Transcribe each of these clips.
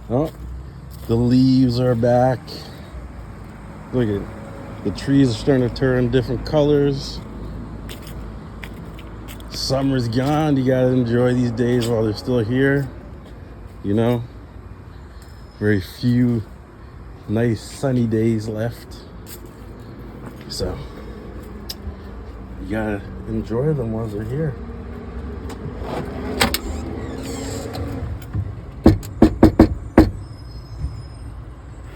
Oh, the leaves are back. Look at the trees are starting to turn different colors. Summer's gone. You gotta enjoy these days while they're still here. You know, very few nice sunny days left. So you gotta enjoy them while they're here.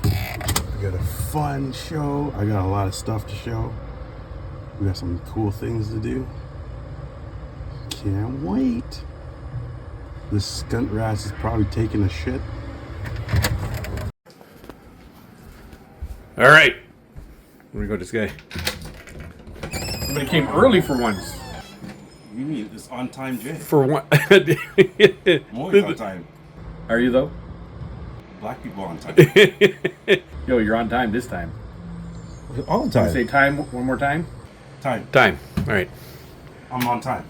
We got a fun show. I got a lot of stuff to show. We got some cool things to do. Can't wait. This skunt rat is probably taking a shit. All right. Where we go, this guy? Somebody came early for once. You mean it's on time, Jay? For one. I'm always on time. Are you though? Black people on time. Yo, you're on time this time. All the time. Say time one more time. Time. Time. All right. I'm on time.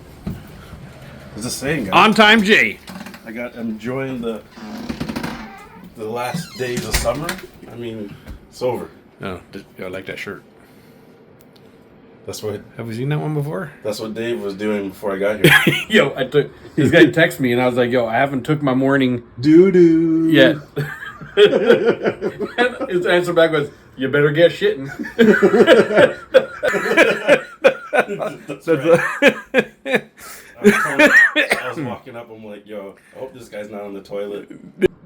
It's a saying, guys. On time, Jay. I'm enjoying the last days of summer. I mean, it's over. Oh, I like that shirt. That's what Have we seen that one before? Dave was doing before I got here. Yo, this guy texted me and I was like, yo, I haven't took my morning Doo-doo. yet. And his answer back was, you better get shitting. That's right. I was walking up, I'm like, yo, I hope this guy's not on the toilet.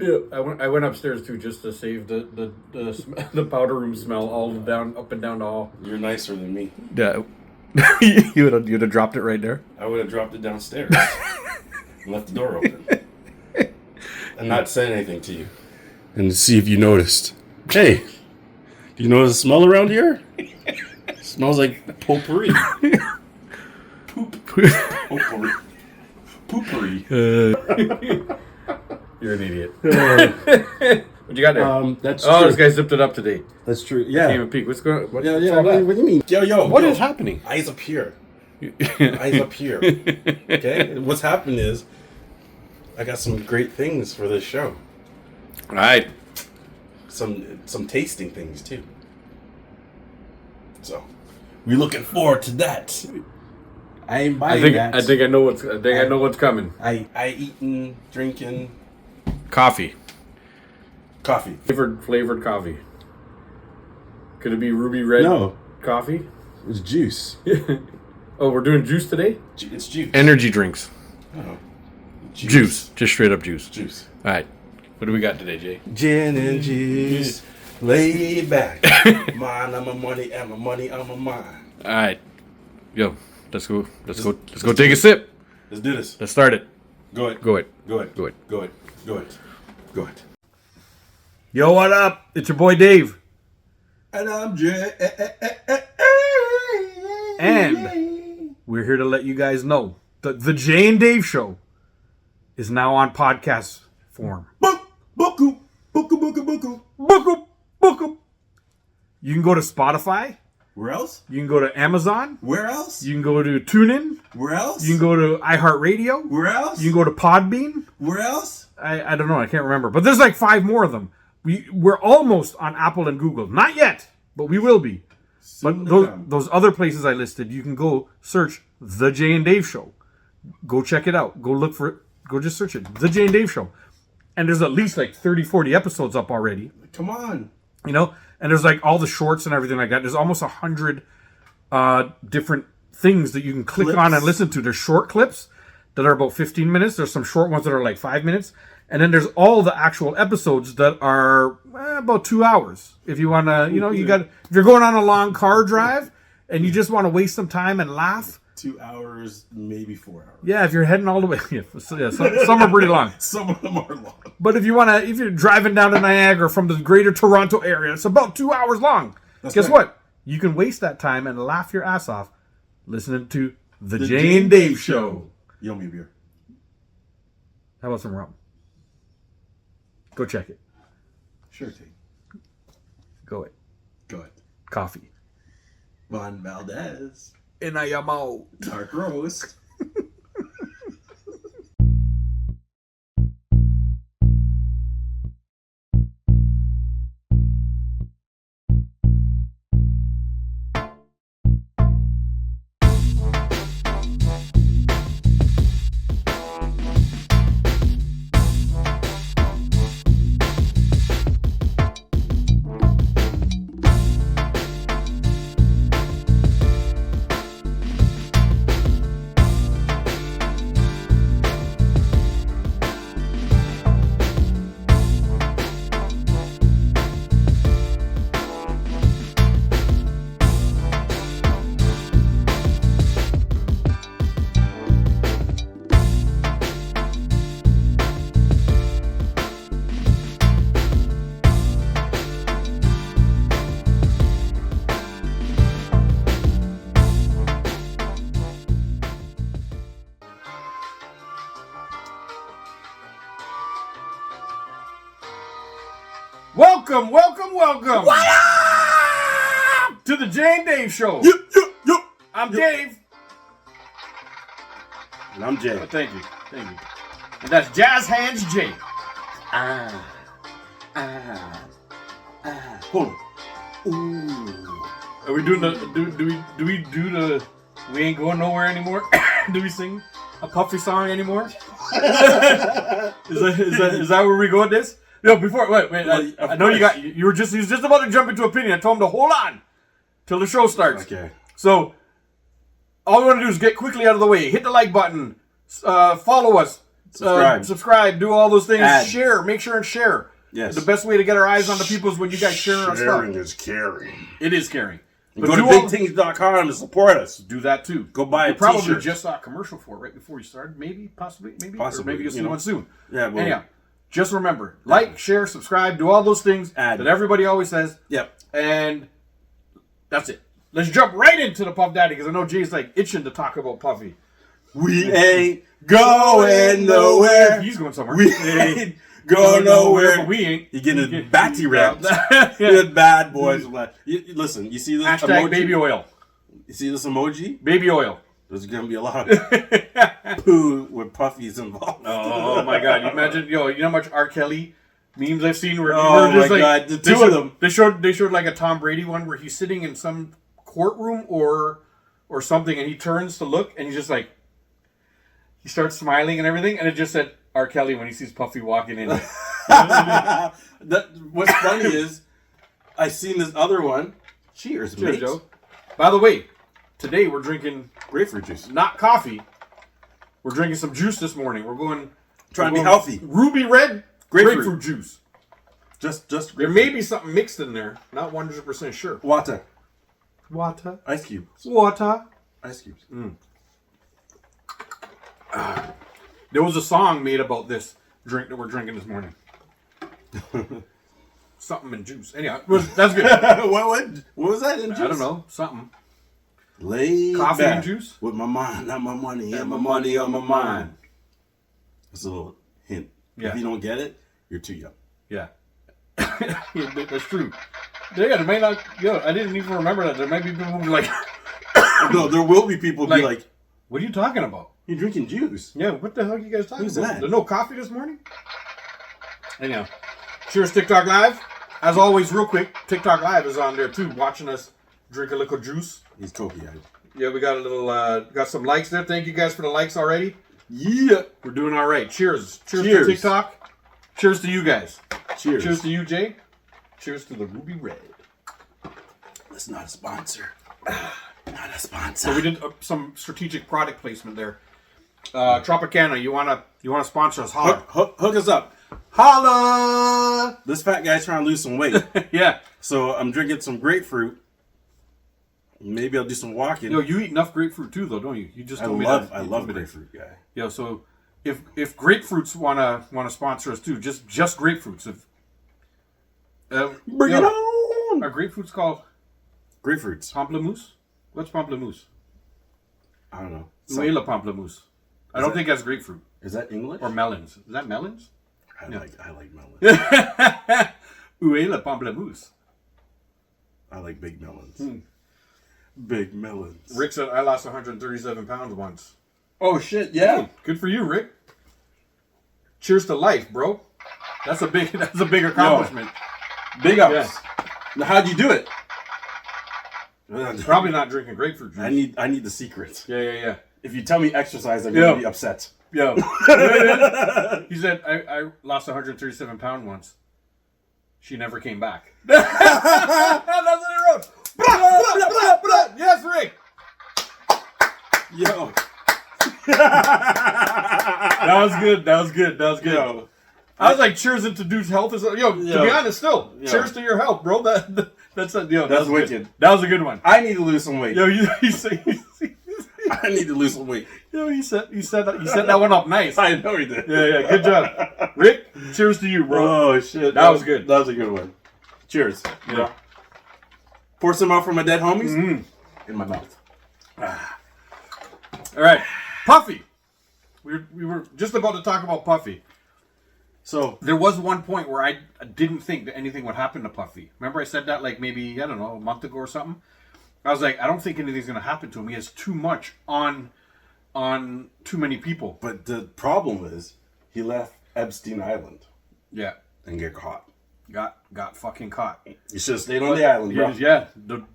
Yeah, I went upstairs too just to save the powder room smell all down up and down the hall. You're nicer than me. Yeah, you'd have dropped it right there. I would have dropped it downstairs and left the door open and not said anything to you. And see if you noticed. Hey, do you notice the smell around here? It smells like potpourri. Potpourri. Poopery. You're an idiot. What you got there? That's true. This guy zipped it up today. That's true. Yeah. Came and peek. What's going on? What, Yeah. what's all that? What do you mean? Yo. What is happening? Eyes up here. Eyes up here. Okay? What's happened is I got some great things for this show. All right. Some tasting things too. So we're looking forward to that. I ain't buying that. I think I know what's coming. I eating, drinking Coffee. Flavored coffee. Could it be ruby red No. coffee? It's juice. Oh, we're doing juice today? It's juice. Energy drinks. Oh. Juice. Just straight up juice. Juice. All right. What do we got today, Jay? Gin and juice. Lay back. Mine on my money and my money on my mind. All right. Yo, let's go take a sip. Let's do this. Let's start it. Go it. Go it. Go it. Go it. Go it. Go it. Go it. Yo, what up? It's your boy Dave. And I'm Jay. And we're here to let you guys know that the Jay and Dave Show is now on podcast form. Buku. You can go to Spotify. Where else? You can go to Amazon. Where else? You can go to TuneIn. Where else? You can go to iHeartRadio. Where else? You can go to Podbean. Where else? I don't know. I can't remember. But there's like 5 more of them. We're almost on Apple and Google. Not yet, but we will be. But those other places I listed, you can go search The Jay and Dave Show. Go check it out. Go look for it. Go just search it. The Jay and Dave Show. And there's at least like 30, 40 episodes up already. Come on. You know? And there's like all the shorts and everything like that. There's almost 100 different things that you can click on and listen to. There's short clips that are about 15 minutes. There's some short ones that are like 5 minutes. And then there's all the actual episodes that are about 2 hours. If you want to, if you're going on a long car drive and you just want to waste some time and laugh. 2 hours, maybe 4 hours. Yeah, if you're heading all the way. Some are pretty long. Some of them are long. But if you're driving down to Niagara from the greater Toronto area, it's about 2 hours long. Guess what? You can waste that time and laugh your ass off listening to The Jay and Dave Show. You owe me a beer. How about some rum? Go check it. Sure thing. Go it. Go ahead. Coffee. Juan Valdez. And I am out. Dark roast. Welcome, welcome, welcome. What up? To the Jay and Dave Show. Yo. I'm Dave. And I'm Jay. Oh, thank you. And that's Jazz Hands Jay. Hold on. Ooh. Are we doing the do we do the we ain't going nowhere anymore? Do we sing a Puffy song anymore? is that where we go with this? No, before wait. I know you were just about to jump into opinion. I told him to hold on till the show starts. Okay. So all we want to do is get quickly out of the way. Hit the like button. Follow us. Subscribe. Do all those things. Add. Share. Make sure and share. Yes. The best way to get our eyes on the people is when you guys share our stuff. Sharing is caring. It is caring. But go to bigthings.com to support us. Do that too. Go buy a probably t-shirt. just saw a commercial for it right before you started. Possibly. Possibly, Or maybe you'll see one soon. Yeah, well, Anyhow, just remember, like, share, subscribe, do all those things Add. that everybody always says. Yep. And that's it. Let's jump right into the Puff Daddy because I know Jay's like itching to talk about Puffy. We ain't going nowhere. He's going somewhere. We ain't going nowhere. But we ain't. He getting his batty wrapped. Yeah. Good bad boys. Listen, you see this Hashtag emoji? baby oil. You see this emoji? Baby oil. There's going to be a lot of poo with Puffy's involved. Oh my God! You imagine, you know how much R. Kelly memes I've seen where Oh where just my like, God, the two of them. They showed like a Tom Brady one where he's sitting in some courtroom or something, and he turns to look, and he's just like, he starts smiling and everything, and it just said R. Kelly when he sees Puffy walking in. What's funny is, I seen this other one. Cheers, Cheers, mate. Joe. By the way, today we're drinking Grapefruit juice. not coffee. We're drinking some juice this morning. We're going Trying to be healthy. Ruby red grapefruit juice. Just There grapefruit. may be something mixed in there. Not 100% sure. Water. Water. Ice cubes. Water. Ice cubes. There was a song made about this drink that we're drinking this morning. Something in juice. Anyhow, that's good. what was that in juice? I don't know. Something. Lay Coffee back and juice? with my mind, not my money, and my money on my mind. That's a little hint. Yeah. If you don't get it, you're too young. Yeah. Yeah, that's true. Yeah, there may not. I didn't even remember that. There might be people who be like, No, there will be people who be like, "What are you talking about?" "You're drinking juice." Yeah, what the hell are you guys talking Who's about? that? There's no coffee this morning? Anyhow, cheers, TikTok Live. As always, real quick, TikTok Live is on there too, watching us drink a little juice. He's cokey-eyed. Yeah, we got a little, got some likes there. Thank you guys for the likes already. Yeah. We're doing all right. Cheers. Cheers Cheers. to TikTok. Cheers to you guys. Cheers. Cheers to you, Jay. Cheers to the Ruby Red. That's not a sponsor. Not a sponsor. So we did some strategic product placement there. Tropicana, you wanna sponsor us? Holla. Hook us up. Holla! This fat guy's trying to lose some weight. Yeah. So I'm drinking some grapefruit. Maybe I'll do some walking. Yo, you eat enough grapefruit too, though, don't you? You just told me that. I love grapefruit, guy. Yo, so if grapefruits wanna sponsor us too, just grapefruits. If Bring it on. Are grapefruits called Grapefruits. pamplemousse? What's pamplemousse? I don't know. Uela pamplemousse. I don't think that's grapefruit. Is that English? Or melons. Is that melons? I like melons. Uela pamplemousse. I like big melons. Big melons. Rick said I lost 137 pounds once. Oh shit! Yeah. Good for you, Rick. Cheers to life, bro. That's a big accomplishment. Big ups. Yeah. Now, how'd you do it? Probably not drinking grapefruit juice. I need the secrets. Yeah. If you tell me exercise, I'm gonna be upset. Yo. He said I lost 137 pounds once. She never came back. That's what he wrote. Yes, Rick. Yo. That was good. Yo. I was like, cheers into dude's health. To be honest, still, cheers to your health, bro. That's wicked. Good. That was a good one. I need to lose some weight. Yo, you say. I need to lose some weight. Yo, you set that one up nice. I know he did. Yeah, good job, Rick. Cheers to you, bro. Oh shit, That was good. That was a good one. Cheers. Yeah. Pour some out for my dead homies. In my mouth. All right, Puffy. We were just about to talk about Puffy. So there was one point where I didn't think that anything would happen to Puffy. Remember I said that like maybe, I don't know, a month ago or something? I was like, I don't think anything's going to happen to him. He has too much on too many people. but the problem is he left Epstein Island Yeah. and get caught. Got fucking caught. You should have stayed on the island, bro. Yeah.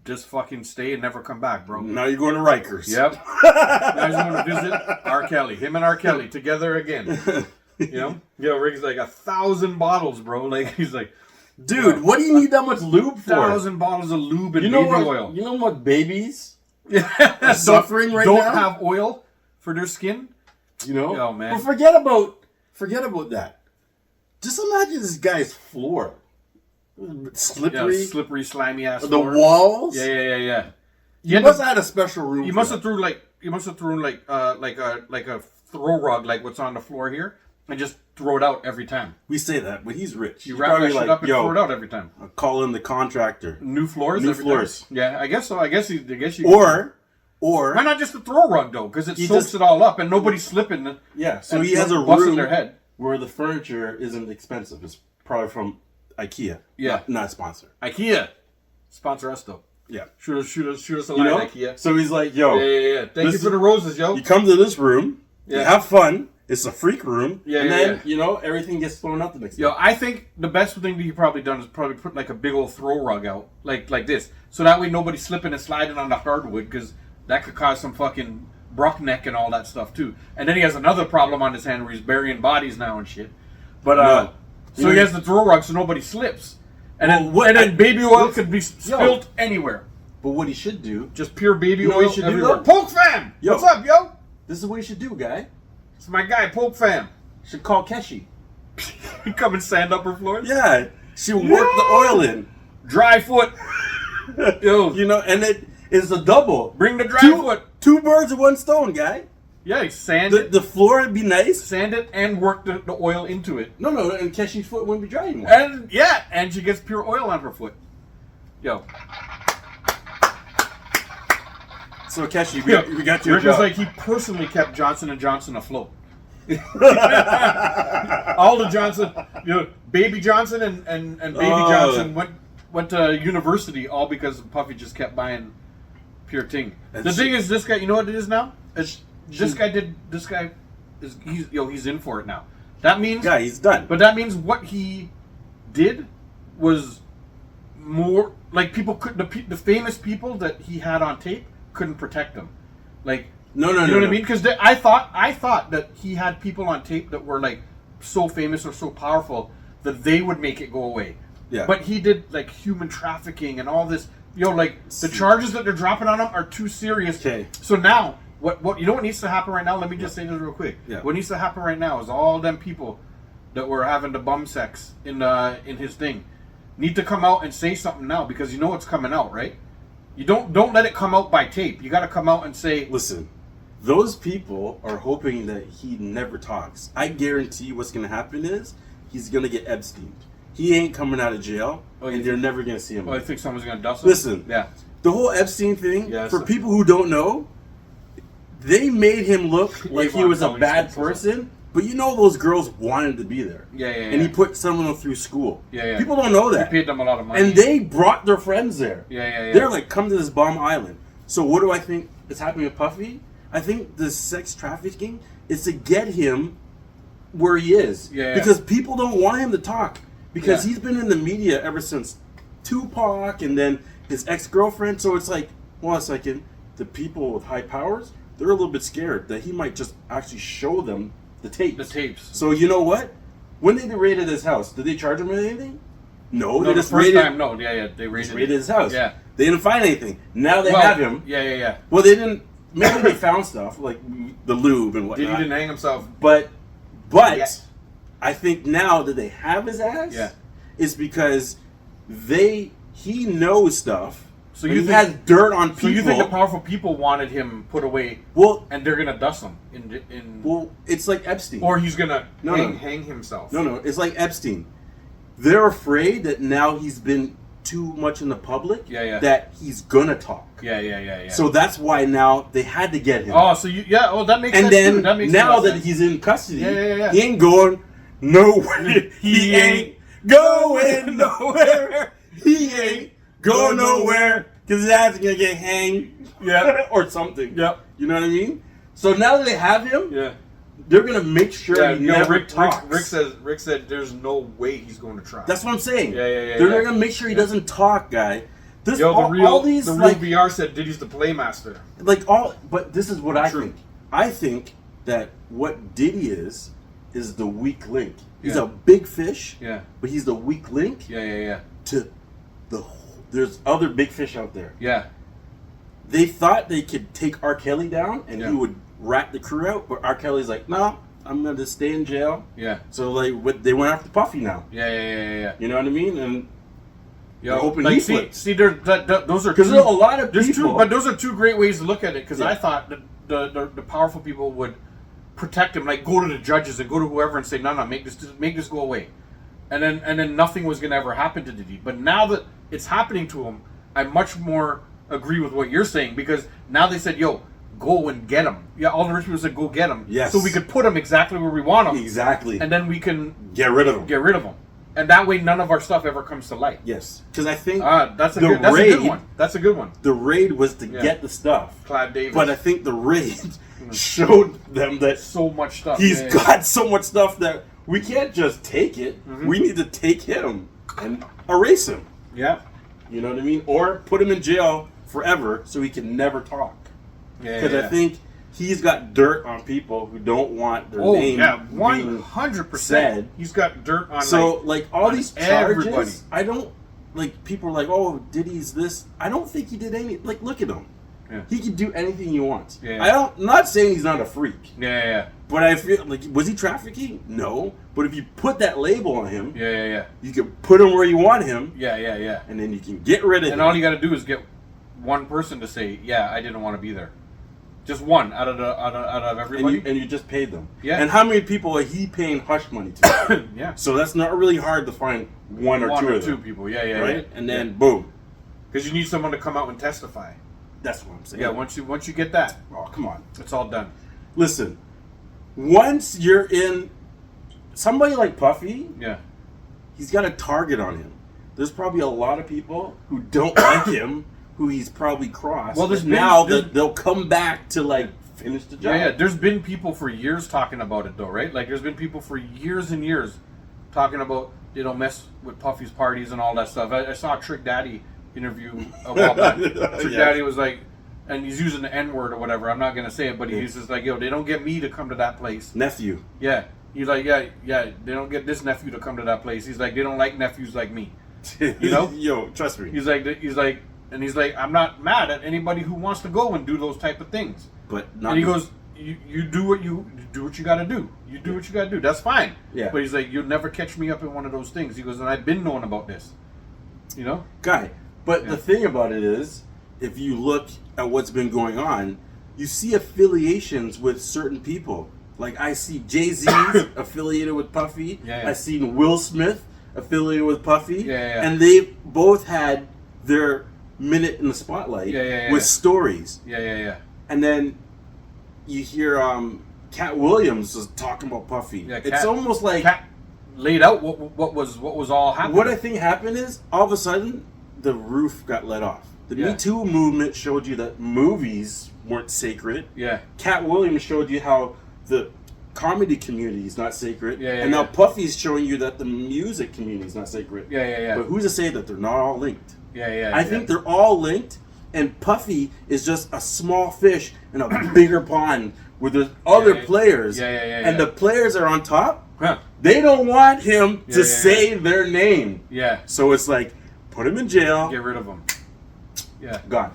Just fucking stay and never come back, bro. Now you're going to Rikers. Yep. Now he's going to visit R. Kelly. Him and R. Kelly together again. You know? Yo, Rick's like 1,000 bottles, bro. Like, he's like, Dude, what do you need that much lube for? 1,000 bottles of lube and You know baby what? oil. You know what babies are suffering right don't now? have oil for their skin. You know? Oh, man. But forget about that. Just imagine this guy's floor. Slippery. Slippery, slimy ass. The floor. walls. Yeah. You must have had a special room. You must have thrown like a throw rug like what's on the floor here and just throw it out every time. We say that, but he's rich. You He's wrap that probably shit up and throw it out every time. I'll call in the contractor. New floors. New every floors. time. Yeah, I guess so. I guess you. Or Why not just a throw rug though? Because it He soaks just- it all up and nobody's slipping. yeah, so and he has a busting room their head. where the furniture isn't expensive. It's probably from IKEA. Yeah. Not a sponsor. IKEA, sponsor us though. Yeah. Shoot us a You line, know? IKEA. So he's like, yo, Yeah. Thank you Listen- for the roses, yo. you come to this room, you Yeah. have fun, it's a freak room, Yeah, and yeah, then, yeah. you know, everything gets thrown out the next Yo, day. I think the best thing that he probably done is probably put like a big old throw rug out, like this, so that way nobody's slipping and sliding on the hardwood, because that could cause some fucking brock neck and all that stuff too. And then he has another problem on his hand where he's burying bodies now and shit. But No. so he has the throw rug so nobody slips, and Well, then baby oil could be spilled anywhere. But what he should do, Just pure baby You know what oil you should do, everywhere. though? Poke fam, Yo. what's up, yo? this is what you should do, guy. It's my guy, Poke fam. Should call Keshi. He come and sand up her floors. Yeah, she work the oil in. Dry foot. Yo, You know, and it is a double. bring the dry foot. Two birds with one stone, guy. Yeah, he sand The, it. the floor would be nice. Sand it and work the oil into it. No, and Keshi's foot wouldn't be dry anymore. And she gets pure oil on her foot. Yo. So Keshi, Yo, we got your Rick was job. like he personally kept Johnson & Johnson afloat. All the Johnson, Baby Johnson and Baby Johnson went to university all because Puffy just kept buying pure ting. And The thing is, this guy, you know what it is now? This guy is he's in for it now. That means Guy, he's done. But that means what he did was more like people could the famous people that he had on tape couldn't protect him. Like No, you know what no. I mean? Because I thought that he had people on tape that were like so famous or so powerful that they would make it go away. Yeah. But he did like human trafficking and all this. Like the charges that they're dropping on him are too serious. Okay. So now, what you know what needs to happen right now? Let me just say this real quick. Yeah. What needs to happen right now is all them people that were having the bum sex in his thing need to come out and say something now because you know it's coming out, right? You don't let it come out by tape. You got to come out and say, Listen, those people are hoping that he never talks. I guarantee what's going to happen is he's going to get Epstein. He ain't coming out of jail, and you're never going to see him. "Oh, I think someone's gonna dust him." Listen, Yeah. the whole Epstein thing, Yeah, for so- people who don't know, they made him look like he was a bad person, but you know those girls wanted to be there. Yeah. And he put some of them through school. Yeah. People don't know He that. paid them a lot of money. And they brought their friends there. Yeah. They're like, come to this bomb island. So what do I think is happening with Puffy? I think the sex trafficking is to get him where he is. Yeah. Because people don't want him to talk. Because Yeah. he's been in the media ever since Tupac and then his ex-girlfriend. So it's like, hold on a second, the people with high powers, they're a little bit scared that he might just actually show them the tapes. the tapes. So you know what? When they raided his house, did they charge him with anything? No, No, they the just first raided, time, no. Yeah. They raided raided his house. Yeah. They didn't find anything. Now they Well, have him. Yeah. Well, they didn't. Maybe they found stuff like the lube and Did he whatnot. didn't hang himself? But Yeah. I think now that they have his ass, Yeah. is because he knows stuff. So and you he think- has dirt on people. So you think the powerful people wanted him put away, well, and they're gonna dust him in it's like Epstein. or he's gonna No. hang himself? No, it's like Epstein. They're afraid that now he's been too much in the public. Yeah. That he's gonna talk. Yeah. So that's why now they had to get him. Oh, so that makes and sense. then too. That makes a now lot of that sense. he's in custody, Yeah. he ain't going. nowhere. He ain't going nowhere. He ain't going nowhere. Because his ass is going to get hanged. Yeah. Or something. Yep. You know what I mean? So now that they have him, Yeah. they're going to make sure he never Rick talks. Rick said there's no way he's going to try. That's what I'm saying. Yeah. They're going to make sure he doesn't talk, guy. This, Yo, all these, the real like, VR said Diddy's the playmaster. but this is what I True. think. I think that what Diddy is the weak link. He's Yeah. a big fish, Yeah. but he's the weak link Yeah. to the. There's other big fish out there. Yeah. They thought they could take R. Kelly down and Yeah. he would rat the crew out, but R. Kelly's like, no, I'm gonna stay in jail. Yeah. So they went after Puffy now. Yeah. You know what I mean? And Yo, they're hoping like, he see, flips. those are Because two, there's a lot of there's people. two, but those are two great ways to look at it. Because Yeah. I thought that the powerful people would protect him, like go to the judges and go to whoever and say, no, make this go away, and then nothing was gonna ever happen to Diddy. But now that it's happening to him, I much more agree with what you're saying, because now they said, yo, go and get him. Yeah, all the rich people said, go get him. Yes. So we could put him exactly where we want him, Exactly. and then we can get rid of him. get rid of him, and that way none of our stuff ever comes to light. Yes. Because I think That's a the good. That's a raid, good one. That's a good one. The raid was to Yeah. get the stuff. Clive Davis. But I think the raid showed them that So much stuff. he's Yeah. got so much stuff that we can't just take it. Mm-hmm. We need to take him and erase him. Yeah. You know what I mean? Or put him in jail forever so he can never talk. Yeah. Because I think he's got dirt on people who don't want their Oh name yeah, being 100%. said. He's got dirt on. So like all on these charges, everybody. I don't like. People are like, "Oh, Diddy's this." I don't think he did any. Like, look at him. Yeah. He can do anything he wants. Yeah. I'm not saying he's not a freak, Yeah. but I feel like, was he trafficking? No. But if you put that label on him, Yeah. you can put him where you want him, Yeah. and then you can get rid of And him. all you got to do is get one person to say, "Yeah, I didn't want to be there." Just one out of everybody. and you just paid them. Yeah. And how many people are he paying hush money to? Yeah. So that's not really hard to find one or two of them, people. Yeah. right? And then boom. because you need someone to come out and testify. That's what I'm saying. Yeah. Once you get that, Oh, come on. it's all done. Listen, once you're in, somebody like Puffy, Yeah. he's got a target on him. There's probably a lot of people who don't like him, who he's probably crossed. Well, there's but now been- they'll come back to like finish the job. Yeah. There's been people for years talking about it, though, right? Like, there's been people for years and years talking about they don't mess with Puffy's parties and all that stuff. I saw a Trick Daddy interview a while back. Trick Yeah. Daddy was like, and he's using the N word or whatever. I'm not gonna say it, but he's just like, yo, they don't get me to come to that place. Nephew. Yeah. He's like, yeah. They don't get this nephew to come to that place. He's like, they don't like nephews like me. You know? Yo, trust me. He's like, I'm not mad at anybody who wants to go and do those type of things. But not And he goes, you do what you got to do. You do what you got to do. That's fine. Yeah. But he's like, you'll never catch me up in one of those things. He goes, and I've been knowing about this. You know? guy. But Yeah. the thing about it is, if you look at what's been going on, you see affiliations with certain people. Like I see Jay-Z's affiliated with Puffy. Yeah, yeah. I seen Will Smith affiliated with Puffy. Yeah. And they both had their minute in the spotlight Yeah. with stories. Yeah. And then you hear Cat Williams was talking about Puffy. Yeah, It's Cat- almost like Cat laid out what was all happening. what I think happened is all of a sudden the roof got let off. The Yeah. Me Too movement showed you that movies weren't sacred. Yeah. Cat Williams showed you how the comedy community is not sacred. Yeah, and now yeah. Puffy's showing you that the music community is not sacred. Yeah. But who's to say that they're not all linked? Yeah. I think they're all linked, and Puffy is just a small fish in a bigger pond where there's other yeah. players. Yeah. And the players are on top. Huh. They don't want him to Yeah. say their name. Yeah. So it's like, put him in jail. Get rid of him. Yeah. Gone.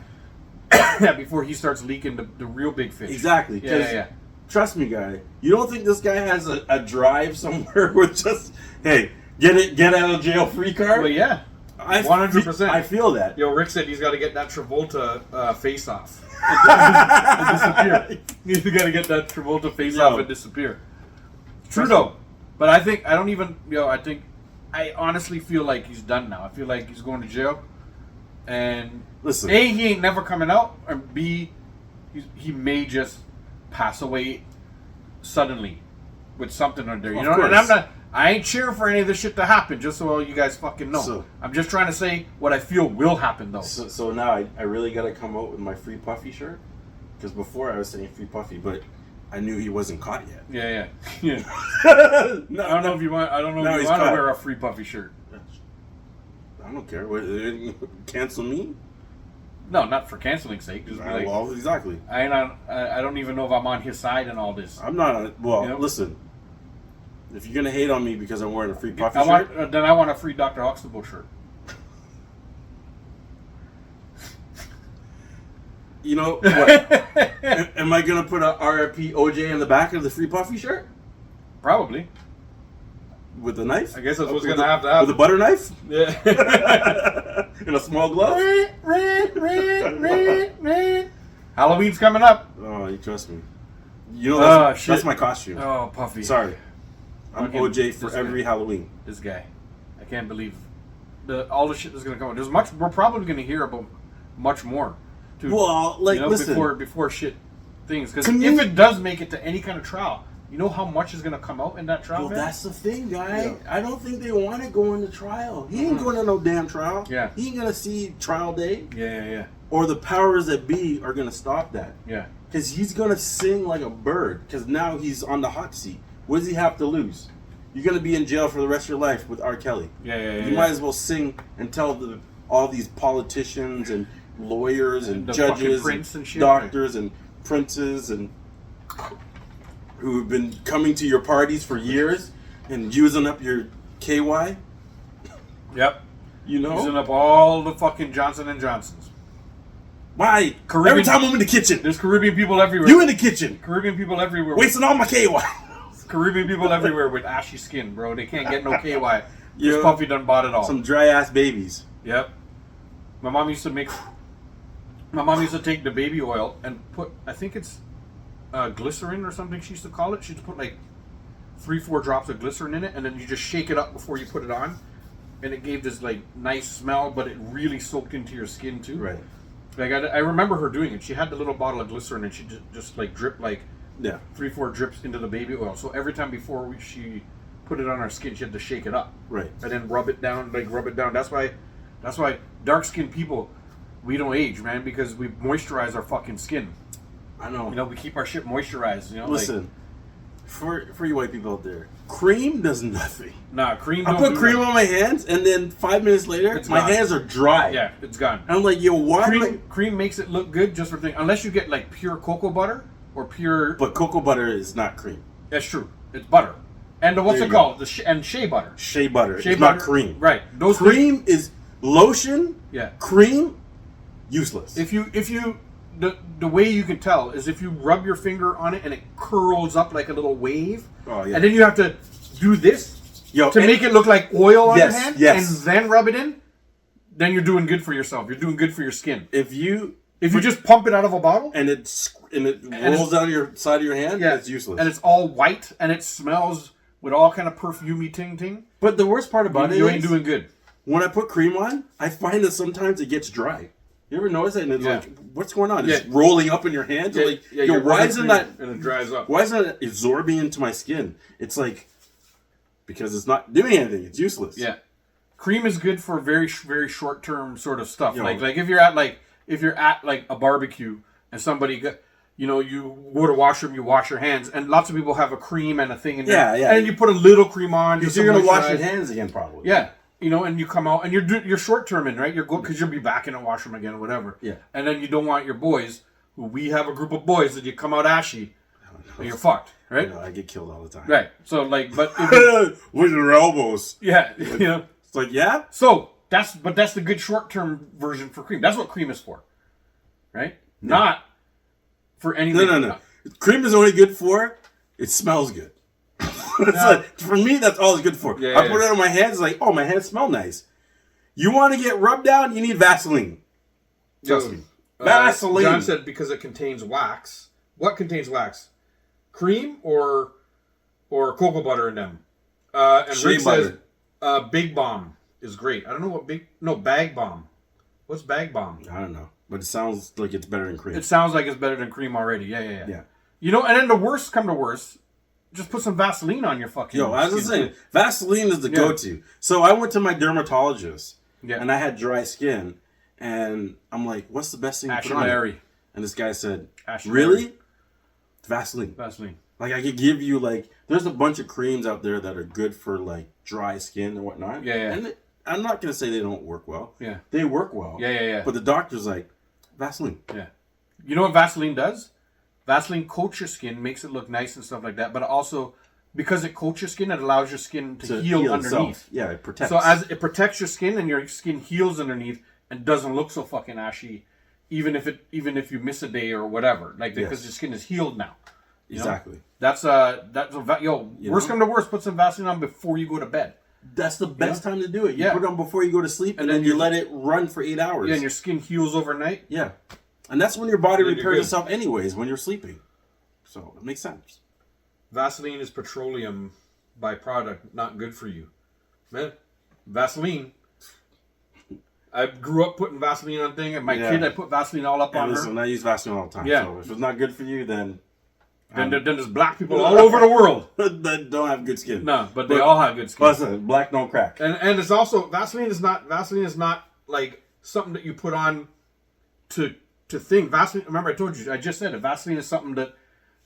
Yeah. Before he starts leaking the real big fish. Exactly. 'cause Yeah. Trust me, guy. You don't think this guy has a drive somewhere with just, hey, get out of jail free card? But yeah. 100%. I feel that. Yo, Rick said he's got to get that Travolta face off and disappear. He's got to get that Travolta face off and disappear. True though, but I honestly feel like he's done now. I feel like he's going to jail, and Listen. A, he ain't never coming out, and B, he may just pass away suddenly with something under there. You Of know, and course. I ain't cheering for any of this shit to happen, just so all you guys fucking know. So- I'm just trying to say what I feel will happen, though. So now I really got to come out with my Free Puffy shirt. Because before I was saying Free Puffy, but I knew he wasn't caught yet. Yeah. I No, don't know if you want. I don't know Now if you he's want to caught. wear a Free Puffy shirt. I don't care. What, cancel me? No, not for canceling's sake. Just be like, Well, exactly. I don't even know if I'm on his side in all this. I'm not on it. Well, You know? listen. If you're going to hate on me because I'm wearing a Free Puffy I shirt, want, then I want a free Dr. Huxtable shirt. you know what? Am I going to put a RIP OJ in the back of the Free Puffy shirt? Probably. With a knife? I guess that's what's With going to a- have to happen. With a butter knife? Yeah. In a small glove? Halloween's coming up. Oh, you trust me. You know, Oh, shit. that's my costume. Oh, Puffy. Sorry. I'm Fucking OJ for this every guy. Halloween. This guy. I can't believe all the shit that's going to come out. We're probably going to hear about much more. Too. Well, like, You know, listen. before shit things. Because To me- if it does make it to any kind of trial, you know how much is going to come out in that trial? Well, man? that's the thing, guy. Yeah. I don't think they want to go into trial. He ain't going to no damn trial. Yeah. He ain't going to see trial day. Yeah. Or the powers that be are going to stop that. Yeah. Because he's going to sing like a bird. Because now he's on the hot seat. What does he have to lose? You're going to be in jail for the rest of your life with R. Kelly. Yeah. You might as well sing and tell all these politicians and lawyers and The judges fucking prince and shit. doctors and princes and who have been coming to your parties for years and using up your KY. Yep. You know? Using up all the fucking Johnson and Johnsons. Why? Caribbean- Every time I'm in the kitchen. There's Caribbean people everywhere. You in the kitchen. Caribbean people everywhere. Wasting all my KY. Caribbean people everywhere with ashy skin, bro. They can't get no KY. Yeah. This Puffy done bought it all. Some dry ass babies. Yep. My mom used to take the baby oil and put, I think it's glycerin or something she used to call it. She used to put like 3-4 drops of glycerin in it, and then you just shake it up before you put it on. And it gave this like nice smell, but it really soaked into your skin too. Right. Like I remember her doing it. She had the little bottle of glycerin and she just like dripped like Yeah. 3-4 drips into the baby oil. So every time she put it on her skin, she had to shake it up. Right. And then rub it down. That's why dark skinned people, we don't age, man, because we moisturize our fucking skin. I know. You know, we keep our shit moisturized, you know? Listen, for you white people out there, cream does nothing. Nah, cream I don't put do cream that. on my hands, and then 5 minutes later, It's my gone. hands are dry. Yeah, it's gone. And I'm like, yo, why? Cream makes it look good just for things. Unless you get like pure cocoa butter or pure... But cocoa butter is not cream. That's true. It's butter. And what's There it you called? And shea butter. Shea butter. Shea it's butter, not cream. Right. Those Cream is lotion. Yeah. Cream, useless. If you the way you can tell is if you rub your finger on it and it curls up like a little wave. Oh, yeah. And then you have to do this Yo, to and- make it look like oil on Yes, your hand, yes. and then rub it in. Then you're doing good for yourself. You're doing good for your skin. if you Just pump it out of a bottle, and it rolls down your side of your hand, it's useless. and it's all white and it smells with all kind of perfumey ting. but the worst part about You it ain't is, doing good. when I put cream on, I find that sometimes it gets dry. You ever notice it? And it's Yeah. like, what's going on? Yeah. It's rolling up in your hands. You're like, yo, why isn't that? And it dries up. Why isn't that absorbing into my skin? It's like because it's not doing anything. It's useless. Yeah, cream is good for very very short term sort of stuff. Yo. Like if you're at a barbecue and somebody got, you go to washroom, you wash your hands, and lots of people have a cream and a thing in there. Yeah. And then you put a little cream on. Because just you're to gonna wash your moisturize. hands again, probably. Yeah. And you come out and you're short terming, right? You're good because you'll be back in the washroom again or whatever. Yeah. And then you don't want your boys, who we have a group of boys that you come out ashy, and you're fucked, right? I get killed all the time. Right. So but if you, with your elbows. yeah, It's like, yeah. So that's the good short term version for cream. That's what cream is for, right? Not for anything. No. Cream is only good for it smells good. It's like, for me, that's all it's good for. Yeah, I put it on my hands, it's like, oh, my hands smell nice. You want to get rubbed down, you need Vaseline. Trust me. Vaseline. John said because it contains wax. What contains wax? Cream or cocoa butter in them? And Shea Rick butter. says Big Bomb is great. I don't know what Bag Bomb. What's Bag Bomb? I don't know, but it sounds like it's better than cream. It sounds like it's better than cream already. Yeah. Yeah. And then the worst come to worst, just put some Vaseline on your fucking. Yo, I was just skin. saying, Vaseline is the go-to. So I went to my dermatologist, Yeah. and I had dry skin, and I'm like, "What's the best thing to put on?" Larry. And this guy said, Ash "Really? Larry. Vaseline." Vaseline. Like I could give you like, there's a bunch of creams out there that are good for like dry skin and whatnot. Yeah, yeah. And I'm not gonna say they don't work well. Yeah. They work well. Yeah. But the doctor's like, Vaseline. Yeah. You know what Vaseline does? Vaseline coats your skin, makes it look nice and stuff like that. But also, because it coats your skin, it allows your skin to heal underneath. Itself. Yeah, it protects. So as it protects your skin, and your skin heals underneath and doesn't look so fucking ashy, even if you miss a day or whatever, like because your skin is healed now. You know? Exactly. Worst come to worst, put some Vaseline on before you go to bed. That's the best time to do it. You Yeah. put it on before you go to sleep, and then you let it run for 8 hours. Yeah, and your skin heals overnight. Yeah. And that's when your body You're repairs good. itself anyways, when you're sleeping. So it makes sense. Vaseline is petroleum byproduct, not good for you. Man, Vaseline. I grew up putting Vaseline on things, and my kid, I put Vaseline all up on her. Listen, I use Vaseline all the time. Yeah. So if it's not good for you, then Then there's black people all over the world. that don't have good skin. No, but they all have good skin. Listen, black don't crack. And it's also Vaseline is not like something that you put on to think. Vaseline, remember I told you, I just said it. Vaseline is something that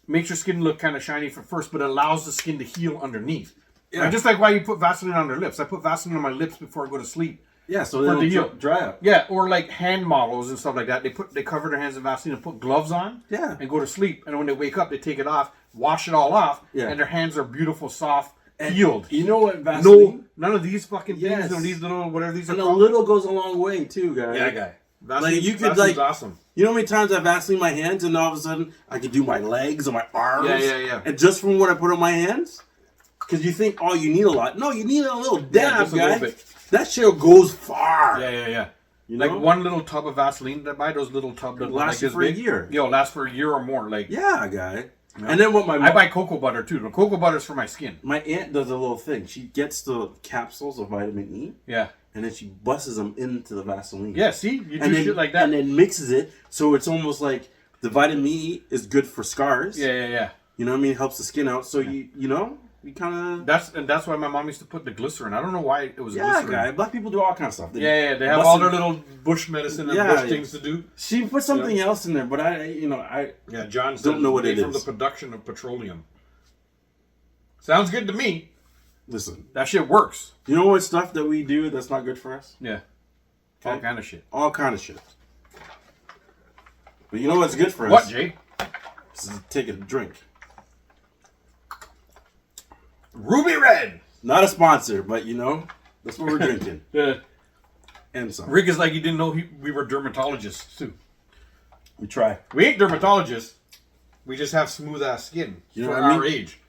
makes your skin look kind of shiny for first, but allows the skin to heal underneath. Yeah. Like, just like why you put Vaseline on your lips. I put Vaseline on my lips before I go to sleep. Yeah, so For the they heal. don't dry up. Yeah, or like hand models and stuff like that. They cover their hands in Vaseline and put gloves on. Yeah. And go to sleep. And when they wake up, they take it off, wash it all off, Yeah. and their hands are beautiful, soft, healed. You know what Vaseline? No, none of these fucking things. Yes. No, these little whatever these And are a called. little goes a long way too, guys. Yeah, guy. Vaseline, Like you could Vaseline's like, awesome. you know how many times I Vaseline my hands and all of a sudden I could do my legs or my arms. Yeah. And just from what I put on my hands, because you think, oh, you need a lot. No, you need a little dab, just a guy. little bit. That shit goes far. Yeah. You Like know? one little tub of Vaseline that I buy, those little tubs that Lasts like for a year. Yo, lasts for a year or more. Like Yeah, guy. And then what my I buy cocoa butter too. The cocoa butter's for my skin. my aunt does a little thing. She gets the capsules of vitamin E, Yeah. and then she busts them into the Vaseline. Yeah, see? You do and then, shit like that. and then mixes it so it's almost like the vitamin E is good for scars. Yeah. You know what I mean? It helps the skin out. So you know, we kind of That's why my mom used to put the glycerin. I don't know why it was glycerin. guy. Black people do all kinds of stuff. Yeah, they have bust all it- their little bush medicine and Yeah, bush yeah. things to do. She put something else in there, but I Yeah, John Don't know what made it from is. the production of petroleum. Sounds good to me. listen. That shit works. You know what stuff that we do that's not good for us? Yeah. All Okay. kind of shit. All kind of shit. But you know what's good for us? What, Jay? Is to take a drink. Ruby Red. Not a sponsor, but you know, that's what we're drinking. The And some. Rick is like he didn't know we were dermatologists too. We try. We ain't dermatologists. We just have smooth ass skin You know for what I our mean? age.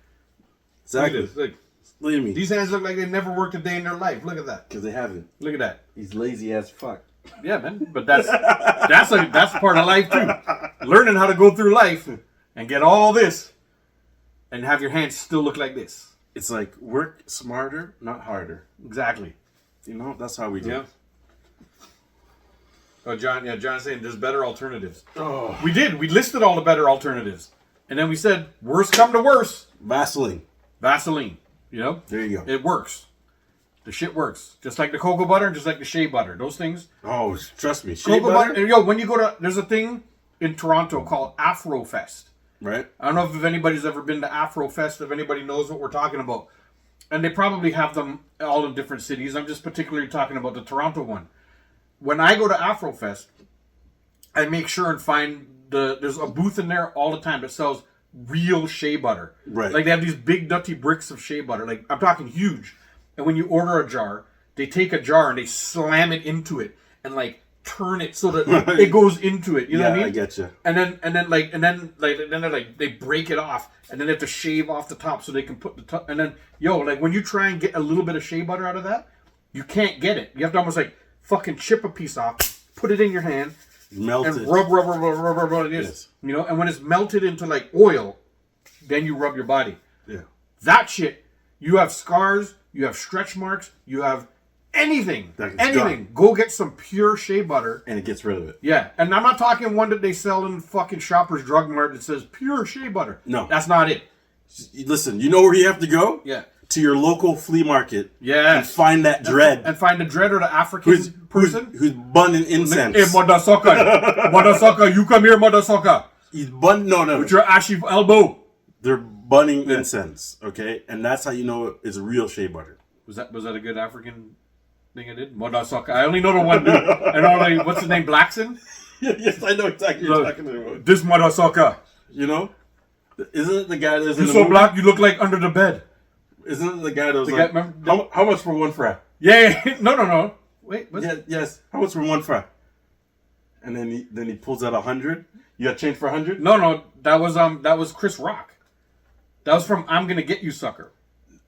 Exactly. Look at this. Look. Look at me. These hands look like they never worked a day in their life. Look at that. Because they haven't. Look at that. He's lazy as fuck. Yeah, man. But that's part of life too. Learning how to go through life and get all this, and have your hands still look like this. It's like work smarter, not harder. Exactly. You know, that's how we do Yeah. it. Oh, John. Yeah, John's saying there's better alternatives. Oh. We did. We listed all the better alternatives, and then we said, worst come to worst, Vaseline. Vaseline. You know, There you go. it works. The shit works. Just like the cocoa butter and just like the shea butter. Those things. Oh, trust me. Shea Cocoa butter? butter. And yo, when you go to, there's a thing in Toronto called Afrofest. Right? I don't know if anybody's ever been to Afrofest, if anybody knows what we're talking about. And they probably have them all in different cities. I'm just particularly talking about the Toronto one. When I go to Afrofest, I make sure and find there's a booth in there all the time that sells real shea butter. Right. Like they have these big nutty bricks of shea butter. Like I'm talking huge. And when you order a jar, they take a jar and they slam it into it and like turn it so that Right. it goes into it. You know Yeah, what I mean? I get you. And then they break it off, and then they have to shave off the top so they can put the top. And then when you try and get a little bit of shea butter out of that, you can't get it. You have to almost like fucking chip a piece off, put it in your hand, Melt and it. rub it is. Yes. You know, and when it's melted into like oil, then you rub your body. Yeah. That shit, you have scars, you have stretch marks, you have anything. It's Anything. gone. Go get some pure shea butter. And it gets rid of it. Yeah, and I'm not talking one that they sell in fucking Shoppers Drug Mart that says pure shea butter. No. That's not it. Listen, you know where you have to go? Yeah. To your local flea market. Yes. And find that dread. And find the dread or the African person. Who's bunning incense. Hey, mother sucker, you come here, mother sucker. He's no. With your ashy elbow. They're bunning incense, okay? And that's how you know it's real shea butter. Was that a good African thing I did? Mother sucker. I only know the one dude. I know, like, what's his name, Blackson? Yes, I know exactly what you're talking about. This mother sucker. You know? Isn't it the guy that's You so black, you look like under the bed. Isn't it the guy that was The like, guy, how much for one fry? Yeah. No. Wait, what's Yes. How much for one fry? And then he pulls out 100. You got change for 100? No. That was Chris Rock. That was from I'm Gonna Get You Sucker.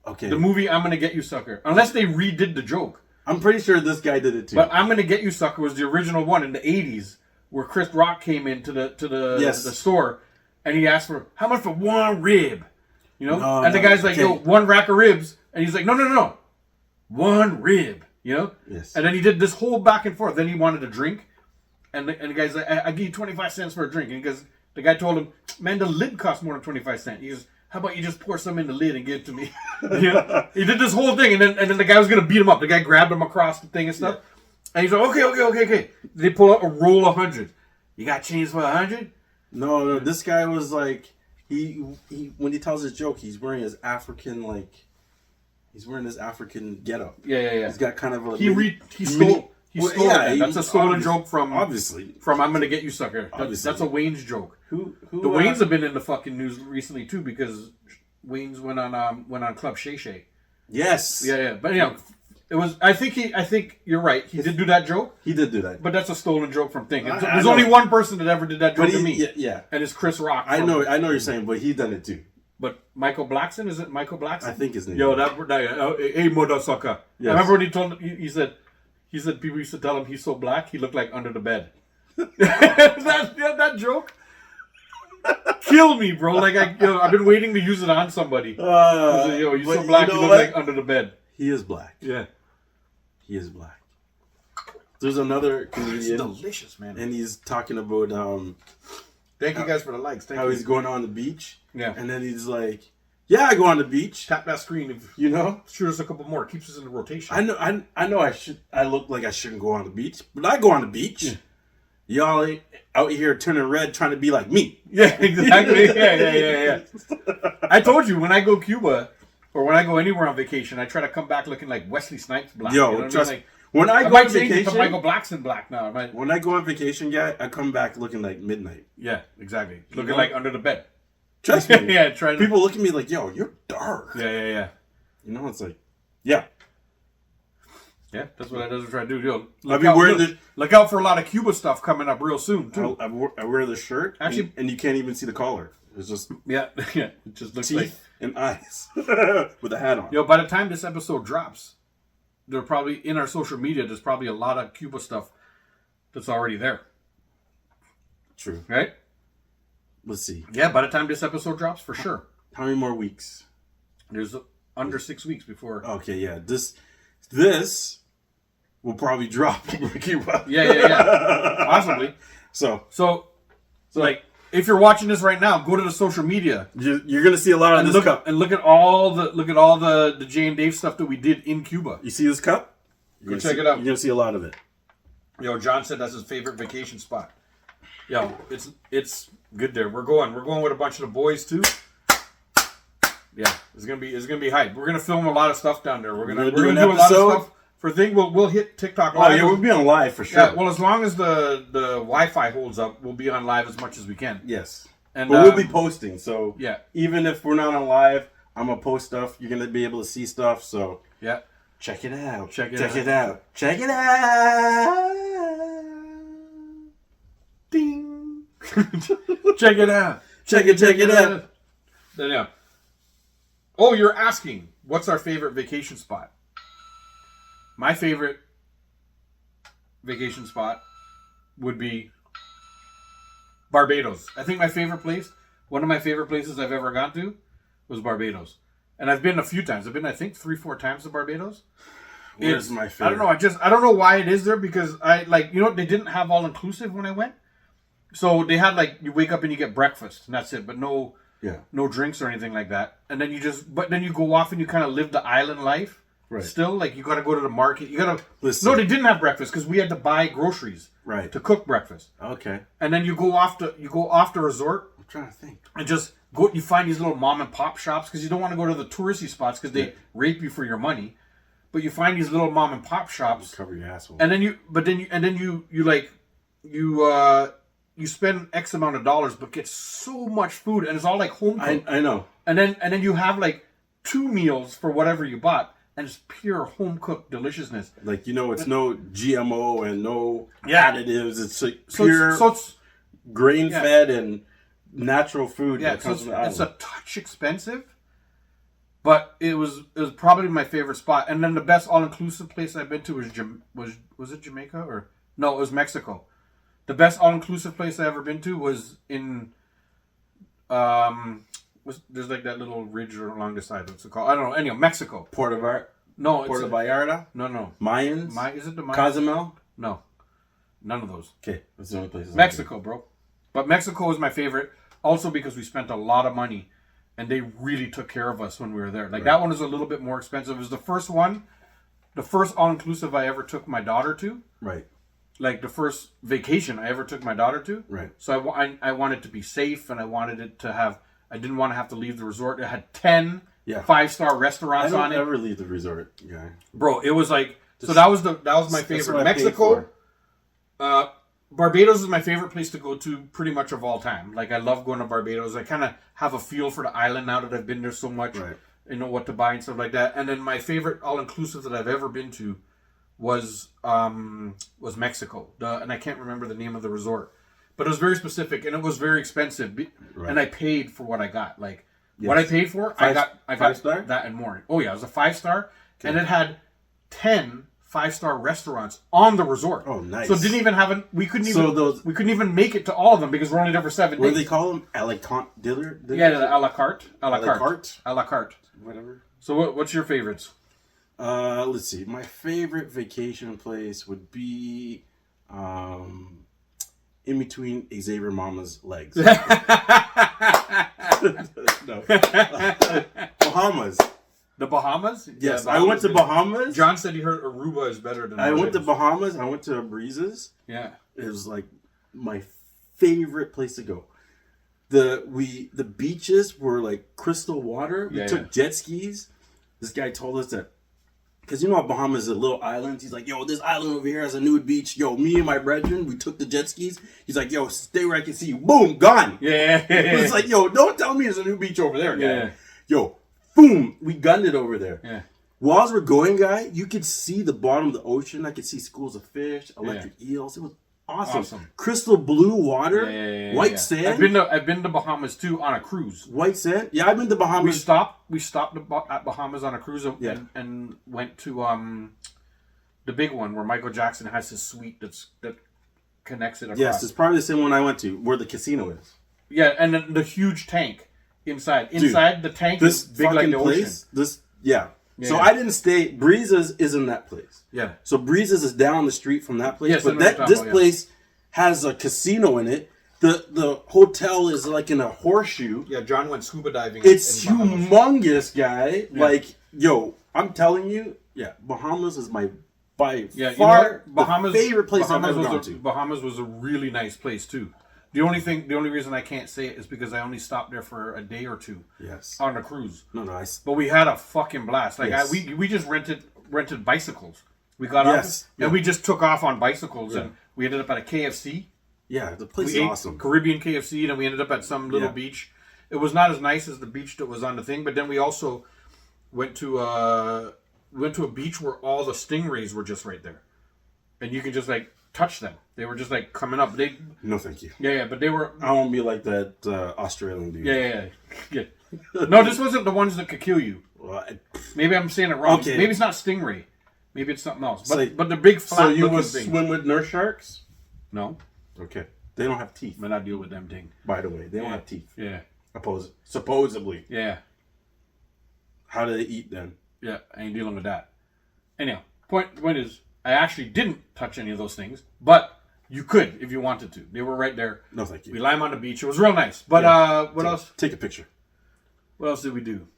Okay. The movie I'm Gonna Get You Sucker. Unless they redid the joke. I'm pretty sure this guy did it too. But I'm Gonna Get You Sucker was the original one in the 80s where Chris Rock came into the store and he asked for how much for one rib? You know? And the guy's like, yo, one rack of ribs. And he's like, no. One rib. You know? Yes. And then he did this whole back and forth. Then he wanted a drink. And the guy's like, I give you 25 cents for a drink. And the guy told him, man, the lid costs more than 25 cents. He goes, how about you just pour some in the lid and give it to me? You know? He did this whole thing, and then the guy was gonna beat him up. The guy grabbed him across the thing and stuff. Yeah. And he's like, okay. They pull out a roll of 100. You got change for 100? No. This guy was like, he when he tells his joke, he's wearing his African getup. Yeah. He's got kind of a he stole. That's a stolen joke from I'm Gonna Get You Sucker. That's a Wayne's joke. Who the Waynes have been in the fucking news recently too because Wayne's went on Club Shay Shay. Yes. Yeah. But it was. I think you're right. He did do that joke. He did do that. But that's a stolen joke from Thing. There's only one person that ever did that joke to me. Yeah. And it's Chris Rock. I know what you're saying, but he done it too. But Michael Blackson, is it Michael Blackson? I think his name. Yo, hey mother sucker. Yes. I remember when he told he said people used to tell him he's so black he looked like under the bed. that joke killed me, bro. Like I've been waiting to use it on somebody. Yo, you're so black you look like under the bed. He is black. Yeah, he is black. There's another comedian. It's delicious, man. And he's talking about thank you guys for the likes. How he's going on the beach. Yeah, and then he's like, yeah, I go on the beach. Tap that screen if you know. Shoot us a couple more. Keeps us in the rotation. I know. I look like I shouldn't go on the beach, but I go on the beach. Yeah. Y'all out here turning red, trying to be like me. Yeah, exactly. Yeah. I told you when I go Cuba or when I go anywhere on vacation, I try to come back looking like Wesley Snipes black. Yo, you know trust me. When I go on vacation, to Michael Blackson black now. When I go on vacation, guy, I come back looking like Midnight. Yeah, exactly. Looking like under the bed. Trust me. Yeah, people look at me like, yo, you're dark. Yeah. You know, it's like, yeah. Yeah, that's what I doesn't try to do. Yo, look out for a lot of Cuba stuff coming up real soon too. I wear the shirt, actually, and you can't even see the collar. It's just it just looks teeth like and eyes with a hat on. Yo, by the time this episode drops, there probably in our social media. There's probably a lot of Cuba stuff that's already there. True, right? Let's see. Yeah, by the time this episode drops, for sure. How many more weeks? There's under 6 weeks before. Okay, yeah. This will probably drop for Cuba. Yeah. Possibly. So, like, if you're watching this right now, go to the social media. You're gonna see a lot of this cup. And look at all the Jay and Dave stuff that we did in Cuba. You see this cup? Go check it out. You're gonna see a lot of it. Yo, John said that's his favorite vacation spot. Yo, it's good there. We're going with a bunch of the boys too. Yeah, it's gonna be hype. We're gonna film a lot of stuff down there. We're gonna do a lot of stuff for thing. We'll hit TikTok live. Oh yeah, we'll be on live for sure. Yeah, well, as long as the Wi-Fi holds up, we'll be on live as much as we can. Yes, but we'll be posting. So yeah, even if we're not on live, I'm gonna post stuff. You're gonna be able to see stuff. So yeah, check it out. Check it out. Ding. Check it out. Check it out. Then yeah. Oh, you're asking, what's our favorite vacation spot? My favorite vacation spot would be Barbados. I think one of my favorite places I've ever gone to was Barbados. And I've been a few times. I've been, I think, 3-4 times to Barbados. Where's my favorite? I don't know. I don't know why it is there because they didn't have all inclusive when I went. So they had you wake up and you get breakfast and that's it. But no Yeah. No drinks or anything like that. And then but then you go off and you kind of live the island life. Right. Still, like, you got to go to the market. You got to... Listen. No, they didn't have breakfast because we had to buy groceries. Right. To cook breakfast. Okay. And then you go off the resort. I'm trying to think. And just go. You find these little mom and pop shops because you don't want to go to the touristy spots because they rape you for your money. But you find these little mom and pop shops. Cover your asshole. And then you spend X amount of dollars, but get so much food, and it's all like home cooked. I know. And then you have like 2 meals for whatever you bought, and it's pure home cooked deliciousness. Like, it's no GMO and no additives. It's like pure it's grain fed and natural food. Yeah, that comes from the it's island. a touch expensive, but it was probably my favorite spot. And then the best all inclusive place I've been to was it Jamaica or no? It was Mexico. The best all inclusive place I ever been to was in there's like that little ridge along the side. What's it called? I don't know. Anyway, Mexico. Puerto Vallarta? No. Mayans? Is it the Mayans? Cozumel? No. None of those. Okay, that's the only places. Mexico, bro. But Mexico was my favorite, also because we spent a lot of money, and they really took care of us when we were there. Like, that one was a little bit more expensive. It was the first all-inclusive I ever took my daughter to. Right. Like, the first vacation I ever took my daughter to. Right. So I wanted to be safe, and I wanted it to have... I didn't want to have to leave the resort. It had 10 5-star restaurants on it. I don't ever leave the resort, guy. Bro, it was like... So that was my favorite. Mexico... Barbados is my favorite place to go to pretty much of all time. Like, I love going to Barbados. I kind of have a feel for the island now that I've been there so much. Right. I know what to buy and stuff like that. And then my favorite all-inclusive that I've ever been to was Mexico. And I can't remember the name of the resort. But it was very specific, and it was very expensive. Right. And I paid for what I got. Like, what I paid for, I got 5-star? That and more. Oh, yeah, it was a 5-star. Okay. And it had 10 5-star restaurants on the resort. Oh, nice. So didn't even have we couldn't even make it to all of them because we're only there for 7 days. What do they call them? A la carte dinner? Yeah, a la carte. A la carte? A la carte. Whatever. So what's your favorites? Let's see. My favorite vacation place would be in between Xavier Mama's legs. No. Bahamas. The Bahamas? Yes, yeah, I went to Bahamas. John said he heard Aruba is better than I went to Bahamas. I went to Breezes. Yeah. It was like my favorite place to go. The beaches were like crystal water. We took jet skis. This guy told us that, because you know how Bahamas is a little island. He's like, yo, this island over here has a nude beach. Yo, me and my brethren, we took the jet skis. He's like, yo, stay where I can see you. Boom, gone. Yeah. It's like, yo, don't tell me there's a new beach over there, guy. Yeah. Yo, boom, we gunned it over there. Yeah. While we're going, guy, you could see the bottom of the ocean. I could see schools of fish, electric eels. It was awesome. Crystal blue water, white sand. I've been to Bahamas too on a cruise. White sand. Yeah, I've been to Bahamas. We stopped at Bahamas on a cruise and went to the big one where Michael Jackson has his suite that connects it across. Yes, it's probably the same one I went to where the casino is. Yeah, and then the huge tank inside. Inside the tank is big like the place, ocean. So I didn't stay. Breezes is in that place. Yeah. So Breezes is down the street from that place. Yes, but this place has a casino in it. The hotel is like in a horseshoe. Yeah, John went scuba diving. It's humongous, guy. Yeah. Like, yo, I'm telling you, Bahamas is my by far Bahamas favorite place I've ever gone to. Bahamas was a really nice place too. The only reason I can't say it is because I only stopped there for a day or two. Yes. On a cruise. No. But we had a fucking blast. Like we just rented bicycles. We got off and we just took off on bicycles and we ended up at a KFC. Yeah, the place is awesome. Caribbean KFC, and we ended up at some little beach. It was not as nice as the beach that was on the thing, but then we also went to a beach where all the stingrays were just right there, and you could just like touch them. They were just like coming up. No, thank you. Yeah, but they were. I won't be like that Australian dude. Yeah. No, this wasn't the ones that could kill you. Well, maybe I'm saying it wrong. Okay. Maybe it's not stingray. Maybe it's something else. But but the big flat. So you would swim with nurse sharks? No. Okay. They don't have teeth. But I deal with them thing. By the way, they don't have teeth. Yeah. Supposedly. Yeah. How do they eat then? Yeah, I ain't dealing with that. Anyhow, point is, I actually didn't touch any of those things, but You could if you wanted to. They were right there. No, thank you. We lime on the beach. It was real nice. But what else? Take a picture. What else did we do?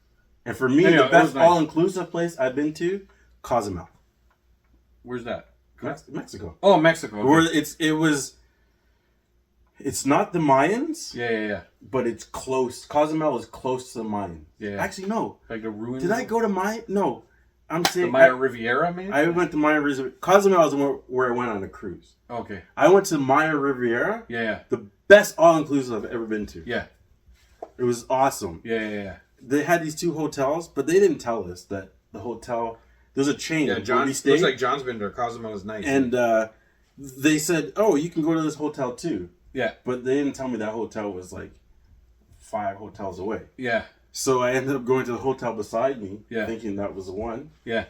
And for me, the best all-inclusive place I've been to, Cozumel. Where's that? Mexico. Oh, Mexico. Okay. Where it's not the Mayans. Yeah. But it's close. Cozumel is close to the Mayans. Yeah. Actually, no. Like the ruins. Did I go to Maya? No. I'm saying the Maya Riviera, man? I went to Maya Riviera. Cozumel is where I went on a cruise. Okay. I went to Maya Riviera. Yeah. The best all-inclusive I've ever been to. Yeah. It was awesome. Yeah. They had these 2 hotels, but they didn't tell us that the hotel... There's a chain. Yeah, John. Looks like John's been there. Cozumel is nice. And they said, "Oh, you can go to this hotel too." Yeah. But they didn't tell me that hotel was like 5 hotels away. Yeah. So I ended up going to the hotel beside me, yeah. thinking that was the one. Yeah.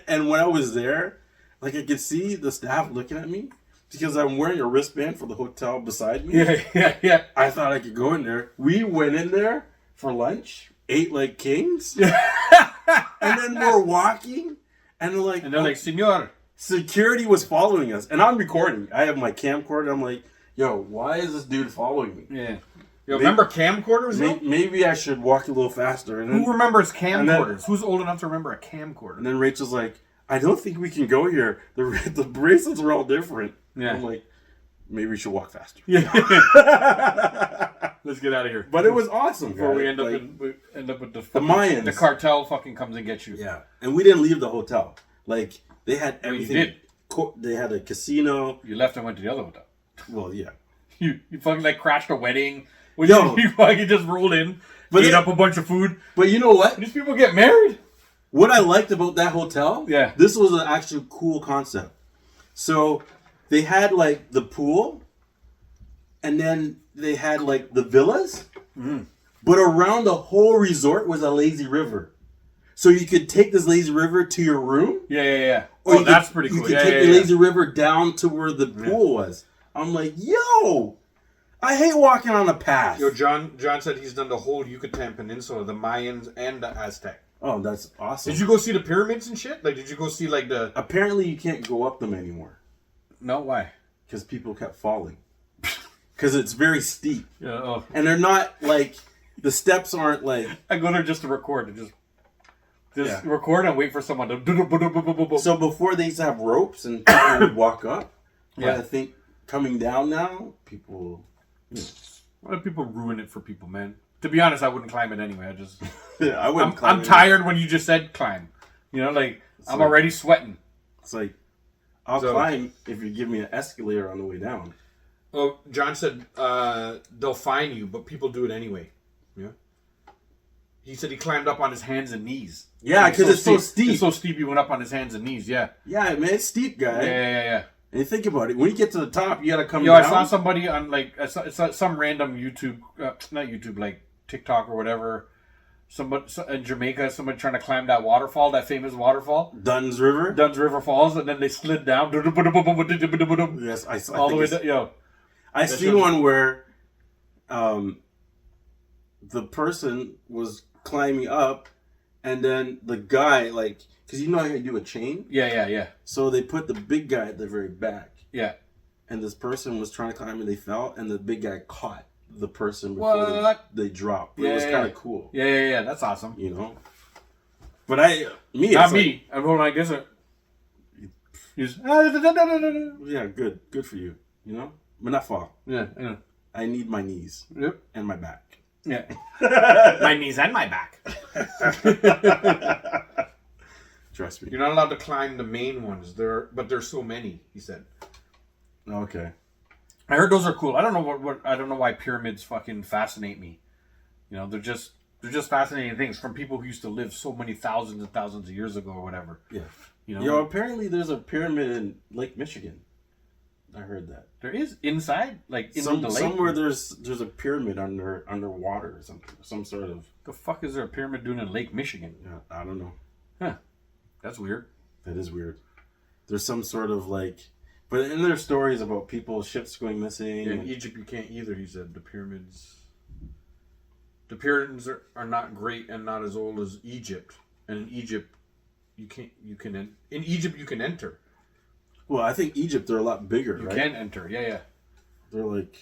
And when I was there, like I could see the staff looking at me because I'm wearing a wristband for the hotel beside me. Yeah. I thought I could go in there. We went in there for lunch, ate like kings, and then we're walking. And they're like, Senor. Security was following us. And I'm recording. I have my camcorder. I'm like, yo, why is this dude following me? Yeah. Yo, remember camcorders? Maybe I should walk a little faster. And then, who remembers camcorders? Who's old enough to remember a camcorder? And then Rachel's like, I don't think we can go here. The bracelets are all different. Yeah. I'm like, maybe we should walk faster. Yeah. Let's get out of here. But it was awesome. Before we end up with the Mayans. The cartel fucking comes and gets you. Yeah. And we didn't leave the hotel. Like, they had everything. You did. They had a casino. You left and went to the other hotel. Well, yeah. You fucking like crashed a wedding. Yo. You fucking just rolled in, ate up a bunch of food. But you know what? These people get married. What I liked about that hotel, yeah, this was an actually cool concept. So they had like the pool, and then they had like the villas, but around the whole resort was a lazy river. So you could take this lazy river to your room. Yeah. Or that's pretty cool. You could take the lazy river down to where the pool was. I'm like, yo, I hate walking on a path. Yo, John said he's done the whole Yucatan Peninsula, the Mayans and the Aztec. Oh, that's awesome. Did you go see the pyramids and shit? Like, did you go see like the... Apparently you can't go up them anymore. No, why? Because people kept falling. Because it's very steep. Yeah. Oh. And they're not like... The steps aren't like... I go there just to record. Just record and wait for someone to... So before they used to have ropes and people would walk up. But I think coming down now, people... Why do people ruin it for people, man? To be honest, I wouldn't climb it anyway. I wouldn't climb I'm tired when you just said climb. You know, like, I'm already sweating. It's like, I'll climb if you give me an escalator on the way down. Oh, John said they'll fine you, but people do it anyway. Yeah. He said he climbed up on his hands and knees. Yeah, because it's so steep. It's so steep he went up on his hands and knees, yeah. Yeah, man, it's steep, guy. Yeah. And you think about it, when you get to the top, you gotta come down. I saw somebody on, like, some random YouTube, not YouTube, like, TikTok or whatever. Somebody in Jamaica, somebody trying to climb that waterfall, that famous waterfall. Dunn's River Falls, and then they slid down. Yes, I saw all the way down. Yo, I see one where the person was climbing up, and then the guy, like, because you know how you do a chain? Yeah. So they put the big guy at the very back. Yeah. And this person was trying to climb and they fell, and the big guy caught the person before they dropped. It was kind of cool. Yeah. That's awesome. You know? But not me. Everyone like this. Yeah, good. Good for you. You know? But not fall. Yeah. I need my knees. Yep. And my back. Yeah. My knees and my back. Trust me. You're not allowed to climb the main ones. But there's so many, he said. Okay. I heard those are cool. I don't know I don't know why pyramids fucking fascinate me. You know, they're just fascinating things from people who used to live so many thousands and thousands of years ago or whatever. Yeah. You know. Yo, apparently there's a pyramid in Lake Michigan. I heard that. There is inside, like in the lake. Somewhere there's a pyramid underwater or something. Some sort of. The fuck is there a pyramid doing in Lake Michigan? Yeah, I don't know. Huh. That's weird. That is weird. There's some sort of like. But in their stories about people, ships going missing. Yeah, in Egypt you can't either, he said. The pyramids are not great and not as old as Egypt. And in Egypt, in Egypt you can enter. Well, I think Egypt, they're a lot bigger, You right? can enter. Yeah. They're like...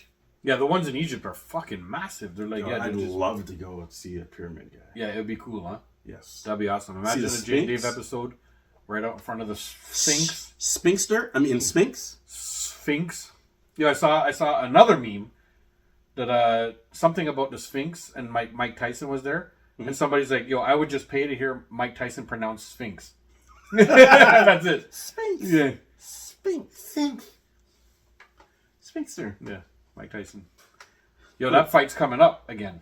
Yeah, the ones in Egypt are fucking massive. They're like, I'd love to go and see a pyramid guy. Yeah, it would be cool, huh? Yes. That'd be awesome. Imagine a Jay and Dave episode right out in front of the Sphinx. Sphinx. Yeah, I saw another meme that something about the Sphinx and Mike Tyson was there. And somebody's like, yo, I would just pay to hear Mike Tyson pronounce Sphinx. That's it. Sphinx. Yeah. Sphinxer. Yeah, Mike Tyson. Yo, that fight's coming up again.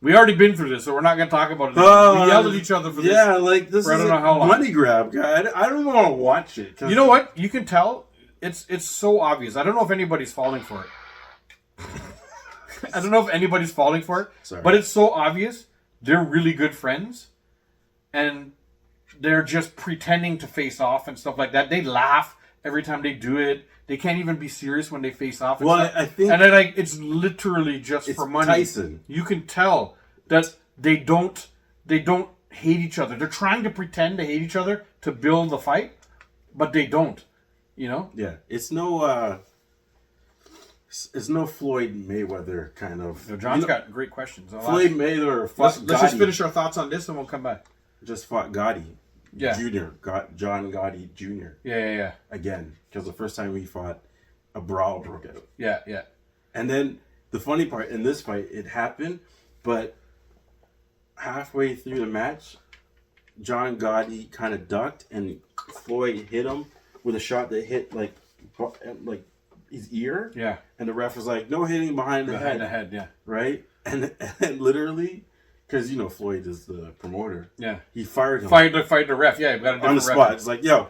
We already been through this, so we're not going to talk about it. We yelled at each other for this. Yeah, like this I is don't know how a long. money grab, guy. I don't want to watch it. You know what? You can tell. It's so obvious. I don't know if anybody's falling for it. I don't know if anybody's falling for it. Sorry. But it's so obvious. They're really good friends. And they're just pretending to face off and stuff like that. They laugh every time they do it. They can't even be serious when they face off. And Well, stuff. I think... And then, like, it's literally just for money. Tyson. You can tell that they don't hate each other. They're trying to pretend to hate each other to build the fight, but they don't. You know? Yeah, it's no Floyd Mayweather kind of. No, John's got great questions. Floyd Mayweather Let's fought just Gotti. finish our thoughts on this and we'll come back. Just fought Gotti. Yeah. Jr. John Gotti Jr. Yeah. Again, because the first time we fought, a brawl broke out. Yeah. And then the funny part in this fight, it happened, but halfway through the match, John Gotti kind of ducked and Floyd hit him with a shot that hit like his ear. Yeah. And the ref was like, no hitting behind the head. The head, yeah. Right? And literally, because you know Floyd is the promoter. Yeah. He fired him. Fired the ref. Yeah, you've got a different on the ref. spot. It's like, yo.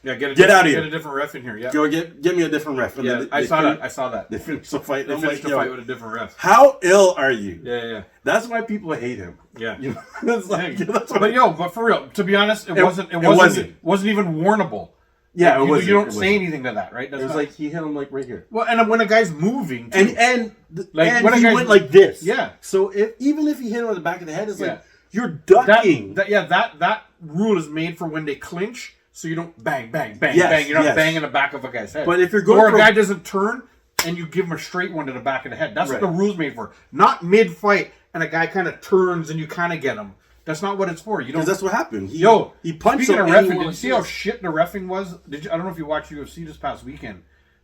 Yeah, get out of here. Get a different ref in here. Yeah. Go get me a different ref. And Yeah, then I saw that. They finished the fight. They I'm finished like, the fight with a different ref. how ill are you? Yeah. That's why people hate him. Yeah. You know? It's like, that's why- But for real, to be honest, it wasn't even warnable. Yeah, it You wasn't. don't say anything to that, right? It was like he hit him like right here. well, and when a guy's moving, too, And when a he guy's- went like this. Yeah. So even if he hit him on the back of the head, it's Yeah. like you're ducking. that rule is made for when they clinch, so you don't bang. Yes, You're not yes. banging the back of a guy's head. But if you're going or a for- guy doesn't turn and you give him a straight one to the back of the head, that's Right. what the rule's made for. Not mid fight and a guy kind of turns and you kind of get him. That's not what it's for. You don't. Because that's what happened. He punched Speaking him. of and he reffing, did you went see how shit the reffing was? I don't know if you watched UFC this past weekend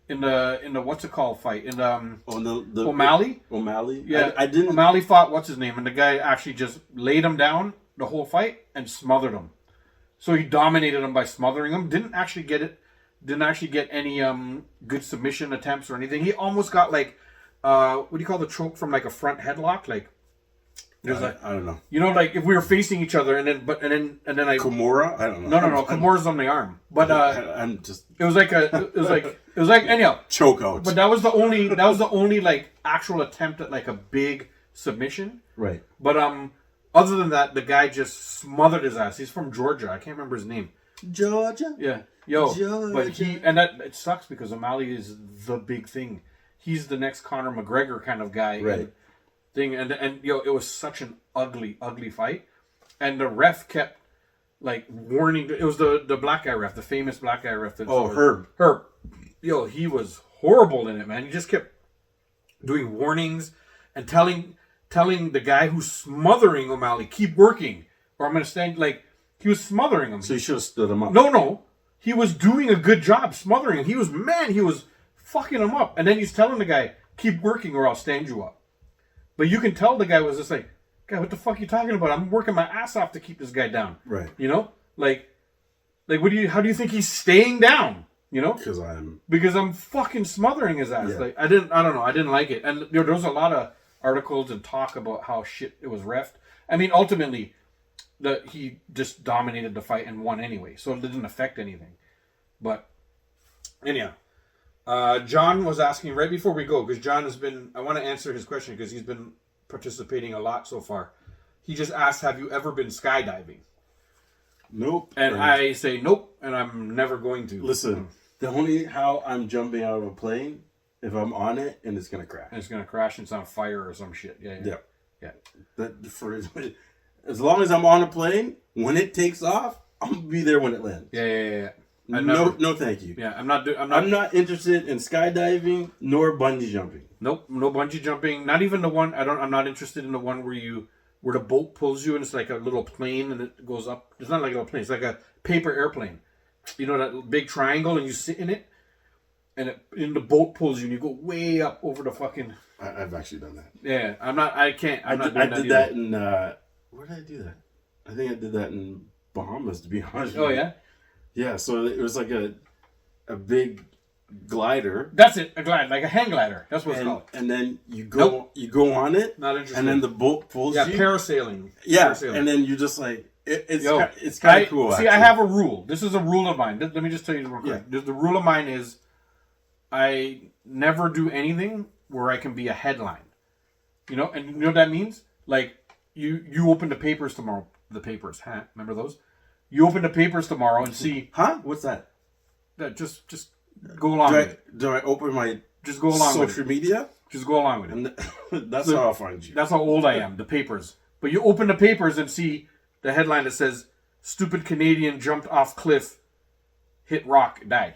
in the what's it called fight in on the O'Malley. O'Malley. Yeah, I didn't. O'Malley fought what's his name, and the guy actually just laid him down the whole fight and smothered him. So he dominated him by smothering him. Didn't actually get any good submission attempts or anything. He almost got like what do you call the choke from like a front headlock? Like there's I don't know. you know, like if we were facing each other and then I Kimura? I don't know. no Kimura's on the arm, but I'm just it was like anyhow. choke out. But that was the only like actual attempt at like a big submission. Right. But other than that, the guy just smothered his ass. He's from Georgia. I can't remember his name. Georgia. Yeah, yo. Georgia. But it sucks because O'Malley is the big thing. He's the next Conor McGregor kind of guy. Right. And yo, it was such an ugly fight, and the ref kept like warning. It was the black guy ref, the famous black guy ref. Herb. Yo, he was horrible in it, man. He just kept doing warnings and telling the guy who's smothering O'Malley, keep working, or I'm gonna stand. Like he was smothering him. So you should have stood him up. No, he was doing a good job smothering him. He was fucking him up, and then he's telling the guy, keep working, or I'll stand you up. But you can tell the guy was just like, "God, what the fuck are you talking about? I'm working my ass off to keep this guy down." Right. You know, like how do you think he's staying down? You know, because I'm fucking smothering his ass. Yeah. Like I don't know, I didn't like it. And there was a lot of articles and talk about how shit it was reffed. I mean, ultimately, he just dominated the fight and won anyway, so it didn't affect anything. But anyhow. John was asking right before we go, because John has been, I want to answer his question because he's been participating a lot so far. He just asked, have you ever been skydiving? Nope. And I say nope, and I'm never going to. Listen, the only how I'm jumping out of a plane, if I'm on it and it's going to crash. And it's going to crash and it's on fire or some shit. Yeah. As long as I'm on a plane, when it takes off, I'm going to be there when it lands. Yeah. No, thank you. Yeah, I'm not. I'm not interested in skydiving nor bungee jumping. Nope, no bungee jumping. Not even the one. I'm not interested in the one where the boat pulls you and it's like a little plane and it goes up. It's not like a plane. It's like a paper airplane. You know that big triangle and you sit in it, and the boat pulls you and you go way up over the fucking. I've actually done that. Yeah, I'm not. I can't. I did that in. Where did I do that? I think I did that in Bahamas. To be honest. Oh yeah. Yeah, so it was like a big glider. That's it, a glider, like a hang glider. That's what it's called. And then you go on it. Not interested. And then the boat pulls you. Yeah, parasailing. Yeah, parasailing. and then you just like it's kind of cool. See, actually. I have a rule. This is a rule of mine. Let me just tell you real quick. Yeah. The rule of mine is I never do anything where I can be a headline. You know, and you know what that means? Like you open the papers tomorrow. The papers, huh? Remember those? You open the papers tomorrow and see. Huh? What's that? Just go along with it. Do I open my just go along with social media? Just go along with it. And that's how I'll find you. That's how old I am. The papers. But you open the papers and see the headline that says, "Stupid Canadian jumped off cliff, hit rock, died.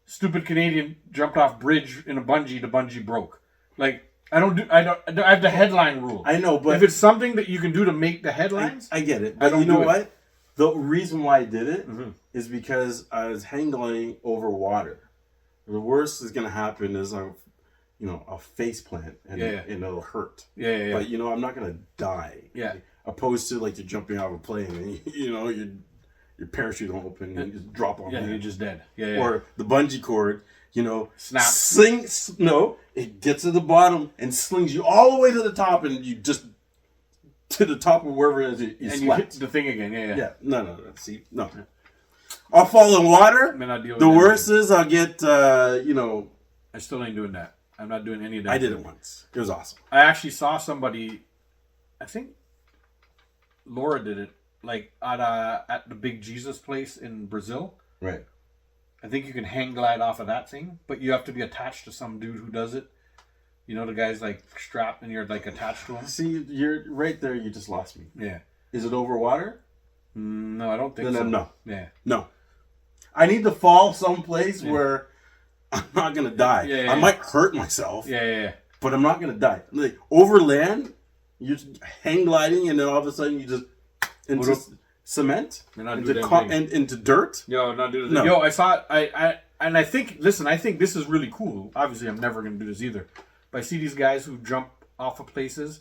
Stupid Canadian jumped off bridge in a bungee. The bungee broke." Like I have the headline rule. I know, but if it's something that you can do to make the headlines, I get it. I But don't you know do it. what? The reason why I did it is because I was hang gliding over water. The worst is going to happen is a face plant and it'll hurt. Yeah. But I'm not going to die. Yeah. Opposed to like you're jumping out of a plane and your parachute don't open and you just drop on. Yeah, you're just dead. Yeah. Or the bungee cord, Snap. It gets to the bottom and slings you all the way to the top, and you just to the top of wherever it is you and slept. you hit the thing again. Yeah. Yeah, no. See, no. I'll fall in water. I mean, I deal with The that. worst is I'll get, I still ain't doing that. I'm not doing any of that. I did it once. It was awesome. I actually saw somebody. I think Laura did it, like at the Big Jesus place in Brazil. Right. I think you can hang glide off of that thing, but you have to be attached to some dude who does it. You know, the guy's like strapped and you're like attached to him. See, you're right there. You just lost me. Yeah. Is it over water? No, I don't think Then so. no. Yeah. No. I need to fall someplace where I'm not gonna die. Yeah. I might hurt myself. Yeah. But I'm not gonna die. Like over land, you're just hang gliding, and then all of a sudden you just into cement, into dirt. Yo, not do this. No. Yo, I saw it. I think. Listen, I think this is really cool. Obviously, I'm never gonna do this either. But I see these guys who jump off of places,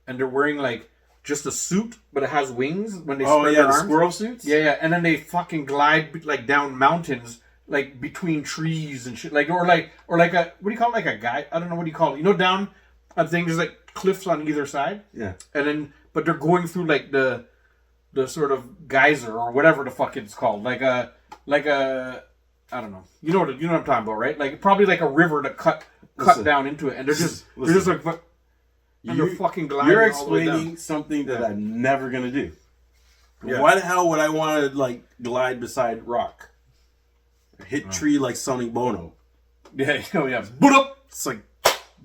and they're wearing like just a suit, but it has wings when they spread their the arms. squirrel suits. Yeah, and then they fucking glide like down mountains, like between trees and shit, like or like a what do you call it? Like a guy? I don't know what do you call it. Down a thing. There's like cliffs on either side. Yeah. And then, but they're going through like the sort of geyser or whatever the fuck it's called, like a I don't know. You know what I'm talking about, right? Like probably like a river that cut down into it, and they're just like. You're fucking gliding. You're all the way explaining down. something that I'm never gonna do. Yeah. Why the hell would I want to like glide beside rock? Hit tree like Sonny Bono. Yeah. Boot up. It's like,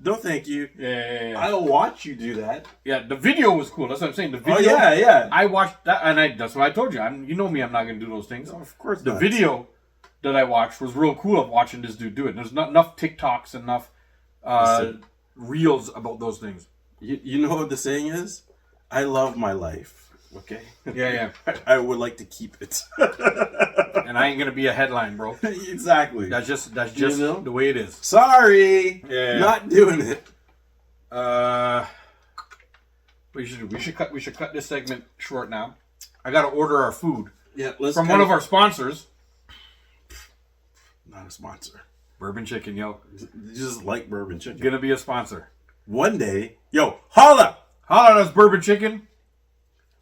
no, thank you. Yeah. I'll watch you do that. Yeah, the video was cool. That's what I'm saying. The video. Oh yeah. I watched that, and that's what I told you. You know me. I'm not gonna do those things. Of course. The video that I watched was real cool of watching this dude do it. There's not enough TikToks, enough reels about those things. You know what the saying is? I love my life. Okay. Yeah. I would like to keep it. And I ain't gonna be a headline, bro. Exactly. That's just the way it is. Sorry. Yeah. Not doing it. We should cut this segment short now. I gotta order our food. Yeah. From one of our sponsors. Not a sponsor. Bourbon Chicken, yo. You just like bourbon chicken. Gonna be a sponsor. One day, holla! Holla at us, Bourbon Chicken.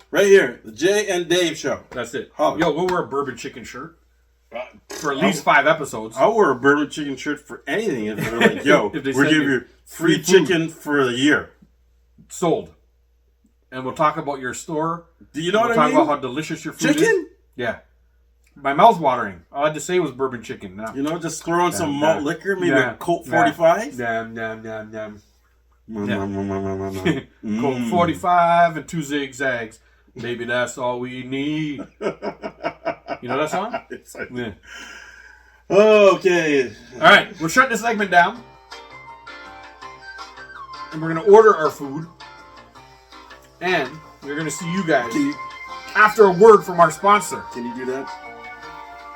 Right here, the Jay and Dave show. That's it. Holla. Yo, we'll wear a Bourbon Chicken shirt for at least 5 episodes. I'll wear a bourbon chicken shirt for anything if they're like, yo, If they we're send giving me you free food. chicken for the year. Sold. And we'll talk about your store. Do you know We'll what I talk mean? about how delicious your food is. Chicken? Yeah. My mouth's watering. All I had to say was bourbon chicken. Now. You know, just throw in some malt liquor, maybe Yeah. a Colt 45. Yum. Mm. Colt 45 and 2 zigzags. Baby, that's all we need. You know that song? It's like- Yeah. Okay. All right, we're shutting this segment down. And we're going to order our food. And we're going to see you guys after a word from our sponsor. Can you do that?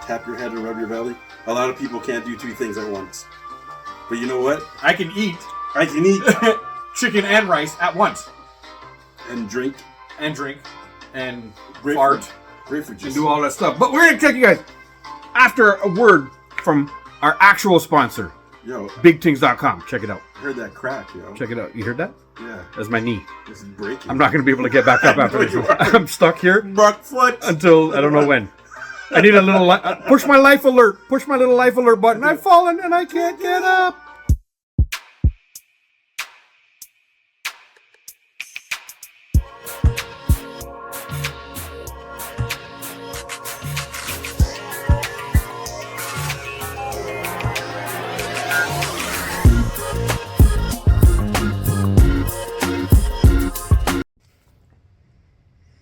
Tap your head and rub your belly. A lot of people can't do two things at once. But you know what? I can eat chicken and rice at once. And drink. And drink. And Grapefruit. fart. Grapefruit juice. And do all that stuff. But we're going to check you guys after a word from our actual sponsor. Yo, BigTings.com. Check it out. heard that crack, yo. Check it out. You heard that? Yeah. That's my knee. This is breaking. I'm not going to be able to get back up after this. I'm stuck here Buckfoot. until I don't know when. I need a little push my life alert. Push my little life alert button. I've fallen and I can't get up.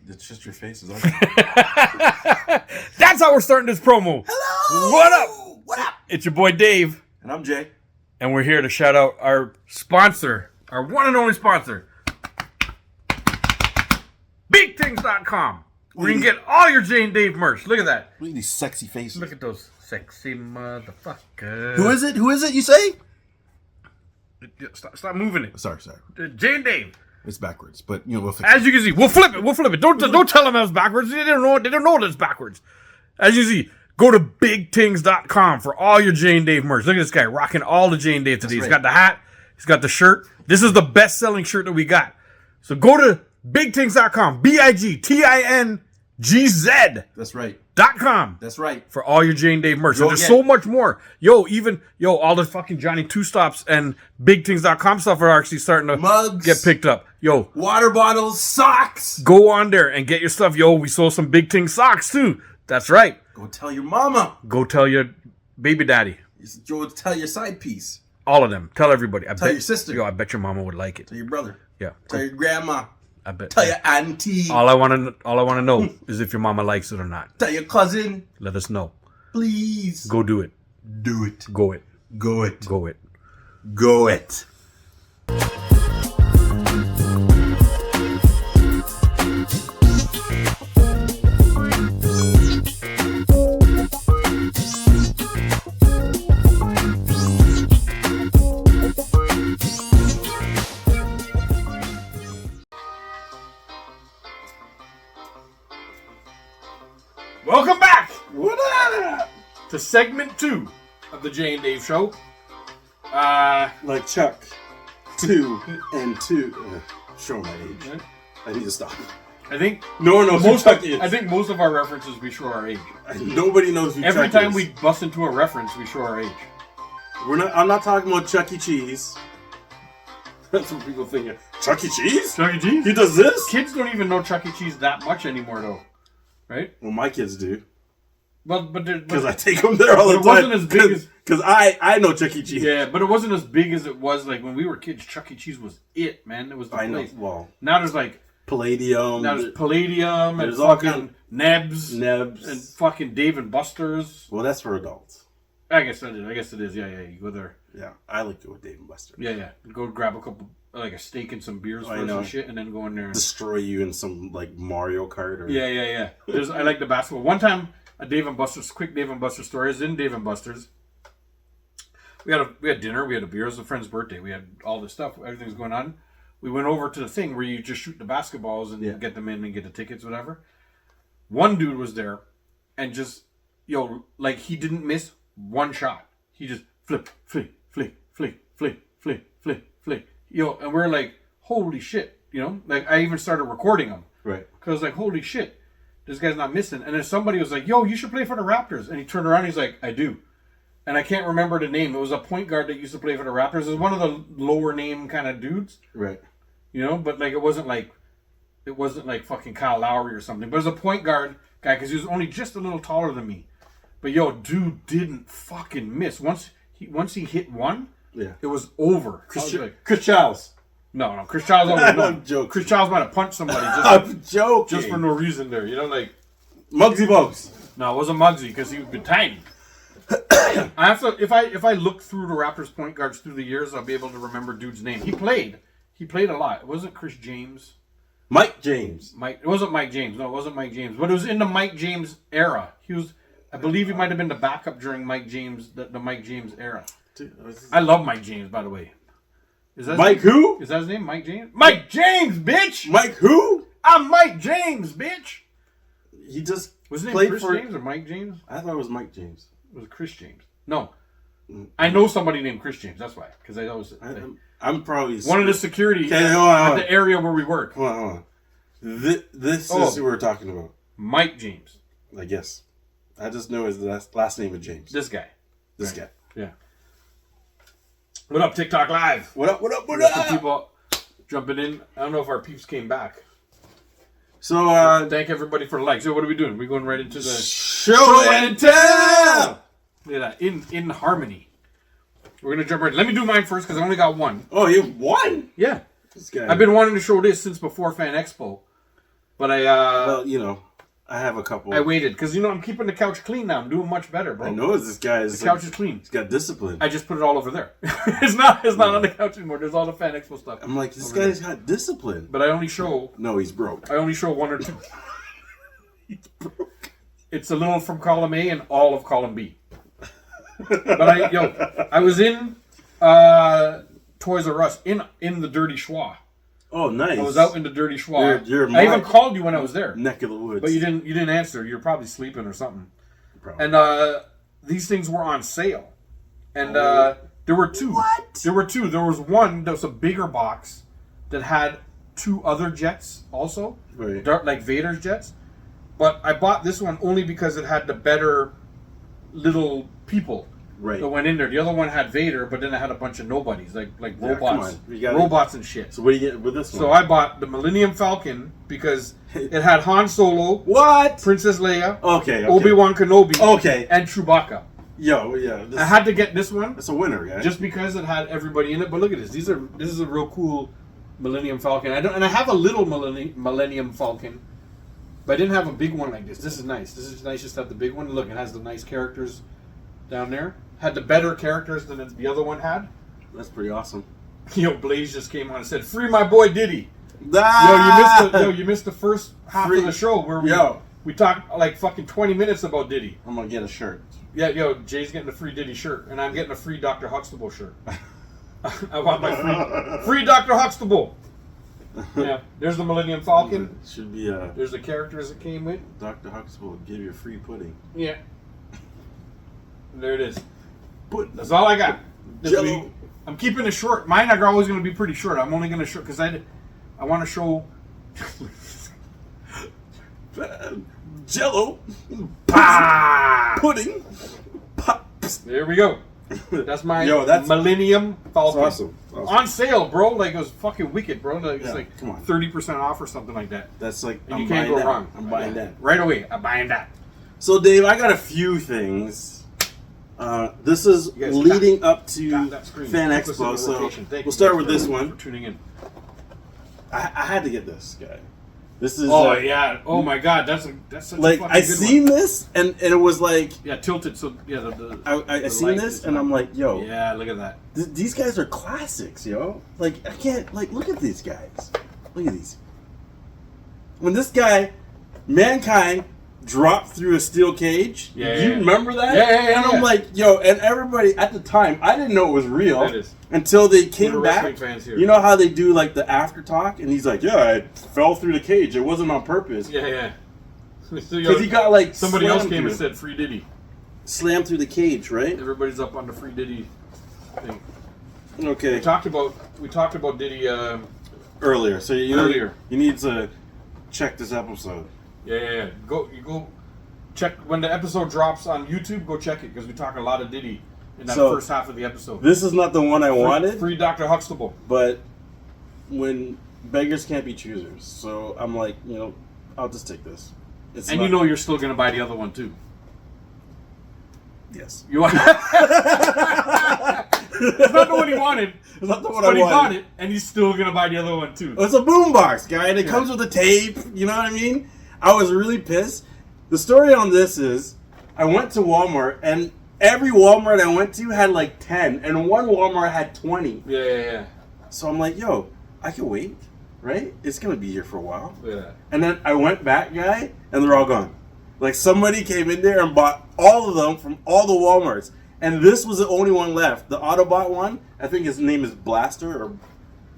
It's just your face. Is That's how we're starting this promo. Hello. What up? What up? It's your boy Dave. And I'm Jay. And we're here to shout out our sponsor, our one and only sponsor, BigTings.com. Where you can get all your Jay and Dave merch. Look at that. Look at these sexy faces. Look at those sexy motherfuckers. Who is it? Who is it? You say? Stop moving it. Sorry. Jay and Dave. It's backwards, but you know we'll fix As you can see, we'll flip it. Don't tell them that was backwards. They don't know that it's backwards. As you see, go to BigTings.com for all your Jay and Dave merch. Look at this guy rocking all the Jay and Dave today. He's got the hat. He's got the shirt. This is the best-selling shirt that we got. So go to BigTings.com. BigTingz. That's right. .com. That's right. For all your Jay and Dave merch. Go There's get so much more. All the fucking Johnny Two Stops and BigTings.com stuff are actually starting to Mugs. get picked up. Yo, Water bottles, socks. go on there and get your stuff. Yo, we sold some Big Ting socks too. That's right. Go tell your mama. Go tell your baby daddy. Go tell your side piece. All of them. Tell everybody. Tell your sister. Yo, I bet your mama would like it. Tell your brother. Yeah. Tell your grandma. I bet. Tell your auntie. All I want to know is if your mama likes it or not. Tell your cousin. Let us know. Please. Go do it. Do it. Go it. Go it. Go it. Go it. Welcome back What up? to segment 2 of the Jay and Dave Show. Like Chuck. 2 and 2. Show my age. I need to stop. I think No one knows who Chuck is. I think most of our references we show our age. Nobody knows who Every Chuck time is. we bust into a reference, we show our age. I'm not talking about Chuck E. Cheese. That's what people think. Chuck E. Cheese? Chuck E. Cheese? He does this? Kids don't even know Chuck E. Cheese that much anymore, though. Right? Well, my kids do. But Because I take them there all the it time. wasn't as big as... Because I know Chuck E. Cheese. Yeah, but it wasn't as big as it was, like, when we were kids. Chuck E. Cheese was it, man. It was the I know. place. Well, Now there's, like... Palladium. Now there's Palladium and there's all fucking kind Nebs. Nebs. And fucking Dave and Buster's. Well, that's for adults. I guess it is. Yeah. You go there. Yeah, I like to go with Dave and Buster. Yeah. Go grab a couple, like a steak and some beers I first know. and shit, and then go in there. And... Destroy you in some like Mario Kart or Yeah. I like the basketball. One time, a Dave and Buster's, quick Dave and Buster's story is in Dave and Buster's. We had dinner, we had a beer. It was a friend's birthday. We had all this stuff. Everything's going on. We went over to the thing where you just shoot the basketballs and get them in and get the tickets, whatever. One dude was there, and just he didn't miss one shot. He just flick. And we're like, holy shit, Like I even started recording him. right. Because like, holy shit, this guy's not missing. And then somebody was like, yo, you should play for the Raptors. And he turned around and he's like, I do. And I can't remember the name. It was a point guard that used to play for the Raptors. It was one of the lower name kind of dudes. Right. But like it wasn't like fucking Kyle Lowry or something. But it was a point guard guy because he was only just a little taller than me. But dude didn't fucking miss. Once he hit one, it was over. Chris Childs. No, Chris Childs. I'm joking. Chris Childs might have punched somebody. I'm joking. Just for no reason there. Like Muggsy Bogues. no, it wasn't Muggsy because he was been tiny. I have to if I look through the Raptors point guards through the years, I'll be able to remember dude's name. He played a lot. It wasn't Chris James. Mike James. It wasn't Mike James. No, it wasn't Mike James. But it was in the Mike James era. I believe he might have been the backup during Mike James, the Mike James era. Dude, I love Mike James, by the way. Is that Mike who? Is that his name? Mike James? Mike James, bitch! Mike who? I'm Mike James, bitch! He just Was his name played Chris for... James or Mike James? I thought it was Mike James. It was Chris James. No. I know somebody named Chris James, that's why. Because I always... I'm probably... One of the security Okay, hold on. at the area where we work. Hold on. This is who we're talking about. Mike James. I guess. I just know his last name is James. This guy. This guy. Yeah. What up, TikTok Live? What up, what up, what We got some up? people jumping in. I don't know if our peeps came back. So, Thank everybody for the likes. So what are we doing? We're going right into the show and tell! Look at that. In harmony. We're going to jump right. Let me do mine first because I only got one. Oh, you won? Yeah. This guy. I've been wanting to show this since before Fan Expo. But well, you know, I have a couple. I waited because, I'm keeping the couch clean now. I'm doing much better, bro. I know this guy is... The couch is clean. He's got discipline. I just put it all over there. It's not on the couch anymore. There's all the Fan Expo stuff. I'm like, this guy's got discipline. But I only show No, he's broke. one or two. He's broke. It's a little from column A and all of column B. But I was in Toys R Us in the Dirty Schwa. Oh, nice. I was out in the Dirty Schwa. You're I even called you when I was there, neck of the woods. but you didn't answer. You're probably sleeping or something. Probably. And these things were on sale, and there were two. What? There were two. There was one that was a bigger box that had two other jets also, Right. like Vader's jets. But I bought this one only because it had the better little people Right. that went in there. The other one had Vader, but then it had a bunch of nobodies, like Yeah, come robots, on. You gotta- robots and shit. So what do you get with this one? So I bought the Millennium Falcon because it had Han Solo, What? Princess Leia, Okay. Obi-Wan Kenobi, Okay. and Chewbacca. Yo, yeah. I had to get this one That's a winner, guy. just because it had everybody in it. But look at this. This is a real cool Millennium Falcon. I have a little Millennium Falcon, but I didn't have a big one like this. This is nice. This is nice just to have the big one. Look, it has the nice characters down there. Had the better characters than the other one had. That's pretty awesome. Blaze just came on and said, "Free my boy Diddy." Ah! You missed the first half of the show where we talked like fucking 20 minutes about Diddy. I'm gonna get a shirt. Yeah, Jay's getting a free Diddy shirt, and I'm getting a free Dr. Huxtable shirt. I want my free Dr. Huxtable. Yeah, there's the Millennium Falcon. Should be There's the characters it came with. Dr. Huxtable will give you a free pudding. Yeah. There it is. Pudding. That's all I got this Jello. week. I'm keeping it short. Mine are always going to be pretty short. I'm only going to show because I want to show. Jello. Pudding. Pops. There we go. That's my that's Millennium Falcon. That's awesome. On sale, bro. Like it was fucking wicked, bro. Like, it's Yeah, like come on. 30% off or something like that. That's like And I'm you can't buying go that. wrong. I'm buying that. Right away. I'm buying that. So Dave, I got a few things. This is You guys leading up to Got that screen. Fan Put this in Expo, so rotation. Thank we'll you start guys with for- this one. for tuning in. I had to get this guy. This is Oh yeah. Oh my God. That's such like a fucking I good seen one. this and it was like Yeah, tilted. So yeah, I the seen light this is and not- I'm like, yo, Yeah, look at that. these guys are classics, yo. Like I can't look at these guys. Look at these. When this guy, Mankind, dropped through a steel cage. Yeah, Do you yeah. remember that? Yeah. And I'm like, yo, and everybody at the time, I didn't know it was real It is. until they We're came the back. wrestling fans here. You know how they do like the after talk, and he's like, yeah, I fell through the cage. It wasn't on purpose. Yeah. Because he got like Somebody else slammed came and through- said free Diddy. slammed through the cage, right? Everybody's up on the free Diddy thing. Okay. We talked about Diddy. Earlier, so Earlier. you need to check this episode. Yeah. Go check when the episode drops on YouTube. Go check it because we talk a lot of Diddy in that So, first half of the episode. This is not the one I wanted, Free Dr. Huxtable. but when beggars can't be choosers, so I'm like, I'll just take this. It's And not- you know you're still gonna buy the other one too. yes. You want? It's not the one he wanted, It's not the one but I he got wanted. it, and he's still gonna buy the other one too. It's a boombox, guy, and it Yeah. comes with a tape. You know what I mean? I was really pissed. The story on this is, I went to Walmart, and every Walmart I went to had like 10, and one Walmart had 20. Yeah. So I'm like, yo, I can wait, right? It's gonna be here for a while. Yeah. And then I went back, guy, and they're all gone. Like somebody came in there and bought all of them from all the Walmarts, and this was the only one left. The Autobot one, I think his name is Blaster or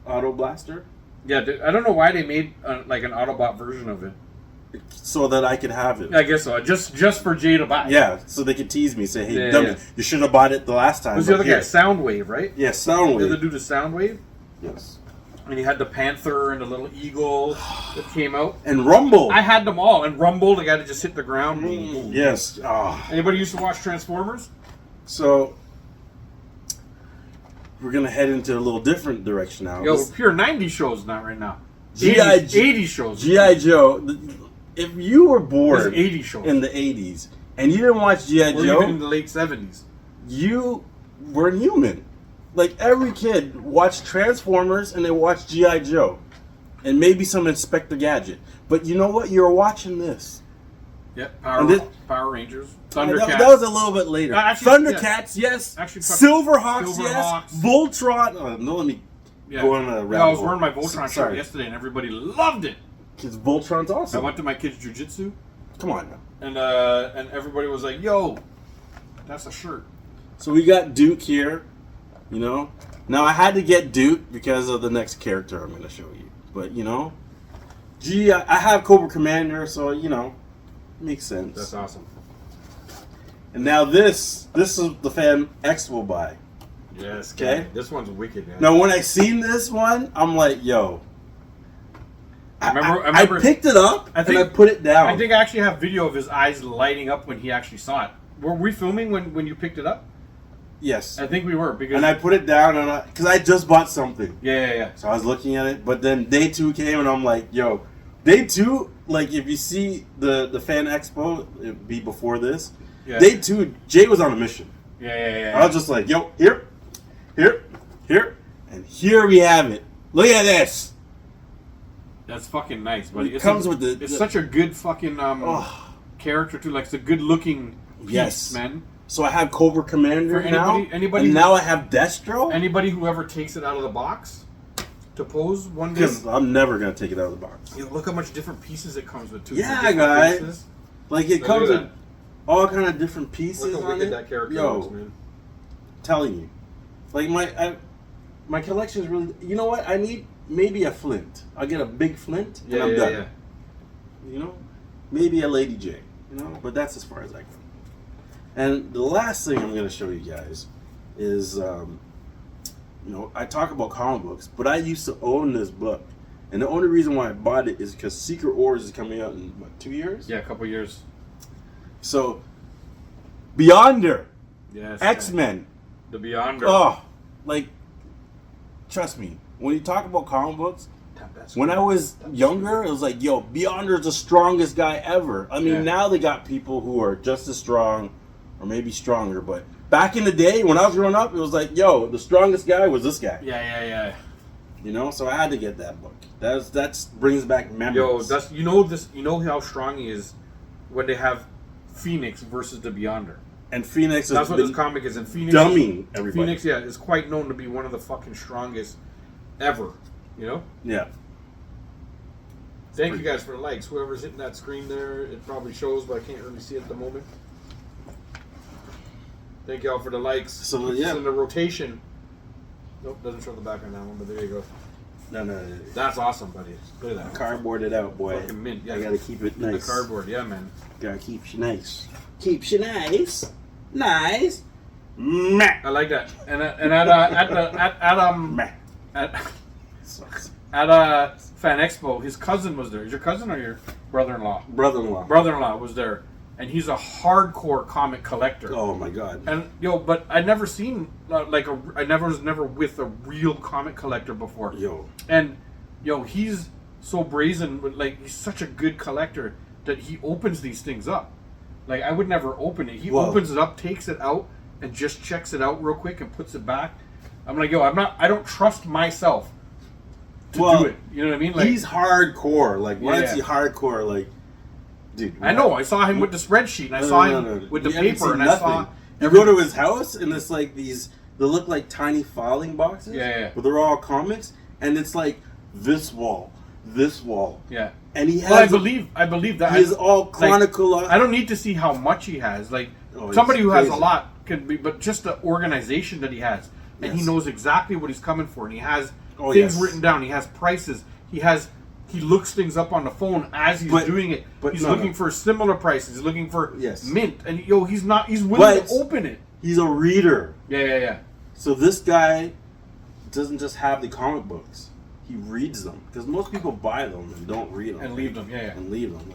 Auto Blaster, Yeah, I don't know why they made like an Autobot version of it. so that I could have it. I guess so. Just for Jay to buy. Yeah, so they could tease me, say, "Hey, Yeah, dummy, yeah. you should have bought it the last time." Who's the but other here." guy? Soundwave, right? Yeah, The other Soundwave. dude is Soundwave. Yes. And he had the Panther and the little eagle that came out. And Rumble. I had them all. And Rumble, the guy that just hit the ground. Yes. Ah. Anybody used to watch Transformers? So we're gonna head into a little different direction now. Yo, This- pure 90s shows now right now. G.I. 80s shows. G.I. Joe. If you were There's born 80s shows. in the 80s and you didn't watch G.I. or Joe, even in the late 70s. you weren't human. Like every kid watched Transformers and they watched G.I. Joe. And maybe some Inspector Gadget. But you know what? You're watching this. Yep. And Power Rangers. That, Thundercats. that was a little bit later. Actually, Thundercats, yes. Actually, Silverhawks, yes. Silverhawks. Voltron. No, let me go on a Yeah, rabbit I was hole. wearing my Voltron shirt Sorry. yesterday and everybody loved it. Because Voltron's I awesome. went to my kids' jujitsu Come on now. and everybody was like, "Yo, that's a shirt." So we got Duke here, you know. Now I had to get Duke because of the next character I'm going to show you. But, you know, I have Cobra Commander, so, you know, makes sense. That's awesome. And now this is the Fan X will buy. Yes. Okay. This one's wicked, man. Now when I seen this one, I'm like, yo. I remember. I picked it up I think- and I put it down. I think I actually have video of his eyes lighting up when he actually saw it. Were we filming when you picked it up? Yes. I think we were because And I put it down and because I just bought something. yeah. So I was looking at it, but then day 2 came and I'm like, yo, day 2, like if you see the Fan Expo, it'd be before this. Yeah. Day 2, Jay was on a mission. Yeah. I was just like, yo, here, and here we have it. Look at this. That's fucking nice, buddy. It comes with It's such a good fucking Oh, character too. Like it's a good looking piece, Yes. man. so I have Cobra Commander For now, anybody and who- now I have Destro. Anybody who ever takes it out of the box to pose one day, Because I'm never gonna take it out of the box. you look how much different pieces it comes with too. Yeah, Different guy. faces. Like it Look comes at with all kind of different pieces Look how on wicked it. that character Yo, looks, man. telling you, like my collection is really. You know what? I need maybe a Flint. I'll get a big Flint and I'm done. You know, maybe a Lady J. You know, but that's as far as I go. And the last thing I'm going to show you guys is, you know, I talk about comic books, but I used to own this book, and the only reason why I bought it is because Secret Wars is coming out in what, 2 years? Yeah, a couple years. So, Beyonder, Yes. X-Men. The Beyonder. Oh, like, trust me, when you talk about comic books, when I was younger, it was like, yo, Beyonder's the strongest guy ever. I mean, Yeah. now they got people who are just as strong, or maybe stronger, but back in the day, when I was growing up, it was like, yo, the strongest guy was this guy. Yeah. You know, so I had to get that book. That brings back memories. Yo, that's you know how strong he is when they have Phoenix versus the Beyonder. and Phoenix That's has what been this comic is. And Phoenix, dumbing everybody. Phoenix, yeah, is quite known to be one of the fucking strongest ever. You know. Yeah. Thank you guys for the likes. Whoever's hitting that screen there, it probably shows, but I can't really see it at the moment. Thank y'all for the likes. So, yeah. It's in the rotation. Nope, doesn't show the back on that one, but there you go. No. That's awesome, buddy. Look at that. Cardboard it out, boy. Fucking mint. Yeah, I gotta keep it in nice. the cardboard. Yeah, man. Gotta keep you nice. Keeps you nice. Nice. Meh. I like that. And at Meh. at Fan Expo, his cousin was there. Is your cousin or your brother-in-law? Brother-in-law. Brother-in-law was there, and he's a hardcore comic collector. Oh my god. And but I never seen I was never with a real comic collector before. Yo. And he's so brazen, but like he's such a good collector that he opens these things up. Like I would never open it. He Whoa. opens it up, takes it out, and just checks it out real quick and puts it back. I'm like, I don't trust myself to do it. You know what I mean? Like he's hardcore. Like when I Yeah. see hardcore, like, dude. I know. I saw him with the spreadsheet, and I saw him with the You haven't paper, seen and I nothing. saw You go to his house, and it's like these. They look like tiny filing boxes. Yeah. But they're all comics, and it's like this wall. Yeah. And he has. Well, I believe that. He is all chronicle. I don't need to see how much he has. Like Oh, somebody it's who has a crazy. lot could be, but just the organization that he has, and he Yes. knows exactly what he's coming for, and he has Oh, things yes. written down. He has prices. He looks things up on the phone as he's doing it. but He's no, looking no. for similar prices. He's looking for Yes. mint, and he's willing But- to open it. He's a reader. Yeah. So this guy doesn't just have the comic books. He reads them because most people buy them and don't read them And leave them. Yeah. and leave them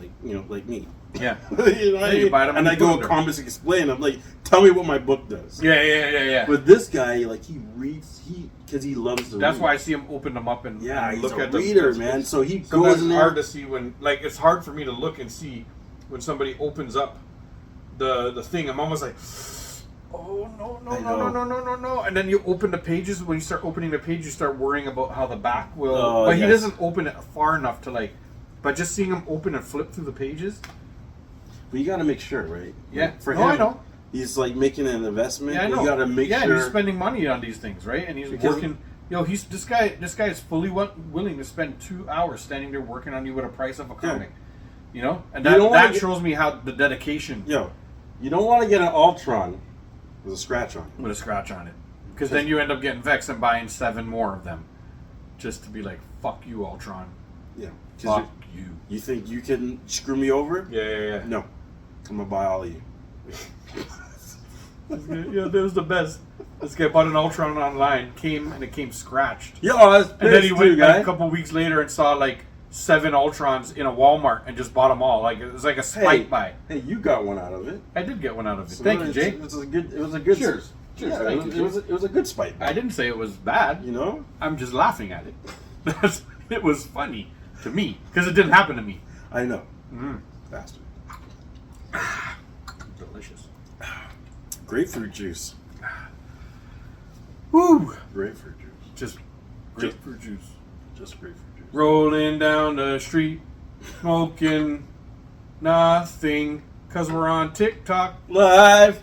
like me. Yeah. You know what I you mean? buy them and and I you go put to them Comics Explain. I'm like, tell me what my book does. Yeah. But this guy, like, he reads because he loves to That's read. why I see him open them up and Yeah, and he's look a at them. reader, man. So he Sometimes goes it's in there. hard to see when, like, it's hard for me to look and see when somebody opens up the thing. I'm almost like, oh I know. no. And then you open the pages. When you start opening the page, you start worrying about how the back will. Oh, but he yes. doesn't open it far enough to like. But just seeing him open and flip through the pages. But you got to make sure, right? Yeah. Like, for No, him, I know. he's like making an investment. Yeah, I know. You got to make yeah, sure. and he's spending money on these things, right? And he's Because- working. He's this guy is fully willing to spend 2 hours standing there working on you with a price of a comic. You know, and You don't wanna that get- shows me how the dedication Yo, you don't want to get an Ultron with a scratch on it. with a scratch on it, because then you end up getting vexed and buying 7 more of them, just to be like, "Fuck you, Ultron. Yeah. 'Cause Fuck you." you think you can screw me over? Yeah. No. I'm going to buy all of you. Yeah, that was the best. This guy bought an Ultron online, it came scratched, Yo, that's and then he pissed, went too, like, guy. a couple weeks later and saw like 7 Ultrons in a Walmart and just bought them all. Like it was like a spite buy. Hey, you got one out of it. I did get one out of it. So Thank you, it's- Jay. It was a good. Cheers. Cheers. Yeah, Thank you, it was a good spite. I didn't say it was bad. You know? I'm just laughing at it. It was funny to me because it didn't happen to me. I know. Mm. Bastard. Delicious. Grapefruit juice. Woo! Grapefruit juice. Just grapefruit juice. Just grapefruit juice. Rolling down the street, smoking nothing, cause we're on TikTok. Live.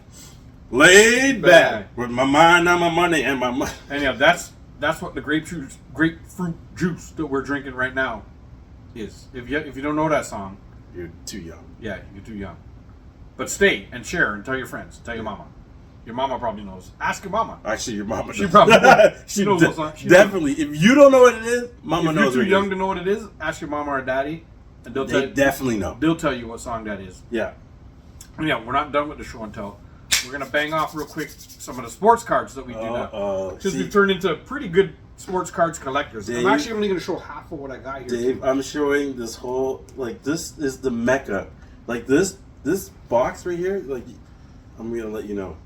Laid Back. back. With my mind on my money and my money. And yeah, that's what the grapefruit juice that we're drinking right now is. If you don't know that song, You're too young. yeah, you're too young. But stay and share and tell your friends, tell your mama. Your mama probably knows. Ask your mama. Actually, your mama She does. probably she knows de- what's on- she definitely. If you don't know what it is, mama If knows you're what too it young is. to know what it is, ask your mama or daddy, and They definitely know. they'll tell you what song that is. Yeah. And yeah, we're not done with the show and tell. We're gonna bang off real quick some of the sports cards that we do now, because see, we've turned into pretty good sports cards collectors. Dave- I'm actually only gonna show half of what I got here. Dave, I'm showing this whole this is the mecca. Like this box right here. Like I'm gonna let you know.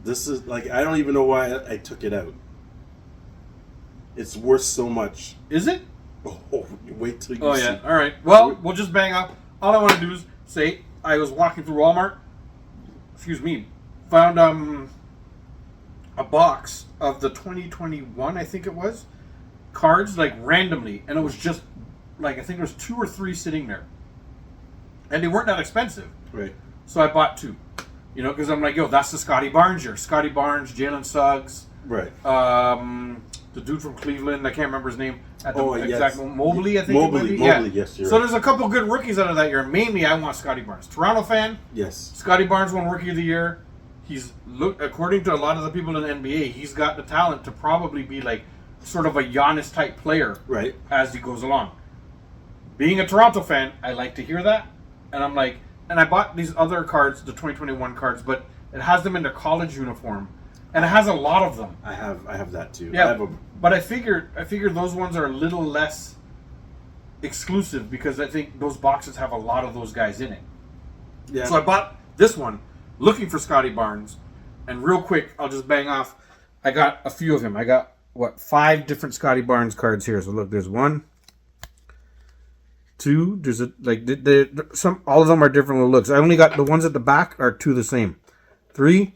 This is like I don't even know why I took it out. It's worth so much. Is it? Oh, wait till you Oh see. yeah. All right. Well, we'll just bang off. All I want to do is say I was walking through Walmart. Excuse me. Found a box of the 2021, I think it was, cards like randomly, and it was just like I think there was 2 or 3 sitting there, and they weren't that expensive. Right. So I bought 2. You know, because I'm like, yo, that's the Scotty Barnes year. Scotty Barnes, Jalen Suggs, Right. the dude from Cleveland, I can't remember his name at the Oh, yes. exact moment. Mobley, I think. Mobley, it might be. Mobley, yes, you're So right. there's a couple good rookies out of that year. Mainly, I want Scotty Barnes. Toronto fan. Yes. Scotty Barnes won Rookie of the Year. According to a lot of the people in the NBA, he's got the talent to probably be like sort of a Giannis type player Right. as he goes along. Being a Toronto fan, I like to hear that, and I'm like, and I bought these other cards, the 2021 cards, but it has them in their college uniform, and it has a lot of them. I have that too. I Yeah, have a, but I figured those ones are a little less exclusive because I think those boxes have a lot of those guys in it. yeah. So I bought this one, looking for Scotty Barnes, and real quick, I'll just bang off. I got a few of him. I got 5 different Scotty Barnes cards here. So look, there's 1, 2. There's some. All of them are different little looks. I only got the ones at the back are 2 the same. 3,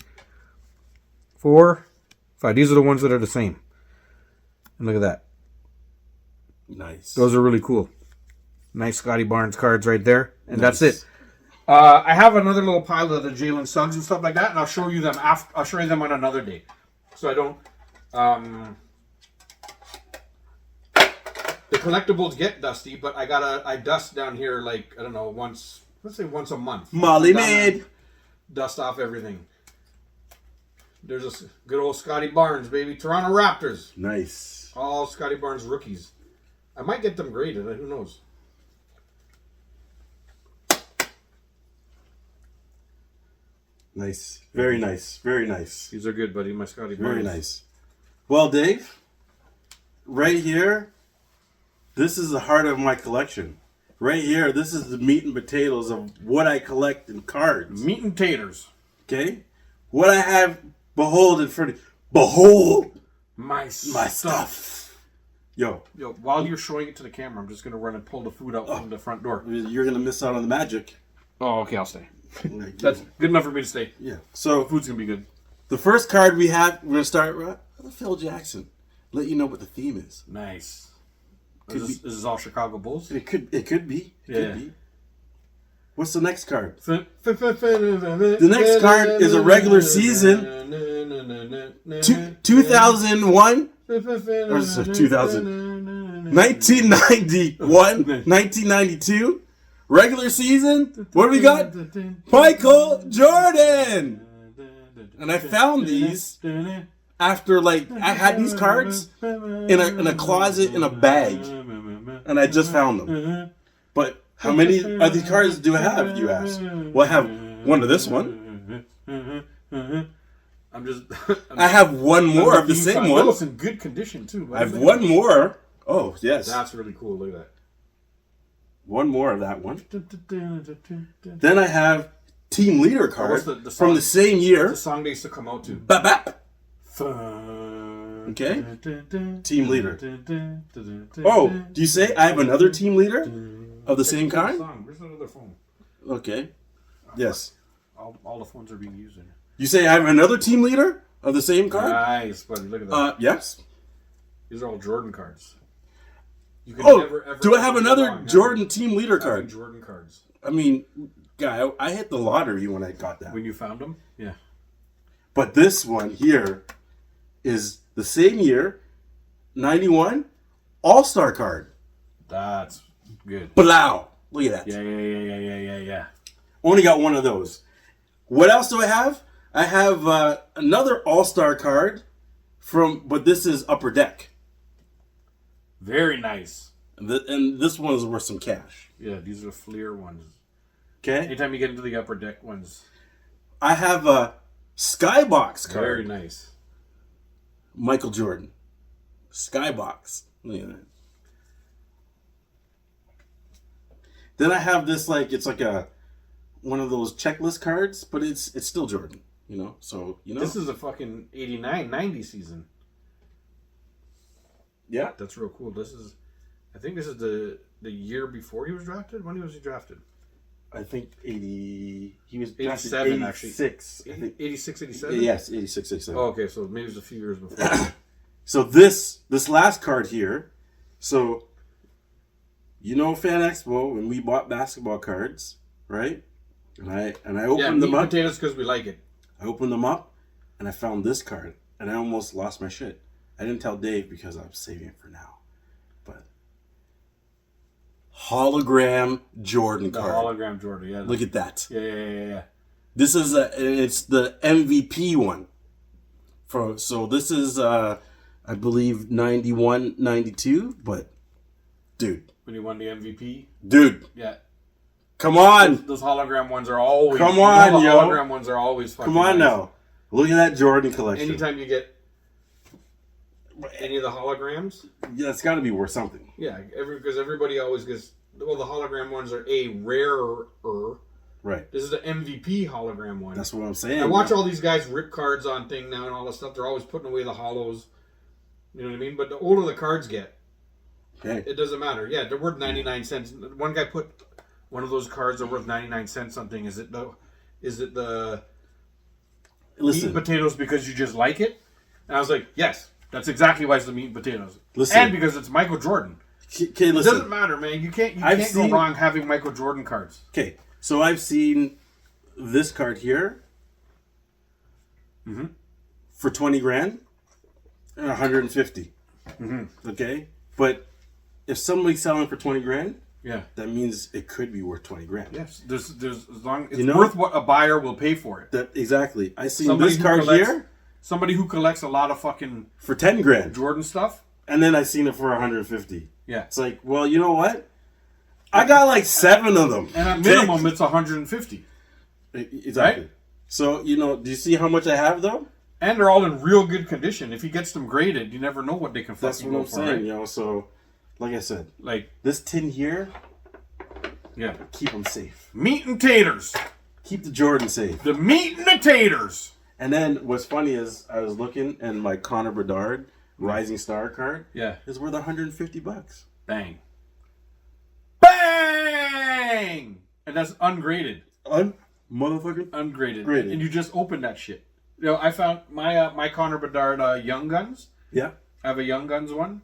4, 5. These are the ones that are the same. And look at that. Nice. Those are really cool. Nice Scotty Barnes cards right there. And that's Nice. it. I have another little pile of the Jalen Suggs and stuff like that, and I'll show you them after. I'll show you them on another day, so I don't. The collectibles get dusty, but I dust down here like I don't know once. Let's say once a month. Molly made. Dust off everything. There's a good old Scotty Barnes, baby. Toronto Raptors. Nice. All Scotty Barnes rookies. I might get them graded. Who knows? Nice. Very nice. Very nice. These are good, buddy. My Scotty Barnes. Very nice. Well, Dave, right here, this is the heart of my collection. Right here, this is the meat and potatoes of what I collect in cards. Meat and taters. Okay? What I have, behold in front of behold My stuff. Yo, while you're showing it to the camera, I'm just going to run and pull the food out from the front door. you're going to miss out on the magic. Oh, okay, I'll stay. That's good enough for me to stay. Yeah. So, Food's going to be good. the first card we have, we're going to start with Phil Jackson. Let you know what the theme is. Nice. Is this all Chicago Bulls? It could be. It could be. What's the next card? The next card is a regular season. 2001 or 2000 1991 1992 regular season. What do we got? Michael Jordan. And I found these after I had these cards in a closet in a bag, and I just found them. But how many of these cards do I have, you ask? Well, I have one of this one. I have one more of the same one. It's in good condition too. I have one more. Oh, yes. That's really cool. Look at that. One more of that one. Then I have Team Leader card from the same year. The song they used to come out to. Bap, bap. Okay. Team Leader. Oh, do you say I have another Team Leader of the same kind? Where's that other phone? Okay. Yes. All the phones are being used in. You say I have another Team Leader of the same card? Nice, buddy. Look at that. Yes. These are all Jordan cards. You can do I have another Jordan Team Leader card? Jordan cards. I mean, guy, I hit the lottery when I got that. When you found them? Yeah. But this one here is the same year, 91, All-Star card. That's good. Blow. Look at that. Yeah. Only got one of those. What else do I have? I have another All-Star card but this is Upper Deck. Very nice. And this one is worth some cash. Yeah, these are the Fleer ones. Okay. Anytime you get into the Upper Deck ones. I have a Skybox card. Very nice. Michael Jordan. Skybox. Look at that. Then I have this it's like one of those checklist cards, but it's still Jordan, So, This is a fucking 89, 90 season. Yeah. That's real cool. I think this is the year before he was drafted. When was he drafted? I think 80. He was 87 86. Actually. 86, 87? Yes, 86, 87. Oh, okay, so maybe it was a few years before. So this last card here. So Fan Expo when we bought basketball cards, right? And I opened them up. Potatoes because we like it. I opened them up, and I found this card, and I almost lost my shit. I didn't tell Dave because I'm saving it for now. But hologram Jordan card. Hologram Jordan, yeah. Look at that. Yeah. This is it's the MVP one. So this is I believe 91, 92, but dude. When you won the MVP? Dude. Yeah. Come on. Those hologram ones are always Come on, yo. Hologram ones are always fucking Come on nice. now. Look at that Jordan collection. Anytime you get any of the holograms, yeah, it's got to be worth something. Yeah, because everybody always gets. Well, the hologram ones are rarer. Right. This is the MVP hologram one. That's what I'm saying. I watch all these guys rip cards on thing now and all this stuff. They're always putting away the holos. You know what I mean? But the older the cards get, it doesn't matter. Yeah, they're worth 99 cents. One guy put one of those cards are worth 99 cents something. Is it the meat and potatoes because you just like it? And I was like, yes. That's exactly why it's the meat and potatoes. And because it's Michael Jordan. Okay, listen. It doesn't matter, man. You can't go wrong having Michael Jordan cards. Okay, So I've seen this card here for 20 grand and 150. Okay, but if somebody's selling for 20 grand, Yeah. that means it could be worth 20 grand. Yes. There's as long it's worth what a buyer will pay for it. That exactly. I seen Somebody this who card collects- here Somebody who collects a lot of fucking for 10 grand, Jordan stuff. and then I seen it for 150. Yeah. It's like, well, you know what? I got like 7 of them. And at minimum, it's 150. Exactly. Right? So, do you see how much I have though? And they're all in real good condition. If he gets them graded, you never know what they can That's fucking what go I'm for, saying, right? So, like I said, Like, this tin here, yeah. keep them safe. Meat and taters. Keep the Jordan safe. The meat and the taters. And then what's funny is I was looking and my Connor Bedard Rising Star card Yeah. is worth $150. Bang. Bang! And that's ungraded. Motherfucker. Ungraded. Graded. And you just opened that shit. I found my Connor Bedard Young Guns. Yeah. I have a Young Guns one.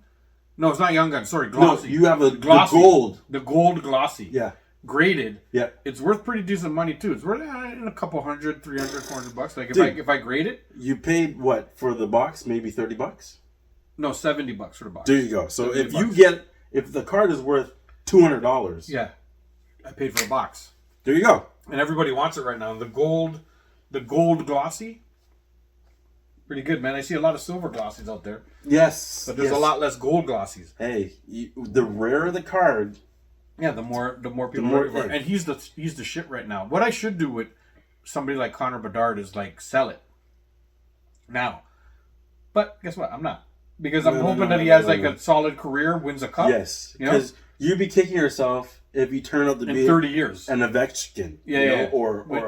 No, it's not Young Guns. Sorry, No, Glossy. you have the Glossy. gold. The gold Glossy. Yeah. Graded. Yeah. It's worth pretty decent money too. It's worth in a couple $100, $300, $400. Like Dude. if I grade it, You paid what for the box? Maybe $30. no, $70 for the box. There you go. So if you $70. if the card is worth $200, Yeah, I paid for the box, there you go. and everybody wants it right now. The gold Glossy, pretty good, man. I see a lot of silver Glossies out there, Yes. but there's yes. a lot less gold Glossies. Hey, the rarer the card, Yeah, the more people more- looking for it. And he's the shit right now. What I should do with somebody like Connor Bedard is like sell it now. But guess what? I'm not. Because I'm hoping that he has like a solid career, wins a cup. yes, You know? because you'd be kicking yourself if you turn out to In be 30 years. an Ovechkin, Yeah. or Wait.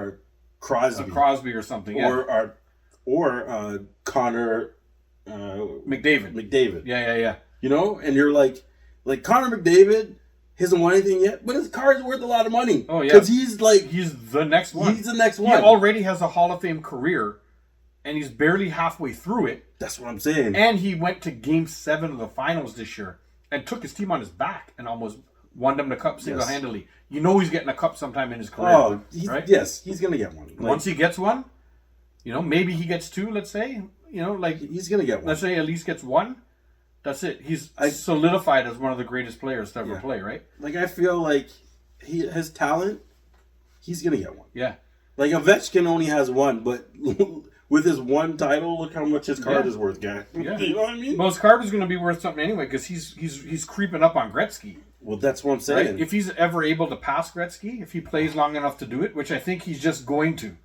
Crosby, A Crosby or something. Yeah. or Connor McDavid. McDavid. Yeah. And you're like Connor McDavid hasn't won anything yet, but his card's worth a lot of money. Oh, yeah. because he's like He's the next one. he's the next He one. already has a Hall of Fame career, and he's barely halfway through it. That's what I'm saying. And he went to Game 7 of the finals this year and took his team on his back and almost won them the cup single-handedly. You know he's getting a cup sometime in his career, right? Yes, he's gonna get one. Like, Once he gets one, maybe he gets 2, let's say. he's gonna get one. Let's say at least gets 1. That's it. He's solidified as one of the greatest players to ever play, right? Like I feel like his talent, he's gonna get one. Yeah. Like Ovechkin only has one, but with his one title, look how much his card Yeah. is worth, guy. Yeah. You know what I mean? Well, his card is going to be worth something anyway because he's creeping up on Gretzky. Well, that's what I'm saying. Right? If he's ever able to pass Gretzky, if he plays long enough to do it, which I think he's just going to.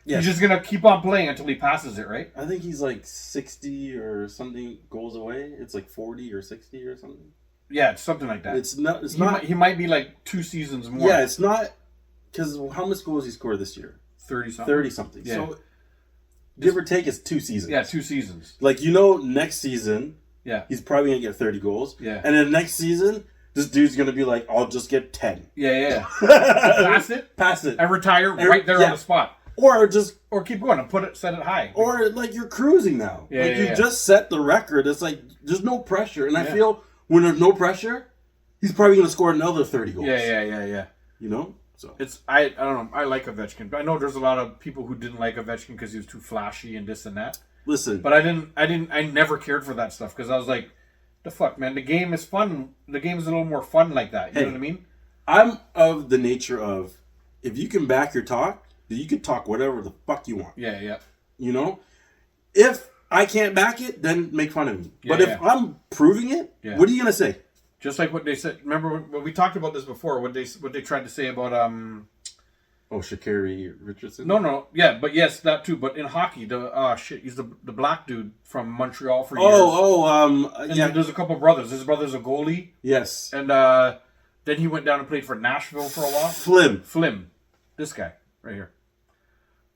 Yes. He's just going to keep on playing until he passes it, right? I think he's like 60 or something goals away. It's like 40 or 60 or something. Yeah, it's something like that. It's not. It's he, not. might, he might be like 2 seasons more. Yeah, it's not. Because how much goals he scored this year? 30 something. 30 something. Yeah. So give or take, it's 2 seasons. Yeah, 2 seasons. Like next season, Yeah. he's probably gonna get 30 goals. Yeah. And then next season, this dude's gonna be like, I'll just get 10. Yeah. Pass it Pass it. and retire right there yeah. on the spot. Or just Or keep going and set it high. or like you're cruising now. Yeah, like yeah, you yeah. just set the record. It's like there's no pressure. And I Yeah. feel when there's no pressure, he's probably gonna score another 30 goals. Yeah. You know? So I don't know. I like Ovechkin, but I know there's a lot of people who didn't like Ovechkin because he was too flashy and this and that. listen. But I never cared for that stuff because I was like, the fuck, man. The game is fun. The game is a little more fun like that. You know what I mean? I'm of the nature of if you can back your talk, then you can talk whatever the fuck you want. Yeah. You know? If I can't back it, then make fun of me. Yeah, but if yeah. I'm proving it, Yeah. what are you gonna say? Just like what they said. Remember when we talked about this before? What they tried to say about Oh, Sha'Carri Richardson? No. Yeah, but yes, that too. But in hockey, he's the black dude from Montreal for years. And yeah. there's a couple brothers. His brother's a goalie, Yes. and then he went down and played for Nashville for a while. Flim. This guy right here.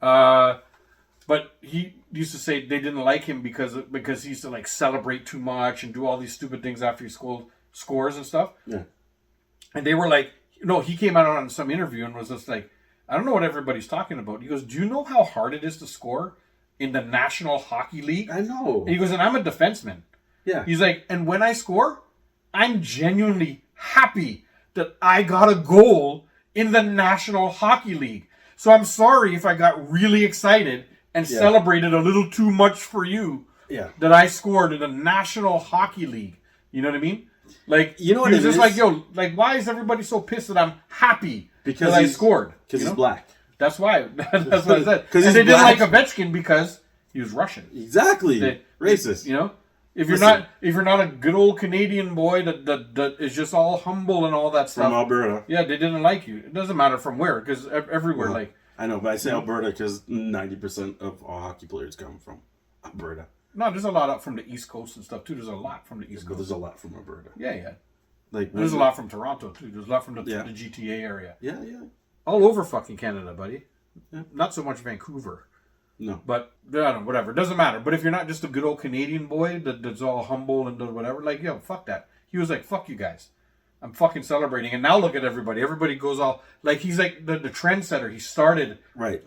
But he used to say they didn't like him because he used to like celebrate too much and do all these stupid things after he scores and stuff. Yeah. And they were like, no, he came out on some interview and was just like, I don't know what everybody's talking about. He goes, do you know how hard it is to score in the National Hockey League? I know. And he goes, and I'm a defenseman. Yeah. He's like, and when I score, I'm genuinely happy that I got a goal in the National Hockey League. So I'm sorry if I got really excited and celebrated a little too much for you that I scored in the National Hockey League. You know what I mean? Like, you know what it it is? is? Like, yo, like, why is everybody so pissed that I'm happy Because that I scored? Because he's black. That's why. That's what I said. Because they didn't black. like Ovechkin because he was Russian. Exactly. Racist. You know? If you're not a good old Canadian boy that is just all humble and all that stuff. From Alberta. Yeah, they didn't like you. It doesn't matter from where, because everywhere, Well, like... I know, but I say Alberta because 90% of all hockey players come from Alberta. No, there's a lot up from the East Coast and stuff, too. There's a lot from the East But Coast. there's a lot from Alberta. Yeah. Like There's a lot from Toronto, too. There's a lot from the GTA area. Yeah. All over fucking Canada, buddy. Yeah. Not so much Vancouver. No. But, I don't know, whatever. It doesn't matter. But if you're not just a good old Canadian boy that's all humble and does whatever, like, yo, fuck that. He was like, fuck you guys. I'm fucking celebrating. And now look at everybody. Everybody goes all, like, he's like the trendsetter. He started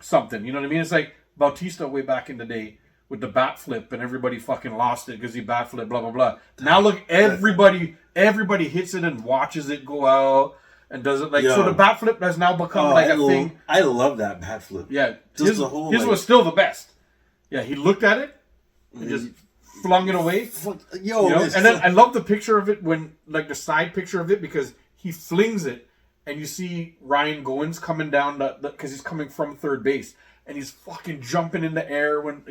something. You know what I mean? It's like Bautista way back in the day with the bat flip, and everybody fucking lost it because he bat flipped, blah, blah, blah. Now look, everybody hits it and watches it go out. And does it like so? The bat flip has now become like a thing. I love that bat flip. Yeah, just his was still the best. Yeah, he looked at it and just flung it away. Yo, you know? And then I love the picture of it when like the side picture of it because he flings it and you see Ryan Goins coming down because he's coming from third base and he's fucking jumping in the air when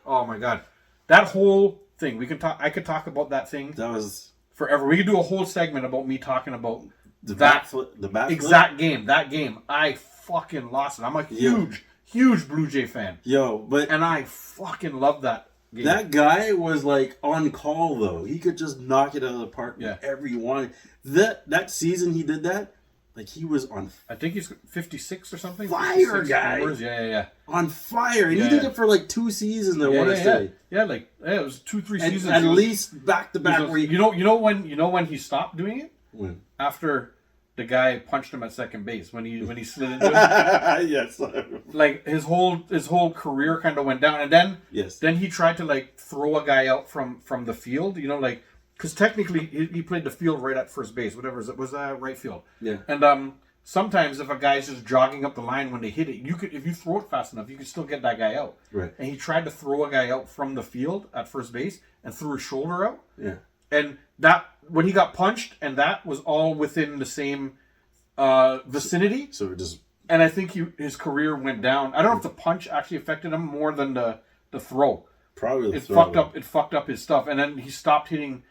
oh my god, that whole thing we can talk. I could talk about that thing. That was forever. We could do a whole segment about me talking about. The bat flip. Exact game. That game. I fucking lost it. I'm a huge Blue Jay fan. And I fucking love that game. That guy was like on call though. He could just knock it out of the park whenever he wanted. That season he did that, like he was on. I think he's 56 or something. Fire guy. Yeah. On fire. And he did it for like 2 seasons. I want to say. Yeah, like it was 2-3 seasons. At least back to back. You know when he stopped doing it? When? After the guy punched him at second base when he slid into him. Yes. Like his whole career kind of went down, and then he tried to like throw a guy out from the field. You know, like because technically he played the field right at first base, whatever it was right field. Yeah. And sometimes if a guy's just jogging up the line when they hit it, you could if you throw it fast enough, you could still get that guy out. Right. And he tried to throw a guy out from the field at first base and threw his shoulder out. Yeah. And that when he got punched, and that was all within the same vicinity. So it just. And I think his career went down. I don't know if the punch actually affected him more than the throw. Probably the throw. It fucked up his stuff, and then he stopped hitting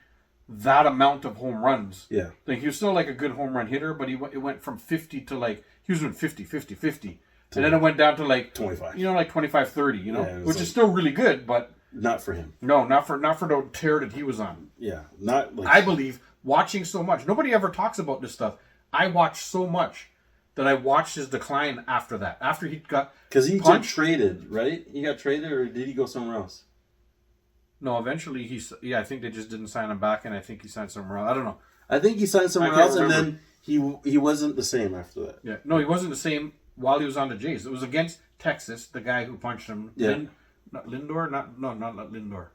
that amount of home runs. Yeah. Like he was still like a good home run hitter, but it went from 50 to like he was doing 50, 50, 50. And then it went down to like 25. You know, like 25, 30, you know, which is still really good, but not for him. No, not for the tear that he was on. Yeah, not like I believe watching so much. Nobody ever talks about this stuff. I watched so much that I watched his decline after that. After he got because he got traded, right? He got traded, or did he go somewhere else? No, eventually I think they just didn't sign him back, and I think he signed somewhere else. I don't know. I think he signed somewhere else, and then he wasn't the same after that. Yeah, no, he wasn't the same while he was on the Jays. It was against Texas, the guy who punched him. Yeah. Not Lindor? Not Lindor.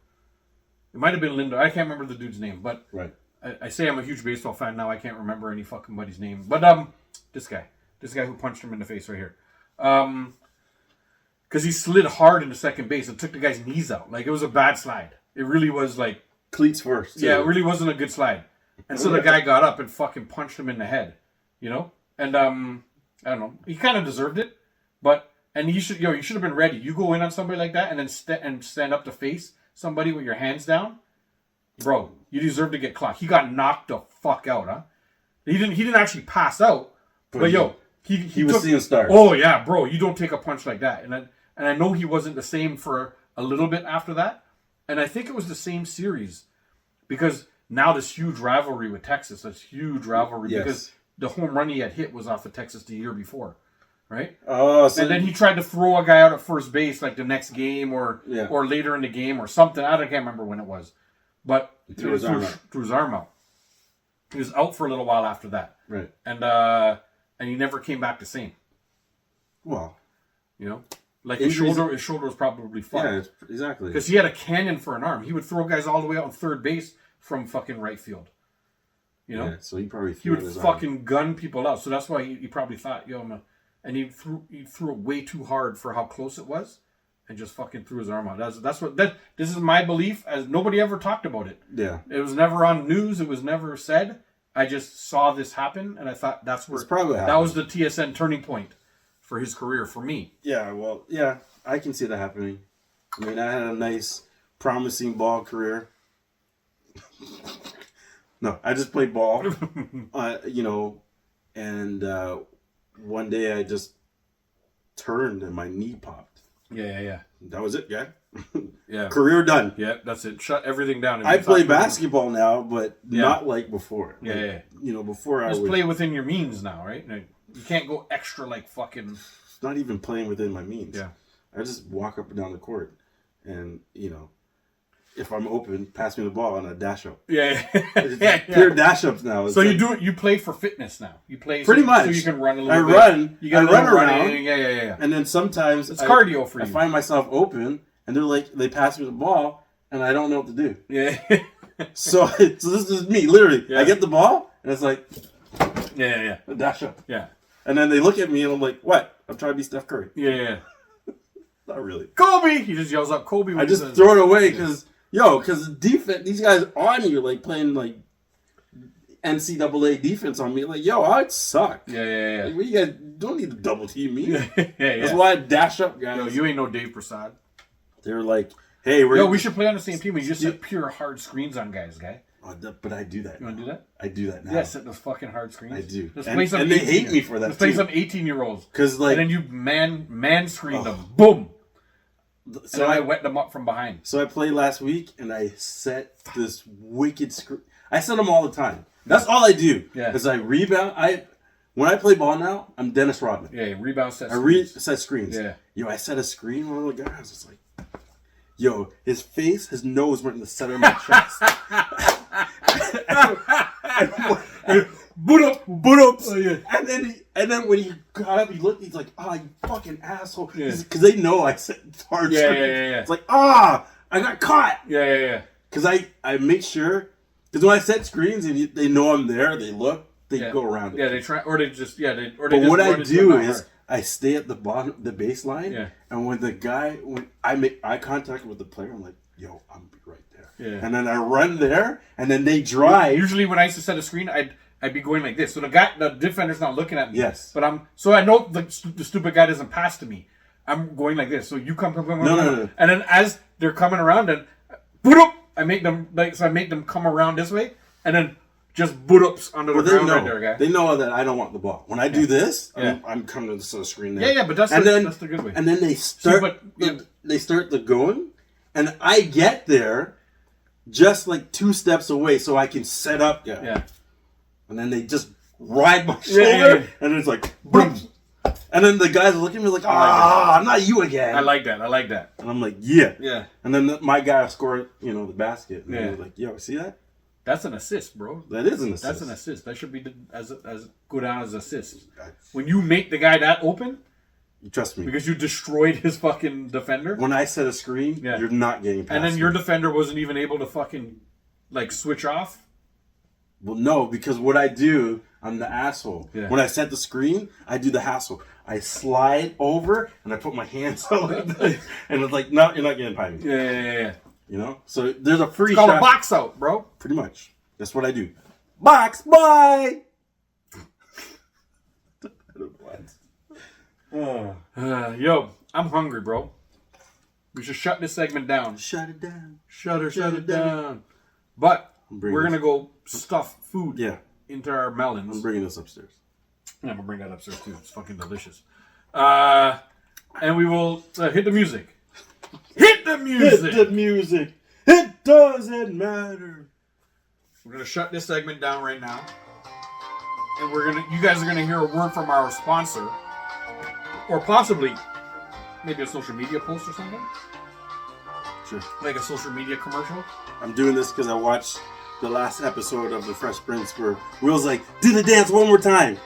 It might have been Lindor. I can't remember the dude's name, but right. I say I'm a huge baseball fan now. I can't remember any fucking buddy's name. But this guy who punched him in the face right here. Because he slid hard into second base and took the guy's knees out. Like, it was a bad slide. It really was like... Cleats first. Yeah, it really wasn't a good slide. And so the guy got up and fucking punched him in the head. You know? And, I don't know. He kind of deserved it. But... And you should have been ready. You go in on somebody like that and then stand up to face somebody with your hands down. Bro, you deserve to get clocked. He got knocked the fuck out, huh? He didn't actually pass out. But he was seeing stars. Oh yeah, bro, you don't take a punch like that. And I know he wasn't the same for a little bit after that. And I think it was the same series. Because now this huge rivalry with Texas, because the home run he had hit was off of Texas the year before. Right? Oh, and then he tried to throw a guy out at first base like the next game or later in the game or something. I can't remember when it was. But threw his arm out. He was out for a little while after that. Right. And he never came back the same. Well. You know? Like his shoulder was probably fucked. Yeah, exactly. Because he had a cannon for an arm. He would throw guys all the way out on third base from fucking right field. You know, Yeah, so he probably he threw would it his fucking gun people out. So that's why he probably thought, yo, and he threw it way too hard for how close it was, and just fucking threw his arm out. This is my belief, as nobody ever talked about it. Yeah, it was never on news. It was never said. I just saw this happen, and I thought that's where that was the TSN turning point for his career, for me. Yeah, well, yeah, I can see that happening. I mean, I had a nice, promising ball career. No, I just played ball, you know, and one day I just turned and my knee popped. Yeah. That was it, yeah. Yeah. Career done. Yeah, that's it. Shut everything down. I play basketball now, but not like before. Yeah, like, You know, before I just would play within your means now, right? You can't go extra like fucking. It's not even playing within my means. Yeah. I just walk up and down the court, and you know, if I'm open, pass me the ball and I dash up. Yeah. Pure dash ups now. It's so like, you do it. You play for fitness now. You play pretty much. so you can run a little. I bit. run. You got I run around. Running. Yeah. And then sometimes it's cardio for you. I find myself open, and they're like, they pass me the ball, and I don't know what to do. Yeah. so this is me, literally. Yeah. I get the ball, and it's like, yeah. a dash up. Yeah. And then they look at me, and I'm like, what? I'm trying to be Steph Curry. Yeah. Not really. Kobe! He just yells out Kobe. I just throw it away because, because defense, these guys on you, like playing like NCAA defense on me. Like, yo, I'd suck. Yeah. Like, you guys don't need to double team me. Yeah. That's why I dash up, guys. Yo, you ain't no Dave Prasad. They're like, hey, we should play on the same team. We just set pure hard screens on guys, guy. But I do that. You want to do that? I do that now. Yeah, set those fucking hard screens. I do. Let's play some. And they hate me for that. Let's play some 18-year-olds. Because like, and then you man screen them. Boom. So I wet them up from behind. So I played last week, and I set this wicked screen. I set them all the time. That's all I do. Yeah. Because I rebound. When I play ball now, I'm Dennis Rodman. Yeah, rebound set. Set screens. Yeah. Yo, I set a screen. One of the guys was like, yo, his nose went in the center of my chest. Boot up. Oh, yeah. And then when he got up, he looked. He's like, you fucking asshole. Because they know I set hard. Yeah. It's like, I got caught. Yeah. Because I make sure. Because when I set screens and they know I'm there, they look. They go around it. Yeah, they try, or they just, But what I do is I stay at the bottom, the baseline, and when I make eye contact with the player, I'm like, yo, I'm right there. Yeah. And then I run there, and then they drive. Usually when I used to set a screen, I'd be going like this. So the defender's not looking at me. Yes. But I know the stupid guy doesn't pass to me. I'm going like this. So you come. No. And then as they're coming around, and boot up, I make them come around this way, and then just boot ups onto the ground right there, guy. They know that I don't want the ball. When I do this, I'm coming to the screen there. Yeah, but that's the good way. And then they start. They start the going, and I get there just like 2 steps away, so I can set up. Yeah. And then they just ride my shoulder, and it's like boom. And then the guys look at me like, I'm not you again. I like that. And I'm like, yeah. Yeah. And then my guy scored, the basket. And he was like, yo, see that? That's an assist, bro. That is an assist. That's an assist. That should be as go down as assist. When you make the guy that open, you trust me, because you destroyed his fucking defender. When I set a screen, you're not getting past. And then your defender wasn't even able to fucking like switch off. Well, no, because what I do, I'm the asshole. Yeah. When I set the screen, I do the hassle. I slide over and I put my hands out like this, and it's like, no, you're not getting by me. Yeah. So there's a free it's called shot. A box out, bro. Pretty much. That's what I do. Box, bye! Yo, I'm hungry, bro. We should shut this segment down. Shut it down. Shut it down. But we're going to go stuff food into our melons. I'm bringing this upstairs. Yeah, I'm going to bring that upstairs too. It's fucking delicious. And we will hit the music. Hit the music! Hit the music! It doesn't matter. We're going to shut this segment down right now. And you guys are going to hear a word from our sponsor. Or possibly maybe a social media post or something. Sure. Like a social media commercial. I'm doing this because I watched the last episode of The Fresh Prince where Will's like, do the dance one more time.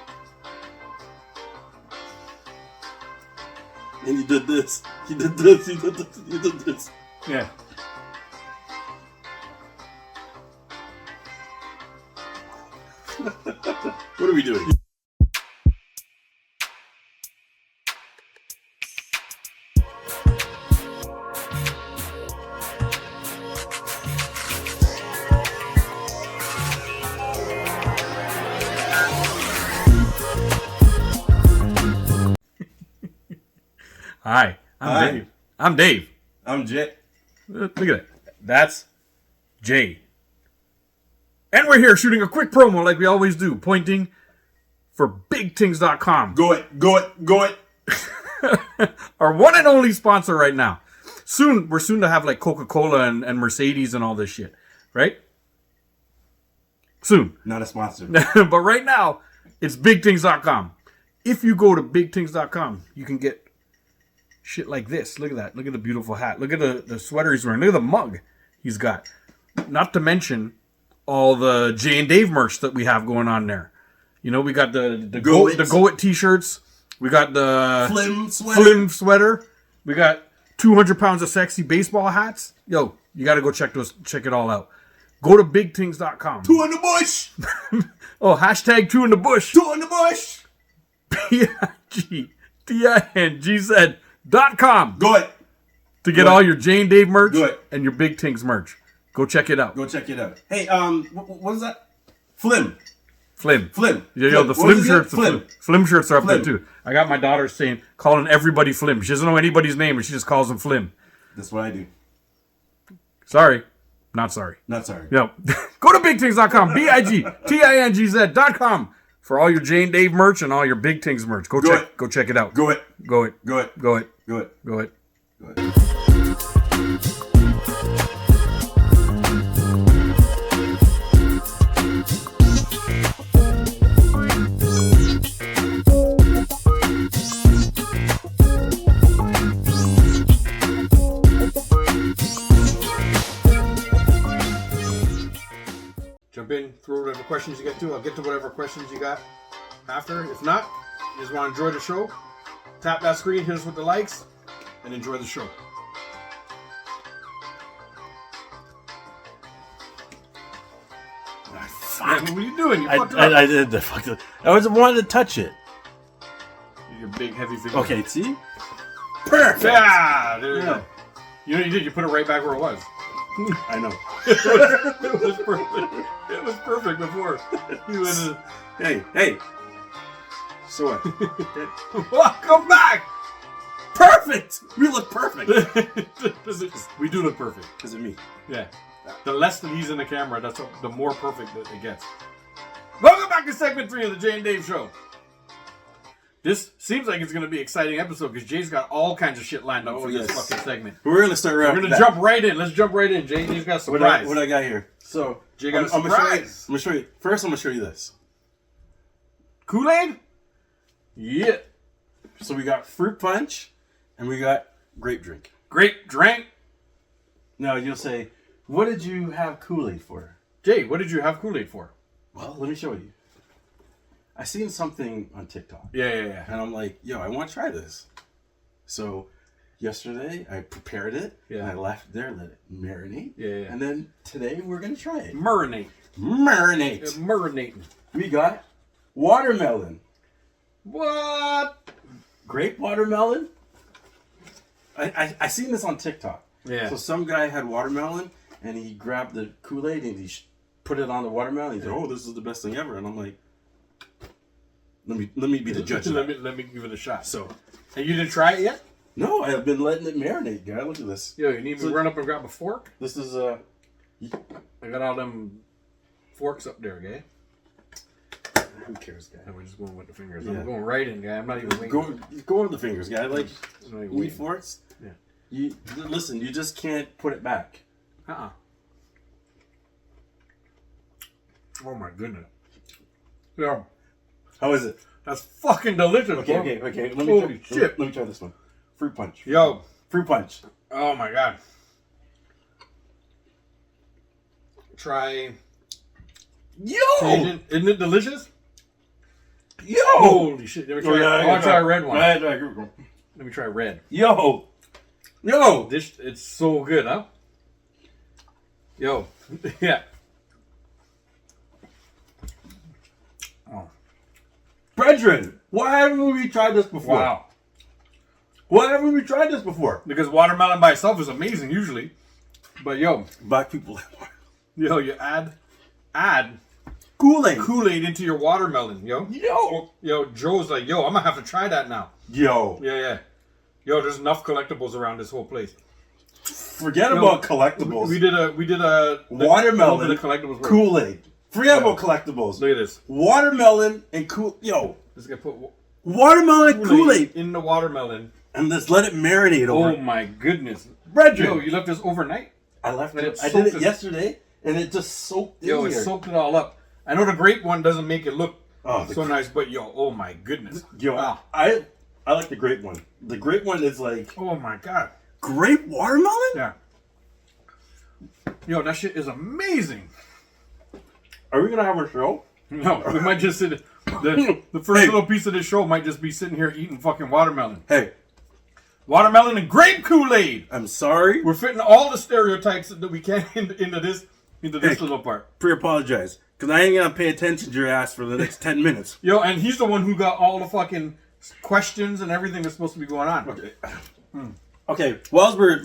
And he did this. He did this. He did this. He did this. Yeah. What are we doing? Hi, I'm Hi. Dave. I'm Dave. I'm Jay. Look at it. That's Jay. And we're here shooting a quick promo like we always do, pointing for BigTings.com. Go it. Go it. Go it. Our one and only sponsor right now. We're soon to have like Coca-Cola and Mercedes and all this shit, right? Soon. Not a sponsor. But right now, it's BigTings.com. If you go to BigTings.com, you can get shit like this. Look at that. Look at the beautiful hat. Look at the sweater he's wearing. Look at the mug he's got. Not to mention all the Jay and Dave merch that we have going on there. You know, we got the Go It t-shirts. We got the Flim sweater. We got 200 pounds of sexy baseball hats. Yo, you got to go check it all out. Go to BigTings.com. Two in the bush. Oh, hashtag 2 in the bush. Two in the bush. BigTings.com. Go it. To get all your Jay and Dave merch Good. and your Big Tings merch. Go check it out. Go check it out. Hey, what is that? Flim. Flim. Yeah, Yo, the Flim shirts. Flim shirts are up Flim. there too. I got my daughter calling everybody Flim. She doesn't know anybody's name and she just calls them Flim. That's what I do. Sorry. Not sorry. Not sorry. No. Go to BigTings.com. BigTings.com for all your Jay and Dave merch and all your Big Tings merch. Go check it out. Go it. Go it. Go it. Go it. Go it. Go it. Go it. Jump in, throw whatever questions you get to. I'll get to whatever questions you got after. If not, you just want to enjoy the show, tap that screen, hit us with the likes, and enjoy the show. Fuck. What are you doing? You fucked it up. I did the fuck. I wanted to touch it. Your big heavy finger. Okay, see? Perfect. Yeah, there you go. You know what you did? You put it right back where it was. I know. It was perfect. It was perfect before. You went to... Hey. So what? Welcome back! Perfect! We look perfect. We do look perfect. Because of me. Yeah. The less that he's in the camera, the more perfect that it gets. Welcome back to segment 3 of the Jay and Dave Show. This seems like it's going to be an exciting episode because Jay's got all kinds of shit lined up for this fucking segment. We're going to start right. We're going to jump right in. Let's jump right in. Jay's got a surprise. What I got here? So, Jay got a I'm surprise. going to show you. First, I'm going to show you this. Kool-Aid? Yeah. So we got fruit punch and we got grape drink. Grape drink? Now, you'll say, what did you have Kool-Aid for? Jay, what did you have Kool-Aid for? Well, let me show you. I seen something on TikTok. Yeah. And I'm like, yo, I want to try this. So yesterday I prepared it. Yeah. And I left it there, let it marinate. Yeah. And then today we're going to try it. Marinate. Marinating. We got watermelon. What? Grape watermelon. I seen this on TikTok. Yeah. So some guy had watermelon and he grabbed the Kool-Aid and he put it on the watermelon. He said, oh, this is the best thing ever. And I'm like, let me be the judge. let me give it a shot. So, and you didn't try it yet? No, I've been letting it marinate, guy. Look at this. Yo, you need me to run up and grab a fork? This is I got all them forks up there, guy. Who cares, guy? And we're just going with the fingers. Yeah. I'm going right in, guy. I'm not even waiting. Go with the fingers, guy. Like, I'm not even you need waiting. forks? Yeah. Listen, you just can't put it back. Oh my goodness. Yeah. How is it? That's fucking delicious, Okay. bro. Let me try this one. Fruit punch. Yo. Fruit punch. Oh my god. Try. Yo! Cajun. Isn't it delicious? Yo! Holy shit. Let me try, I want to try a red one. Right. Let me try red. Yo! This, it's so good, huh? Yo. Yeah. Brethren, why haven't we tried this before? Wow. Why haven't we tried this before? Because watermelon by itself is amazing usually. But yo, Black people. you add Kool-Aid. Kool-Aid into your watermelon, yo. Yo, Joe's like, yo, I'm gonna have to try that now. Yo. Yeah. Yo, there's enough collectibles around this whole place. Forget about collectibles. We did a watermelon, the collectibles Kool-Aid. Forget about collectibles. Look at this. Watermelon and Yo. This guy put Watermelon Kool-Aid. in the watermelon. And let's let it marinate over. Oh my goodness. Brethren. Yo, you left this overnight? I left And it. it I did it soaked yesterday, and it just soaked in Yo, it here. soaked it all up. I know the grape one doesn't make it look Oh, so nice, but yo, oh my goodness. Yo, Wow. I like the grape one. The grape one is like Oh my god. grape watermelon. Yeah. Yo, that shit is amazing. Are we gonna have a show? No, we might just sit. The first little piece of this show might just be sitting here eating fucking watermelon. Hey, Watermelon and grape Kool-Aid. I'm sorry. We're fitting all the stereotypes that we can into this little part. Pre-apologize, because I ain't gonna pay attention to your ass for the next 10 minutes. Yo, and he's the one who got all the fucking questions and everything that's supposed to be going on. Okay. Okay. While we're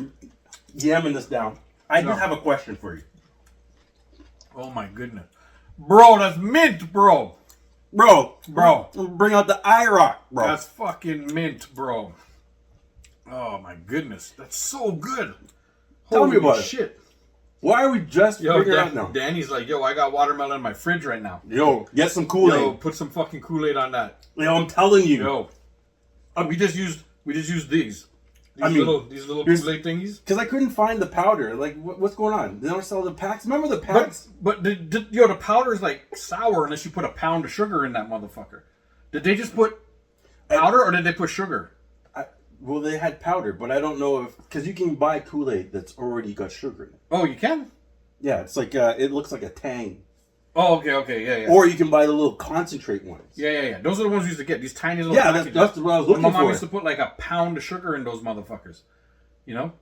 yamming this down, I do No. have a question for you, Oh my goodness, bro, that's mint, bro. bro. Bro. Bring out the IROC, bro. That's fucking mint, bro. Oh my goodness, that's so good. Tell me about it. shit. Why are we just Yo, bringing it out now? Danny's like, yo, I got watermelon in my fridge right now. Yo, get some Kool-Aid. Yo, put some fucking Kool-Aid on that. Yo, I'm telling you. Yo, we just used these. I mean, These little here's- Kool-Aid thingies. Because I couldn't find the powder. Like, what's going on? They don't sell the packs. Remember the But packs? the powder is like sour unless you put a pound of sugar in that motherfucker. Did they just put powder or did they put sugar? Well, they had powder, but I don't know if because you can buy Kool-Aid that's already got sugar in it. Oh, you can? Yeah, it's like it looks like a Tang. Oh, okay, yeah. Or you can buy the little concentrate ones. Yeah. Those are the ones we used to get. These tiny little Yeah, packages. that's what I was looking My mom for. used to put like a pound of sugar in those motherfuckers. You know?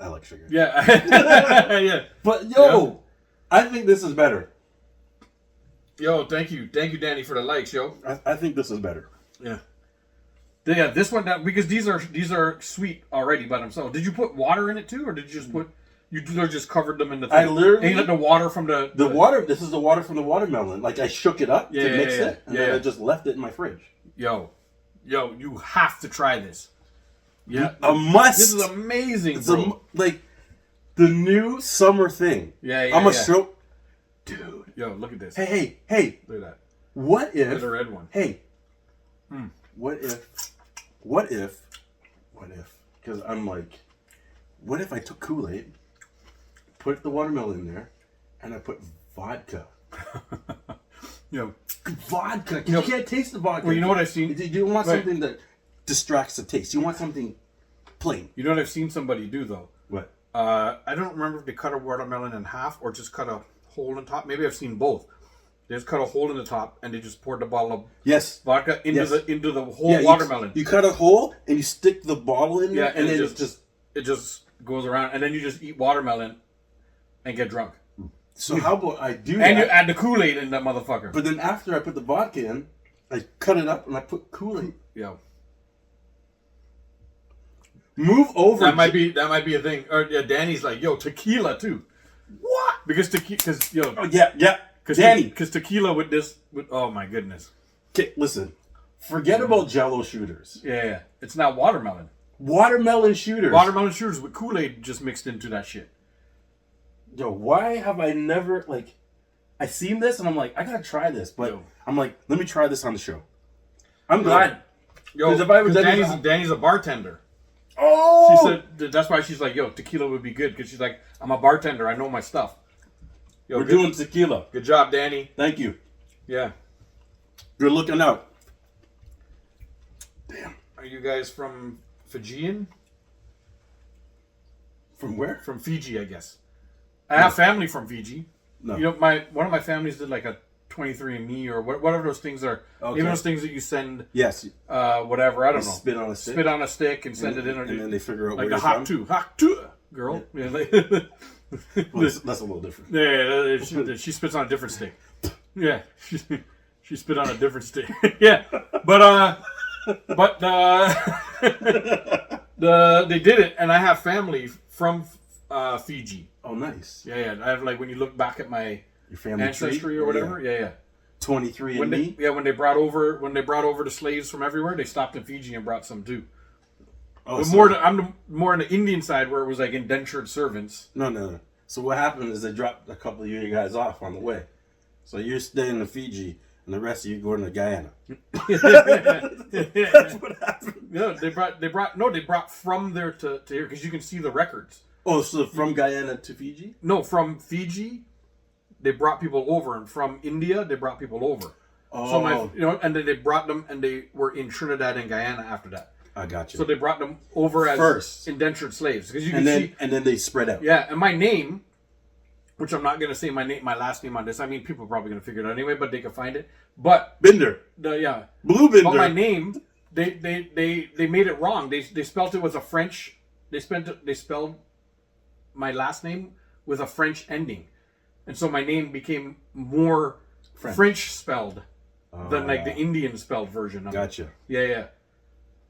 I like sugar. Yeah. Yeah. But yo, I think this is better. Yo, thank you, Danny, for the likes, yo. I think this is better. Yeah. Yeah, this one because these are sweet already by themselves. Did you put water in it too, or did you just put? You just covered them in the thing. I literally- and you let the water from the Water. This is the water from the watermelon. Like I shook it up to mix it, and then yeah. I just left it in my fridge. Yo, you have to try this. Yeah, A must. This is amazing, It's bro. like the new summer thing. Yeah, I'm gonna yeah. show. Dude. Yo, look at this. Hey. Look at that. What Look at if? the red one. Hey. What if? Because I'm like, what if I took Kool-Aid, put the watermelon in there, and I put vodka? Yo, Vodka. You know- You can't taste the vodka. well, you know what I've seen? You want Right. something that distracts the taste. You want something plain. You know what I've seen somebody do though. What? I don't remember if they cut a watermelon in half or just cut a hole in the top. Maybe I've seen both. They just cut a hole in the top and they just poured the bottle of Yes. vodka into Yes. the whole Yeah, watermelon. You cut a hole and you stick the bottle in there, Yeah, and then it just goes around, and then you just eat watermelon and get drunk. So how about I do And you that? add the Kool-Aid in that motherfucker. But then after I put the vodka in, I cut it up and I put Kool-Aid. Yo, Move over. that might be a thing. Or yeah, Danny's like, yo, tequila too, What? because Oh yeah. Danny. because tequila with oh my goodness, Okay, listen. Forget about Jello shooters. yeah, it's not watermelon. Watermelon shooters. Watermelon shooters with Kool-Aid just mixed into that shit. Yo, why have I never I seen this and I'm like, I gotta try this, but Yo. I'm like, let me try this on the show. I'm glad. Yo, 'Cause if I was 'cause Danny's- Danny's a bartender. Oh, She said that's why she's like, yo, tequila would be good because she's like, I'm a bartender, I know my stuff. Yo, we're doing tequila. good job, Danny. Thank you. Yeah. You're looking out. Damn. Are you guys from Fijian? From where? From Fiji, I guess. I have family from Fiji. No. You know, one of my families did like a 23andMe or whatever those things are. Okay. Even those things that you send, Yes. whatever, I don't know. Spit on a stick. Spit on a stick and send it in. And then they figure out like where the you're from. hot two girl. Yeah, like, Well, that's a little different. yeah, she spits on a different stick. Yeah, She spit on a different stick. Yeah, but they did it, and I have family from Fiji. Oh, nice. Yeah. I have, like, when you look back at my Your family ancestry tree? or whatever. Yeah. 23 When and me. when they brought over the slaves from everywhere, they stopped in Fiji and brought some too. Oh, But so, I'm more on the Indian side where it was like indentured servants. no. So what happened is they dropped a couple of you guys off on the way. So you're staying in Fiji, and the rest of you going to Guyana. That's what happened. No, they brought from there to here because you can see the records. Oh, so from Guyana to Fiji? No, from Fiji, they brought people over, and from India, they brought people over. Oh, So and then they brought them, and they were in Trinidad and Guyana after that. I got you. So they brought them over as First. indentured slaves because you can and see. then they spread out. Yeah, and my name, which I'm not gonna say my last name on this. I mean, people are probably gonna figure it out anyway, but they can find it. But Binder. But Blue Binder. my name, they made it wrong. They spelled it with a French. They spelled my last name with a French ending, and so my name became more French spelled than like the Indian spelled version of it. Gotcha. Yeah.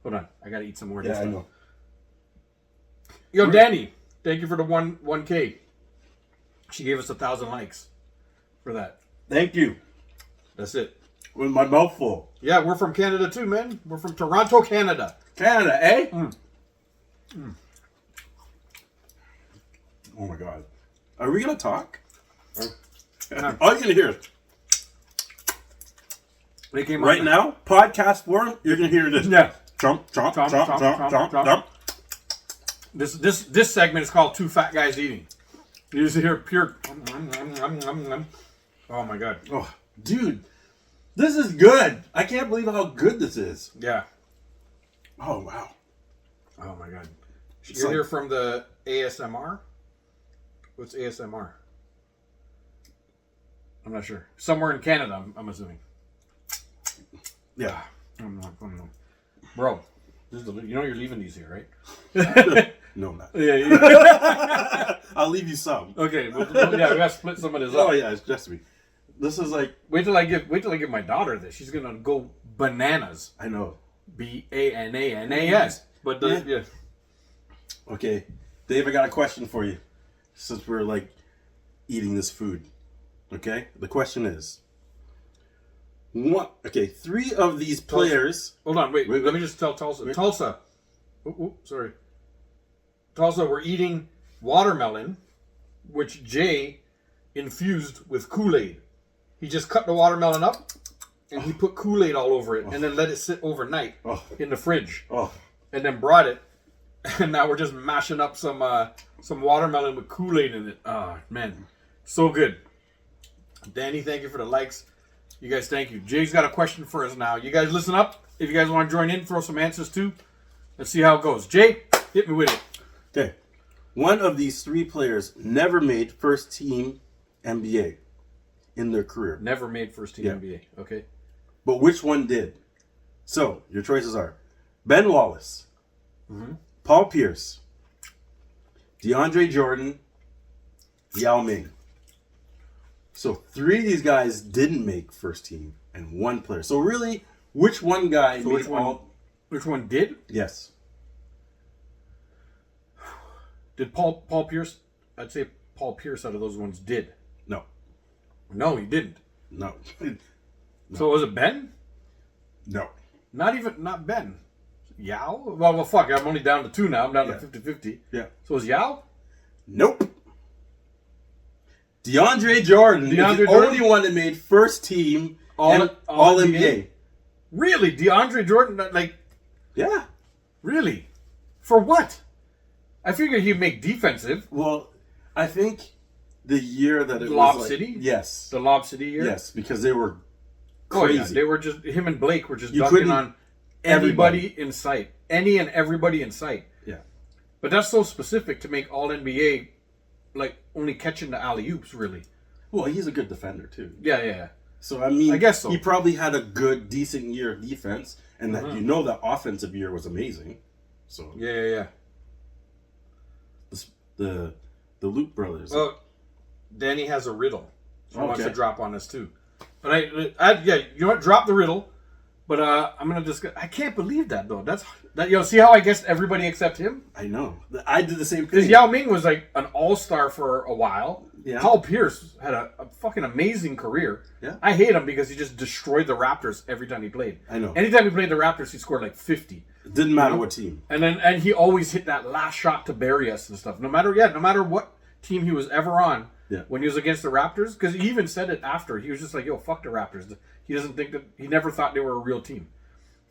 Hold on, I gotta eat some more. Yeah, I know. Yo, Danny, thank you for the 1K. She gave us 1,000 likes for that. Thank you. That's it. With my mouth full. Yeah, we're from Canada too, man. We're from Toronto, Canada. Canada, eh? Oh my God. Are we gonna talk? All you're gonna hear is They came right on now, podcast form, you're gonna hear this. Yeah. Chomp, chomp, chomp, chomp, chomp, chomp, chomp. This segment is called Two Fat Guys Eating. You just hear pure. Oh my God. Oh, dude, this is good. I can't believe how good this is. Yeah. Oh, wow. Oh my God. It's You're like- here from the ASMR? What's ASMR? I'm not sure. Somewhere in Canada, I'm assuming. Yeah. Bro, you know you're leaving these here, right? No, I'm not. Yeah. I'll leave you some. Okay. We gotta split some of this up. Oh, yeah, it's just me. This is like, Wait till I give my daughter this. She's gonna go bananas. I know. BANANAS. But yeah. Okay, Dave, I got a question for you. Since we're like eating this food. Okay? The question is, three of these players. Hold on, wait. Wait. Let me just tell Tulsa. Tulsa. Sorry. Tulsa, we're eating watermelon, which Jay infused with Kool-Aid. He just cut the watermelon up, and he put Kool-Aid all over it, and then let it sit overnight in the fridge, and then brought it, and now we're just mashing up some watermelon with Kool-Aid in it. Ah, man, so good. Danny, thank you for the likes. You guys, thank you. Jay's got a question for us now. You guys listen up. If you guys want to join in, throw some answers too. Let's see how it goes. Jay, hit me with it. Okay. One of these three players never made first team NBA in their career. Never made first team NBA. Okay. But which one did? So, your choices are Ben Wallace, Paul Pierce, DeAndre Jordan, Yao Ming. So, three of these guys didn't make first team and one player. So, really, which one guy made which one? all... Which one did? Yes. Did Paul Pierce? I'd say Paul Pierce out of those ones did. No. No, he didn't. No. So was it Ben? No. Not Ben. Yao? Well, fuck. I'm only down to two now. I'm down to 50-50. Yeah. So was Yao? Nope. DeAndre Jordan is the only one that made first team all NBA. Really? DeAndre Jordan? Like, Yeah. really? For what? I figured he'd make defensive. Well, I think the year that it Lob was City? Yes. The Lob City year? Yes, because they were Oh, crazy. yeah. They were just, him and Blake were just You dunking couldn't- on anybody in sight. Any and everybody in sight. Yeah. But that's so specific to make all NBA, like, only catching the alley-oops, really. Well, he's a good defender, too. Yeah. So, I mean, I guess so. he probably had a good, decent year of defense, and that that offensive year was amazing. So, Yeah. the Luke brothers. Well, Danny has a riddle. He wants to drop on us, too. But yeah, you know what? Drop the riddle. But I'm gonna discuss. I can't believe that though. See how I guessed everybody except him. I know. I did the same thing. Because Yao Ming was like an all-star for a while. Yeah. Paul Pierce had a fucking amazing career. Yeah. I hate him because he just destroyed the Raptors every time he played. I know. Anytime he played the Raptors, he scored like 50. It didn't matter what team. And he always hit that last shot to bury us and stuff. No matter what team he was ever on, when he was against the Raptors, because he even said it after. He was just like, "Yo, fuck the Raptors." He doesn't think that he never thought they were a real team.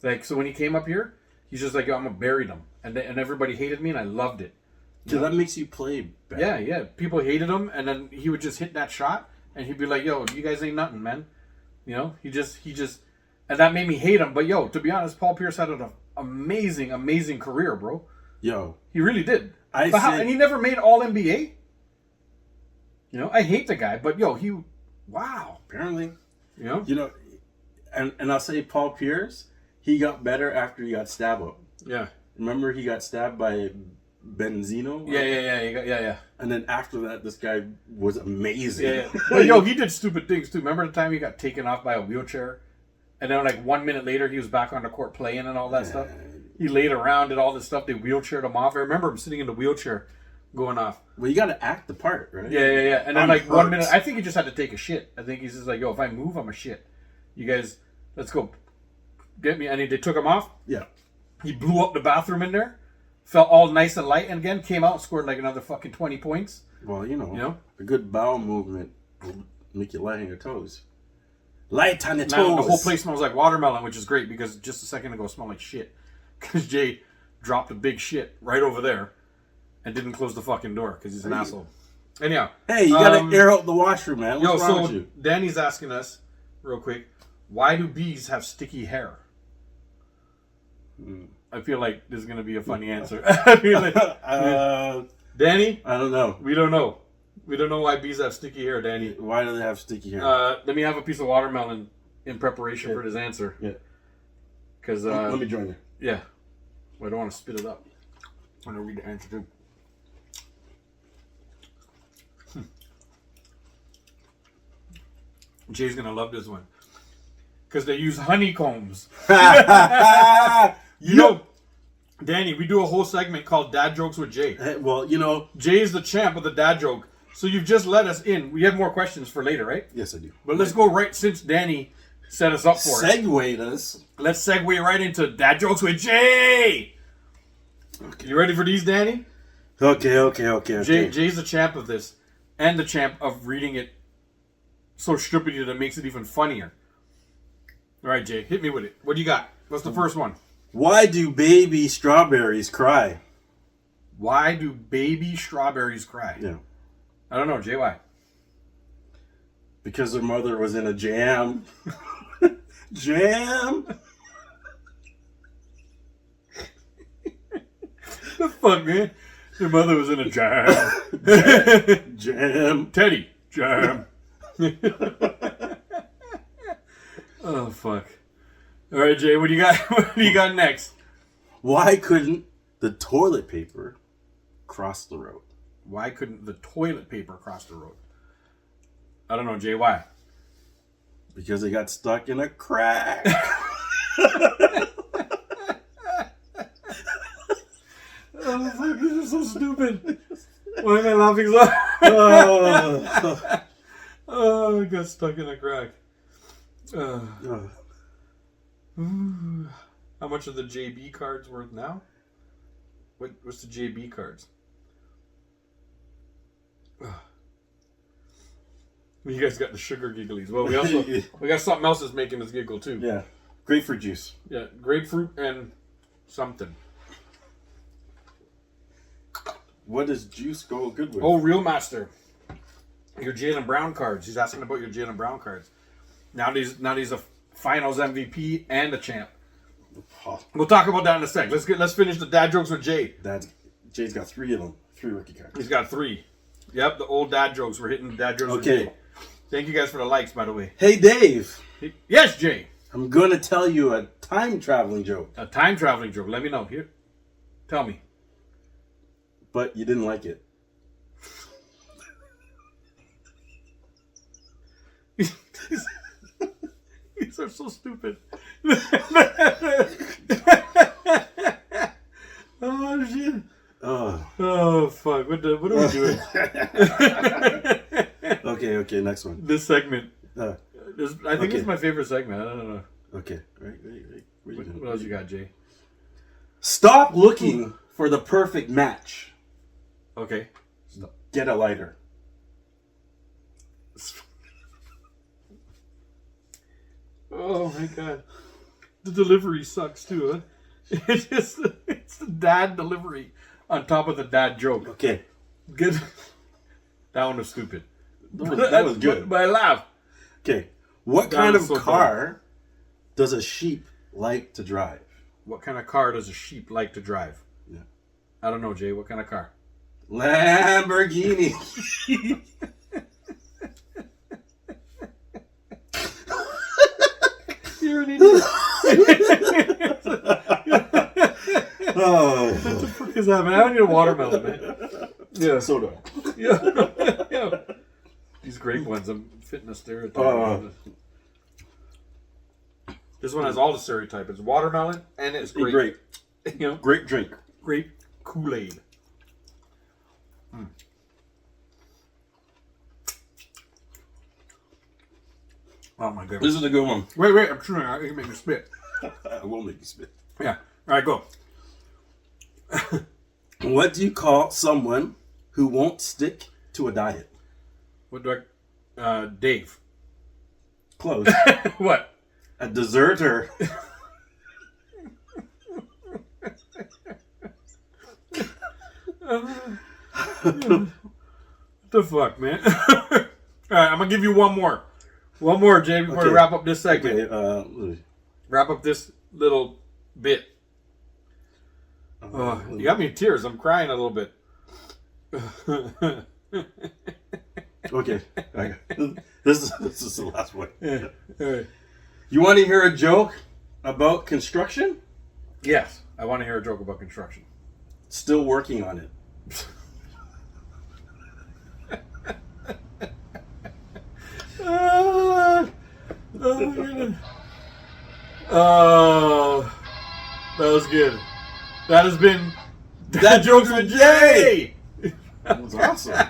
Like, so when he came up here, he's just like, "Yo, I'm gonna bury them," and everybody hated me, and I loved it. So that makes you play better. Yeah. People hated him, and then he would just hit that shot, and he'd be like, "Yo, you guys ain't nothing, man." You know, he just, and that made me hate him. But yo, to be honest, Paul Pierce had an amazing career, bro. Yo, he really did. And he never made All NBA. You know, I hate the guy, but yo, apparently, you know, and I'll say Paul Pierce, he got better after he got stabbed up. Yeah. Remember he got stabbed by Benzino? Yeah. And then after that, this guy was amazing. Yeah. But yo, he did stupid things too. Remember the time he got taken off by a wheelchair? And then like 1 minute later, he was back on the court playing and all that stuff. He laid around, did all this stuff. They wheelchaired him off. I remember him sitting in the wheelchair going off. Well, you got to act the part, right? Yeah. And then like 1 minute, I think he just had to take a shit. I think he's just like, yo, if I move, I'm a shit. You guys, let's go get me. And they took him off. Yeah. He blew up the bathroom in there. Felt all nice and light, and again came out and scored like another fucking 20 points. Well, you know, a good bowel movement will make you light on your toes. Light on your toes. Now, the whole place smells like watermelon, which is great because just a second ago it smelled like shit. Because Jay dropped a big shit right over there and didn't close the fucking door because he's an asshole. Anyhow. Hey, you gotta air out the washroom, man. What's wrong with you? Danny's asking us, real quick, why do bees have sticky hair? I feel like this is going to be a funny answer. Danny? I don't know. We don't know. We don't know why bees have sticky hair, Danny. Why do they have sticky hair? Let me have a piece of watermelon in preparation for this answer. Yeah. Because let me join you. Yeah. Well, I don't want to spit it up. I want to read the answer too. Jay's going to love this one. Because they use honeycombs. You know, Danny, we do a whole segment called Dad Jokes with Jay. Well, you know, Jay is the champ of the dad joke. So you've just let us in. We have more questions for later, right? Yes, I do. But let's go right, since Danny set us up for it. Segued us. Let's segue right into Dad Jokes with Jay. Okay. You ready for these, Danny? Okay. Jay's the champ of this. And the champ of reading it so stupidly that it makes it even funnier. All right, Jay, hit me with it. What do you got? What's the first one? Why do baby strawberries cry? Why do baby strawberries cry? Yeah. I don't know, Jay, why? Because their mother was in a jam. Jam? The fuck, man? Your mother was in a jam. Jam. Teddy. Jam. Oh, fuck. All right, Jay, what do you got? What do you got next? Why couldn't the toilet paper cross the road? Why couldn't the toilet paper cross the road? I don't know, Jay, why? Because they got stuck in a crack. Oh, fuck, this is so stupid. Why am I laughing so? Oh, I got stuck in a crack. How much are the JB cards worth now? What's the JB cards? You guys got the sugar gigglies. Well, we got something else that's making us giggle too. Yeah, grapefruit juice. Yeah, grapefruit and something. What does juice go good with? Oh, Real Master. Your Jaylen Brown cards. He's asking about your Jaylen Brown cards. Now he's a Finals MVP and a champ. Oh. We'll talk about that in a sec. Let's finish the dad jokes with Jay. Jay's got 3 of them. 3 rookie cards. He's got 3. Yep, the old dad jokes. We're hitting dad jokes with Jay. Thank you guys for the likes, by the way. Hey, Dave. Yes, Jay. I'm going to tell you a time traveling joke. A time traveling joke. Let me know. Here. Tell me. But you didn't like it. are so stupid. Oh shit. Oh fuck. What are we doing? Okay, next one. This segment. Uh, I think okay. it's my favorite segment. I don't know. Okay, right. What else you got, Jay? Stop looking for the perfect match. Okay. Get a lighter. Oh my god. The delivery sucks too, huh? It's the dad delivery on top of the dad joke. Okay, Good. That one was stupid. that was good. But I laughed. Okay, what That kind was of so dumb. car does a sheep like to drive? What kind of car does a sheep like to drive? Yeah. I don't know, Jay. What kind of car? Lamborghini. You're an idiot. Oh, What the fuck is that, man? I need a watermelon, man. Yeah. soda. Yeah. Yeah. These grape ones, I'm fitting a stereotype. This one has all the stereotype. It's watermelon and it's grape. Great, You know, great drink. grape Kool-Aid. Oh my goodness. This is a good one. Wait, I'm chewing. I can make me spit. I will make you spit. Yeah. All right, go. What do you call someone who won't stick to a diet? What do I... Dave. Close. What? A deserter. The fuck, man? All right, I'm gonna give you one more. One more, Jay, before we Okay. wrap up this segment. Okay, Wrap up this little bit. You got me in tears. I'm crying a little bit. okay. This is the last one. Yeah. All right. You want to hear a joke about construction? Yes, I want to hear a joke about construction. Still working on it. Oh, my goodness. Oh, that was good. That has been That joke's with Jay. Jay. That was awesome.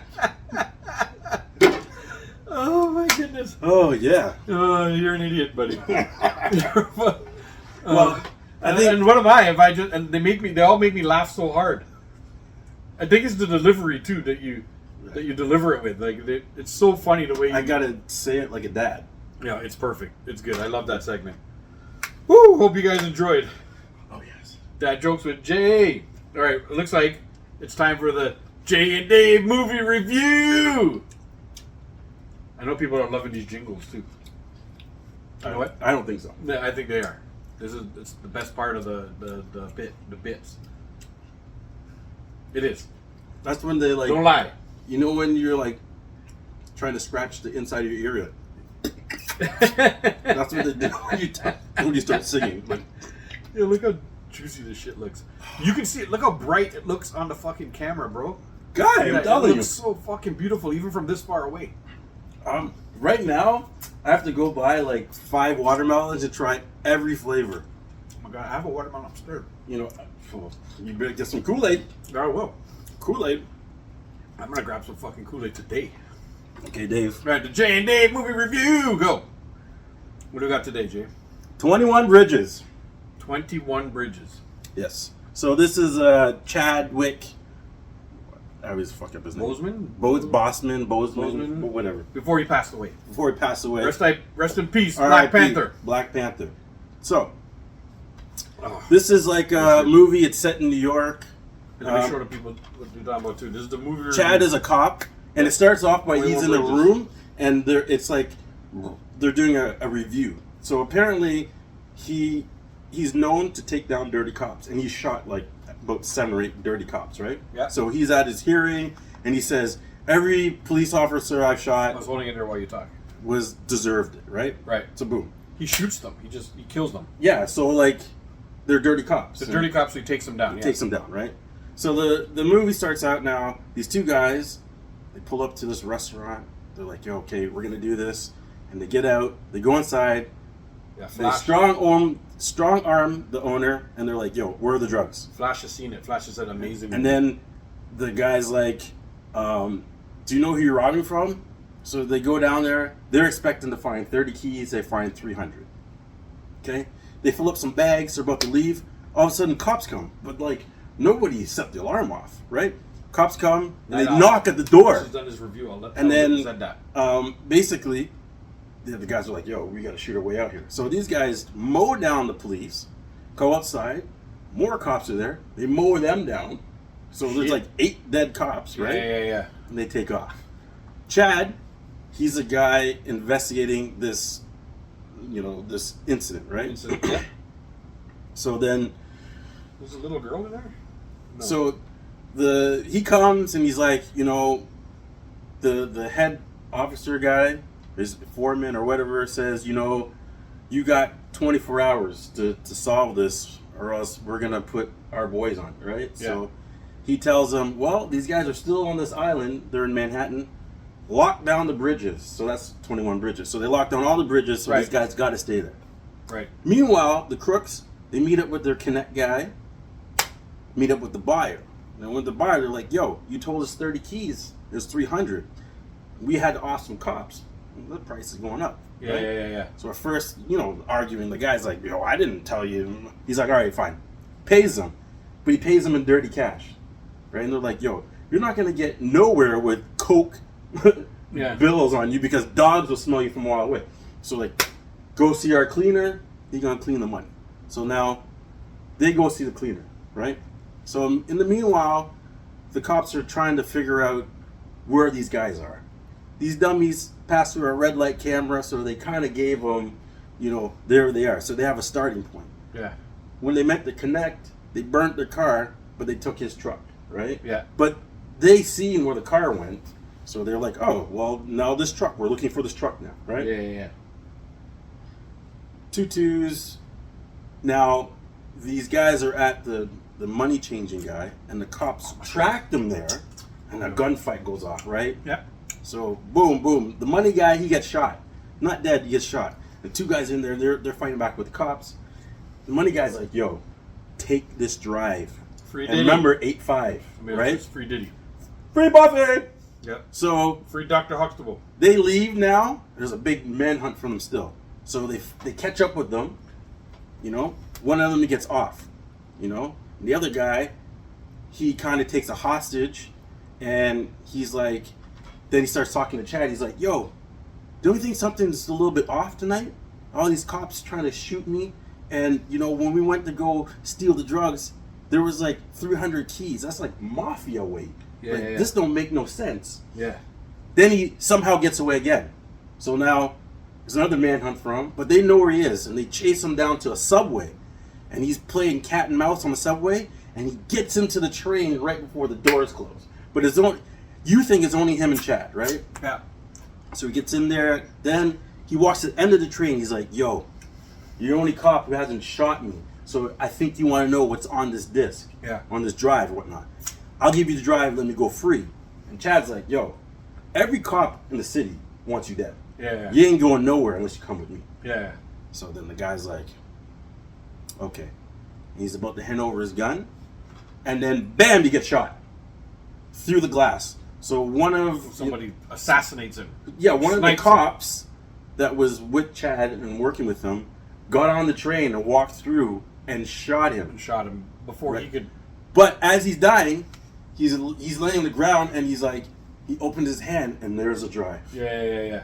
Oh my goodness. Oh yeah. Oh, you're an idiot, buddy. Well, I think and what am I? If I just and they all make me laugh so hard. I think it's the delivery too that you deliver it with. Like it's so funny the way you. I gotta say it like a dad. Yeah, it's perfect. It's good. I love that segment. Woo! Hope you guys enjoyed. Oh yes. Dad jokes with Jay. All right, it looks like it's time for the Jay and Dave movie review. I know people are loving these jingles too. You know what? I don't think so. Yeah, I think they are. It's the best part of the bits. It is. That's when they like. Don't lie. You know when you're like trying to scratch the inside of your ear. That's what they do when you start singing. Like, Yeah, look how juicy this shit looks. You can see it. Look how bright it looks on the fucking camera, bro. God, Yeah, I'm telling it you. looks so fucking beautiful, even from this far away. Right now, I have to go buy like 5 watermelons and try every flavor. Oh my god, I have a watermelon upstairs. You know, you better get some Kool-Aid. I will. Kool-Aid. I'm gonna grab some fucking Kool-Aid today. Okay, Dave. Right, the Jay and Dave movie review. Go. What do we got today, Jay? 21 Bridges. 21 Bridges. Yes. So this is Chadwick. I always fuck up his name. Boseman? Boseman, whatever. Before he passed away. Before he passed away. Rest in peace, Black R.I.P. Panther. Black Panther. So, Oh. this is like a movie. It's set in New York. Let me show the people what you're talking about too. This is the movie review. Chad is a cop, and it starts off by he's in a Bridges. room, and it's like they're doing a review. So apparently, he's known to take down dirty cops, and he's shot like about 7 or 8 dirty cops, right? Yeah. So he's at his hearing, and he says, "Every police officer I've I shot was holding it there while you talk. was deserved it," right? Right. So boom. He shoots them. He kills them. Yeah. So like, they're dirty cops. The and dirty cops, so he takes them down. he Yeah. takes them down, right? So the movie starts out now. These 2 guys, they pull up to this restaurant. They're like, "Yo, okay, we're gonna do this," and they get out. They go inside. Yeah, They Flash. strong arm the owner, and they're like, "Yo, where are the drugs?" Flash has seen it. Flash has said amazing. And then the guy's like, "Do you know who you're robbing from?" So they go down there. They're expecting to find 30 keys. They find 300. Okay, they fill up some bags. They're about to leave. All of a sudden, cops come, but like nobody set the alarm off, right? Cops come and they knock at the door. He's done his review. I'll let And then, said that. basically, the guys are like, "Yo, we got to shoot our way out here." So these guys mow down the police, go outside. More cops are there. They mow them down. So there's Shit. like 8 dead cops, right? Yeah. And they take off. Chad, he's a guy investigating this, this incident, right? Incident. Yeah. So then, There's a little girl in there. No. so he comes and he's like, the head officer guy, his foreman or whatever, says, you got 24 hours to solve this, or else we're gonna put our boys on, right? Yeah. So he tells them, well, these guys are still on this island. They're in Manhattan. Lock down the bridges. So that's 21 bridges. So they lock down all the bridges. So Right. these guys got to stay there. Right. Meanwhile, the crooks, they meet up with their Connect guy, meet up with the buyer. Now, with the buyer, they're like, "Yo, you told us 30 keys. There's 300. We had awesome cops. The price is going up." Yeah, right? yeah. So at first, arguing, the guy's like, "Yo, I didn't tell you." He's like, "All right, fine." Pays them. But he pays them in dirty cash. Right? And they're like, "Yo, you're not going to get nowhere with Coke Yeah. bills on you because dogs will smell you from a while away." So like, go see our cleaner. He's going to clean the money. So now they go see the cleaner, right? So in the meanwhile, the cops are trying to figure out where these guys are. These dummies passed through a red light camera, so they kind of gave them, there they are. So they have a starting point. Yeah. When they met the Connect, they burnt their car, but they took his truck, right? Yeah. But they seen where the car went, so they're like, "Oh, well, now this truck, we're looking for this truck now," right? Yeah. 2-2s. Now, these guys are at the money changing guy, and the cops track them there, and a gunfight goes off, right? Yeah. So boom, boom. The money guy, he gets shot. Not dead, he gets shot. The 2 guys in there, they're fighting back with the cops. The money guy's like, "Yo, take this drive." Free And Diddy. remember 8-5, Right. right? Free Diddy. Free Buffy! Yep. So Free Dr. Huxtable. they leave now. There's a big manhunt for them still. So they catch up with them. One of them gets off. And the other guy, he kind of takes a hostage, and he's like, then he starts talking to Chad. He's like, "Yo, don't you think something's a little bit off tonight? All these cops trying to shoot me, and when we went to go steal the drugs, there was like 300 keys. That's like mafia weight. Yeah, Like, yeah. This don't make no sense." Yeah. Then he somehow gets away again. So now there's another manhunt for him, but they know where he is, and they chase him down to a subway. And he's playing cat and mouse on the subway, and he gets into the train right before the doors close. But you think it's only him and Chad, right? Yeah. So he gets in there, then he walks to the end of the train. He's like, "Yo, you're the only cop who hasn't shot me. So I think you want to know what's on this disc, Yeah. on this drive or whatnot. I'll give you the drive, let me go free." And Chad's like, "Yo, every cop in the city wants you dead. Yeah. You ain't going nowhere unless you come with me." Yeah. So then the guy's like, "Okay." He's about to hand over his gun, and then bam, he gets shot through the glass. So one of Somebody assassinates him. one of the snipes him. cops that was with Chad and working with him got on the train and walked through and shot him. And shot him before he Right. could. But as he's dying, he's laying on the ground, and he's like, he opened his hand, and there's a drive. Yeah.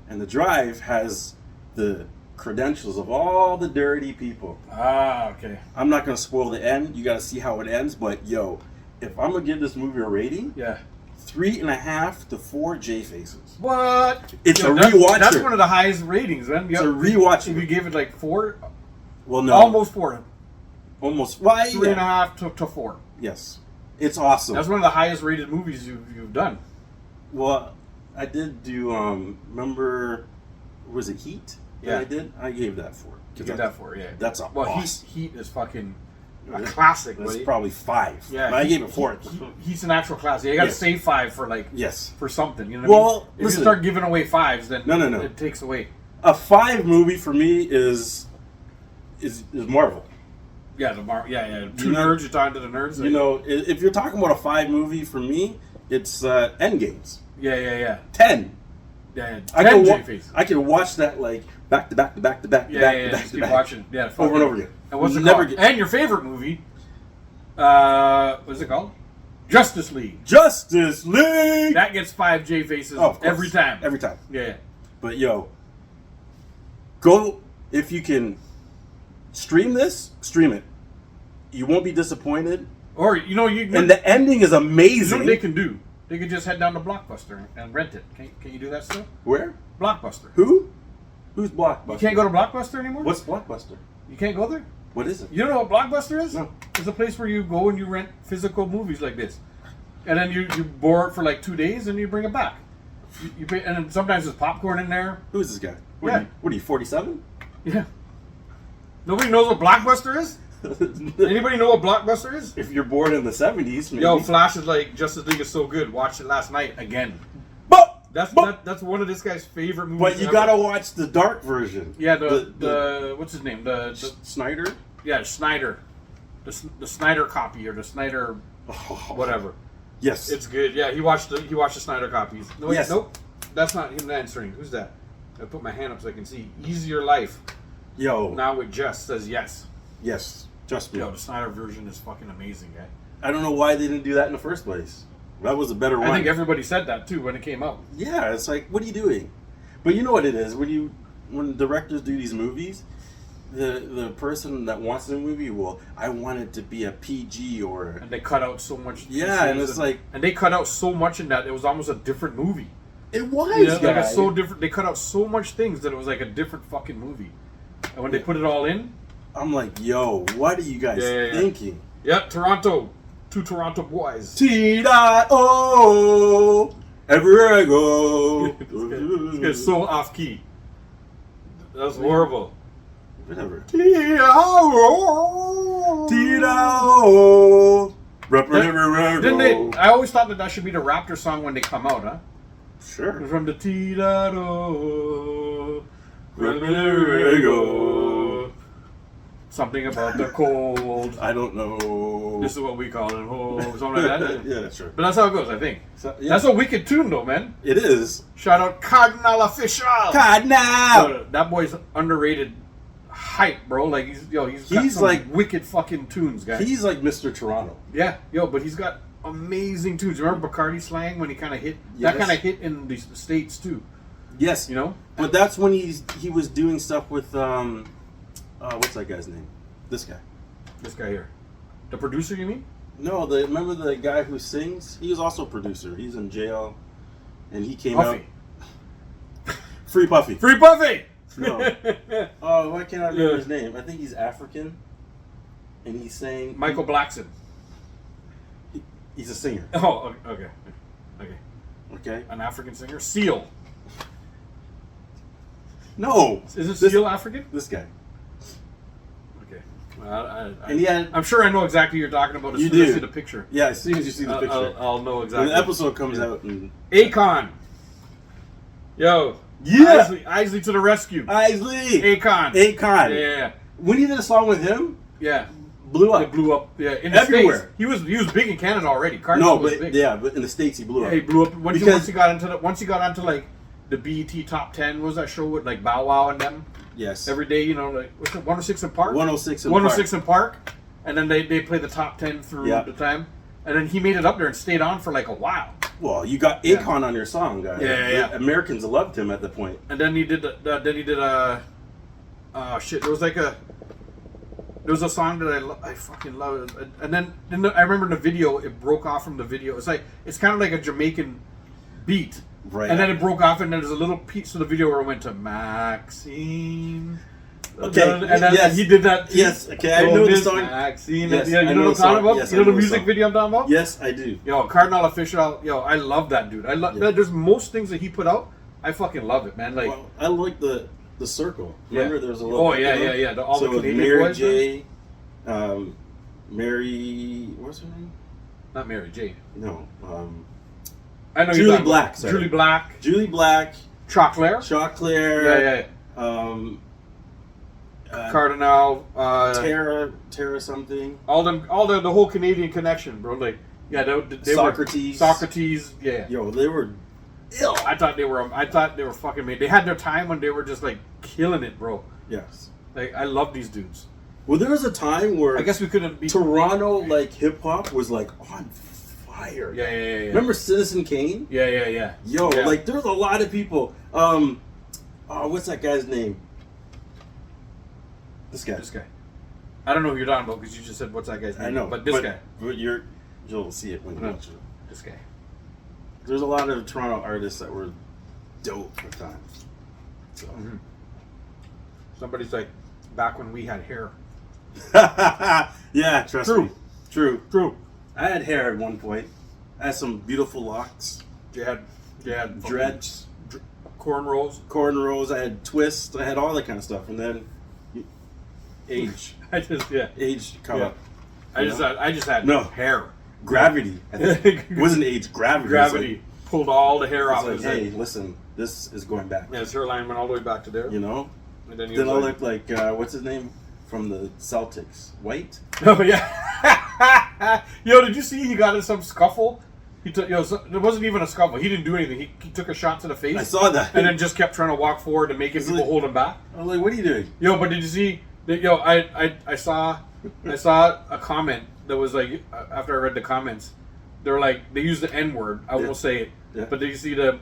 And the drive has the credentials of all the dirty people. Ah, okay. I'm not going to spoil the end. You got to see how it ends. But, yo, if I'm going to give this movie a rating, Yeah. 3.5 to 4 J faces. What? It's a That's rewatcher. one of the highest ratings, man. It's a rewatch. If you gave it like 4, Well, no. almost 4. Almost. Why? 3.5 to 4. Yes. It's awesome. That's one of the highest rated movies you've done. Well, I did do, remember, was it Heat? Yeah. I gave that 4. You give that 4, yeah. That's a Well, awesome. Heat is fucking a classic, That's buddy. probably 5. Yeah, But I gave it 4. He's an actual classic. You got to Yes. save 5 for Yes. for something. You know what I Well, mean? If listen. you start giving away 5s, then No. it takes away. A 5 movie for me is Marvel. Yeah, yeah. Two You know- nerds. You're talking to the nerds. You know, if you're talking about a 5 movie for me, it's Endgames. Yeah. 10. Yeah. I 10 can J-Face. I can watch that like back to back to back to back to Yeah, back yeah. to back Just to keep back. watching. Yeah, Over and over again. And what's it Never called? get- And your favorite movie? What's it called? Justice League. Justice League. That gets 5 J faces Oh, of course. every time. Every time. Yeah. But yo, go if you can stream this, stream it. You won't be disappointed. Or you know you. And the ending is you know amazing. what they can do? They could just head down to Blockbuster and rent it. Can you do that still? Where? Blockbuster. Who? Who's Blockbuster? You can't go to Blockbuster anymore. What's Blockbuster? You can't go there. What is it? You don't know what Blockbuster is? No. It's a place where you go and you rent physical movies like this, and then you borrow it for like 2 days and you bring it back. You pay, and then sometimes there's popcorn in there. Who is this guy? Yeah. What are you 47? Yeah. Nobody knows what Blockbuster is. Anybody know what Blockbuster is? If you're born in the 70s, maybe. Yo, Flash is like Justice League is so good. Watched it last night again. But That's one of this guy's favorite movies. but you ever. gotta watch the dark version. Yeah, the what's his name? The Snyder. yeah, Snyder. The Snyder copy or the Snyder whatever. Yes. It's good. Yeah, he watched the Snyder copies. No, wait, Yes. nope. That's not him answering. Who's that? I put my hand up so I can see. Easier Life. Yo. Now with Jess says yes. Yes. Trust me. Yo, the Snyder version is fucking amazing, guy. I don't know why they didn't do that in the first place. That was a better one. I think everybody said that too when it came out. Yeah, it's like, what are you doing? But you know what it is when directors do these movies, the person that wants the movie I want it to be a PG or And they cut out so much. Yeah, and it's like and they cut out so much in that it was almost a different movie. it was. You know, like guy. it's so different. They cut out so much things that it was like a different fucking movie. And when they put it all in, I'm like, yo, what are you guys Yeah. thinking? yeah, Toronto, 2 Toronto boys. T.O. Everywhere I go. This guy's so off key. That's horrible. Whatever. T-O. T.O. Everywhere I Didn't go. they? I always thought that should be the Raptor song when they come out, huh? Sure. From the T-O. Everywhere I go. Something about the cold. I don't know. This is what we call it. Oh, something like that. Yeah, sure. But that's how it goes, I think. So, yeah. That's a wicked tune, though, man. It is. Shout out Cardinal Official. God now. That boy's underrated hype, bro. Like he's got He's some like- wicked fucking tunes, guys. He's like Mr. Toronto. Yeah, but he's got amazing tunes. Remember Bacardi Slang when he kind of hit? Yes. That kind of hit in the States too. Yes. You know? But that's when he was doing stuff with what's that guy's name? This guy. This guy here, the producer, you mean? No, remember the guy who sings? He was also a producer. He's in jail, and he came Puffy. out. Free Puffy. Free Buffy. No. Oh, why can't I remember Yeah. his name? I think he's African, and he's saying Michael Blackson. He's a singer. Oh, okay. Okay. An African singer. Seal. No. Is it Seal African? This guy. Okay. And he had. I'm sure I know exactly what you're talking about as You soon as I do. see the picture. Yeah, as soon as you see the picture, I'll know when exactly. the episode comes out, and Akon. Yo. Yeah. Isley to the rescue. Isley. Akon. Akon. Yeah. When he did a song with him, Yeah. blew It up. blew up. Yeah. In the Everywhere. States. He was big in Canada already. Cardinal No, was but big. yeah, but in the States he blew Yeah, up. he blew up once Because- he got onto like the BET Top 10. What was that show with like Bow Wow and them? Yes. Every day, you know, like what's it, 106 in Park? 106 in 106 in Park. And then they play the top 10 through Yeah. the time. And then he made it up there and stayed on for like a while. Well, you got Akon on your song, guys. Yeah. Americans loved him at the point. And then he did shit. There was a song that I fucking love. And then I remember in the video it broke off from the video. It's kind of like a Jamaican beat. Right. And then it broke off, and there's a little piece of the video where it went to Maxine. Okay, And then yes. he did that. Yes, okay, I know the Miss song. Maxine. Yes, Yeah, I you know know what I'm the talking song. about? Yes, You I know the know the music song. video I'm talking about? Yes, I do. Yo, Cardinal Official. Yo, I love that dude. I love Yeah. There's most things that he put out. I fucking love it, man. Like, Well, I like the circle. Yeah. Remember, there was a little. Oh, yeah. All so the Canadian Mary boys, J. Mary. What's her name? not Mary J. No. I know Julie you're talking Black, about sorry. Julie Black. Julie Black. Choclair. Choclair. Yeah. Cardinal, Tara something. all the whole Canadian connection, bro. Like, yeah, they Socrates. Socrates, yeah. Yo, they were ill. I thought they were fucking made. They had their time when they were just like killing it, bro. Yes. Like, I love these dudes. Well, there was a time where I guess we couldn't be Toronto, like hip hop, was like on fire. Yeah. Remember Citizen Kane? Yeah. Yo, Yeah. like there was a lot of people. What's that guy's name? This guy. This guy. I don't know who you're talking about because you just said what's that guy's name. I know, but this guy. But you'll see it when you watch it. This guy. There's a lot of Toronto artists that were dope at times. So. Somebody's like, back when we had hair. Yeah, trust True. me. True. True. I had hair at one point. I had some beautiful locks. You had Dreads. cornrows. Cornrows. I had twists. I had all that kind of stuff. And then age. Age come up. I just had No. hair. Gravity. I think. It wasn't age. Gravity. Gravity pulled all the hair off It's his like, head. hey, listen, this is going back. Yeah, his hairline went all the way back to there. You know? And then he Then I was look like, what's his name? From the Celtics. White? Oh yeah. Yo, did you see he got in some scuffle? He took. There wasn't even a scuffle. He didn't do anything. He took a shot to the face. I saw that. And then just kept trying to walk forward and making people hold him back. I was like, what are you doing? Yo, but did you see? Yo, I saw a comment that was like, after I read the comments, they were like, they used the N word. I won't say it. Yeah. But did you see the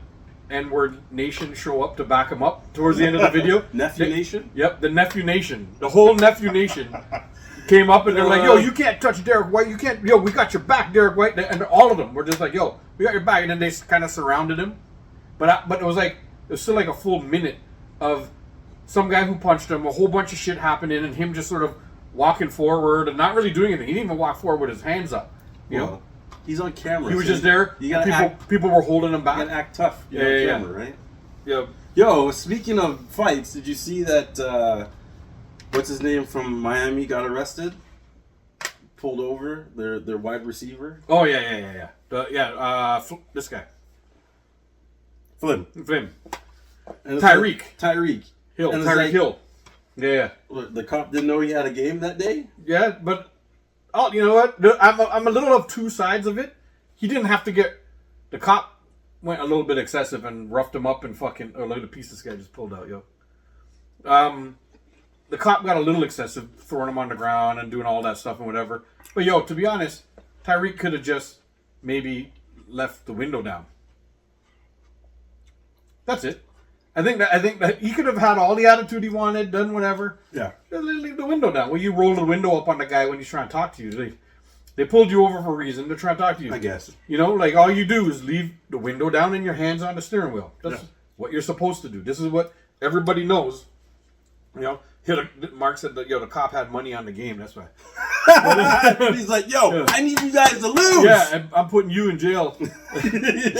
N-word Nation show up to back him up towards the end of the video? Nephew Nation? Yep, the Nephew Nation. The whole Nephew Nation came up and they're like, yo, you can't touch Derek White. You can't, yo, we got your back, Derek White. And all of them were just like, yo, we got your back. And then they kind of surrounded him. But it was like, it was still like a full minute of some guy who punched him, a whole bunch of shit happening, and him just sort of walking forward and not really doing anything. He didn't even walk forward with his hands up. You know? He's on camera. He was just there. You gotta people were holding him back. You gotta act tough. Yeah, on yeah. camera, right? Yeah. Yo, speaking of fights, did you see that? What's his name from Miami got arrested? Pulled over their wide receiver. Oh yeah. This guy, Flynn. And it's Tyreek Hill. And it's Tyreek like, Hill. Yeah. The cop didn't know he had a game that day. Yeah, but you know what? I'm a little of two sides of it. He didn't have to get. The cop went a little bit excessive and roughed him up and fucking. Oh, look at the piece this guy just pulled out, yo. The cop got a little excessive, throwing him on the ground and doing all that stuff and whatever. But yo, to be honest, Tyreek could have just maybe left the window down. That's it. I think that he could have had all the attitude he wanted, done whatever. Yeah. Just leave the window down. Well, you roll the window up on the guy when he's trying to talk to you. They pulled you over for a reason. They're trying to talk to you. I guess. You know, like all you do is leave the window down and your hands on the steering wheel. That's what you're supposed to do. This is what everybody knows. You know, Mark said that the cop had money on the game. That's why. He's like, yo, I need you guys to lose. Yeah, I'm putting you in jail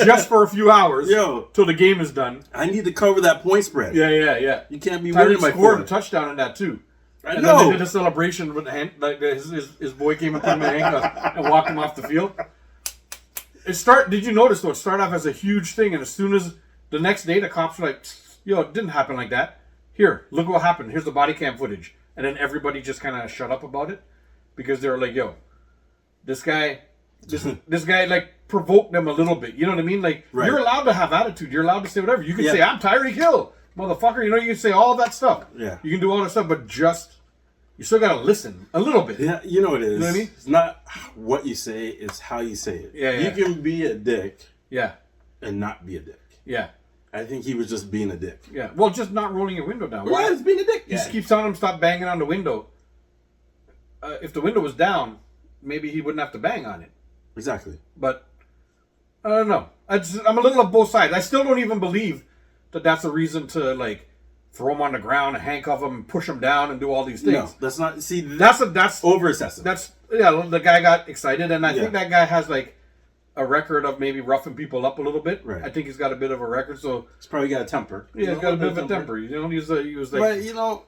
just for a few hours. Yo, till the game is done. I need to cover that point spread. Yeah. You can't be Tyreek winning by scored 4. a touchdown in that too. I And know. then they did a celebration with his boy came and put him in handcuffs and walked him off the field. Did you notice though? It started off as a huge thing, and as soon as the next day the cops were like, "Yo, it didn't happen like that. Here, look what happened. Here's the body cam footage." And then everybody just kind of shut up about it because they were like, "Yo, this guy like provoked them a little bit." You know what I mean? Like you're allowed to have attitude. You're allowed to say whatever. You can say, "I'm Tyreek Hill, motherfucker." You know, you can say all that stuff. Yeah. You can do all that stuff, but you still gotta listen a little bit. Yeah, you know what it is. You know what I mean? It's not what you say; it's how you say it. Yeah. You can be a dick Yeah. and not be a dick. Yeah. I think he was just being a dick. Yeah. Well, just not rolling your window down. Why is being a dick? You just keep telling him stop banging on the window. If the window was down, maybe he wouldn't have to bang on it. Exactly. But I don't know. I'm a little of both sides. I still don't even believe that that's a reason to like throw him on the ground and handcuff him and push him down and do all these things. No, that's not. See, That's over excessive. That's the guy got excited, and I think that guy has like a record of maybe roughing people up a little bit. Right. I think he's got a bit of a record. So he's probably got a temper. yeah, he's got a bit of a temper. You know, he was like. But you know,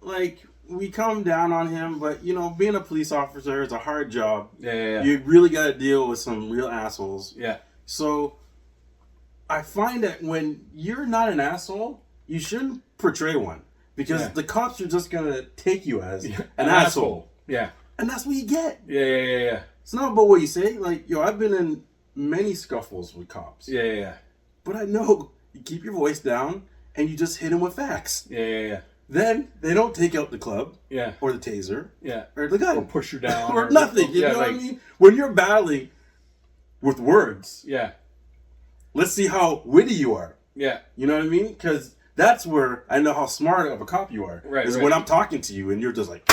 like we come down on him, but you know, being a police officer is a hard job. Yeah. You really got to deal with some real assholes. Yeah. So I find that when you're not an asshole, you shouldn't portray one because Yeah. the cops are just gonna take you as an asshole, Yeah. and that's what you get. Yeah. It's not about what you say. Like, yo, I've been in many scuffles with cops, Yeah. but I know you keep your voice down and you just hit them with facts. Yeah. Then they don't take out the club Yeah. or the taser Yeah. or the gun Or push you down. or nothing. You yeah, know like, what I mean? When you're battling with words, Yeah. let's see how witty you are. Yeah. You know what I mean? Because that's where I know how smart of a cop you are. Right, Is right. when I'm talking to you and you're just like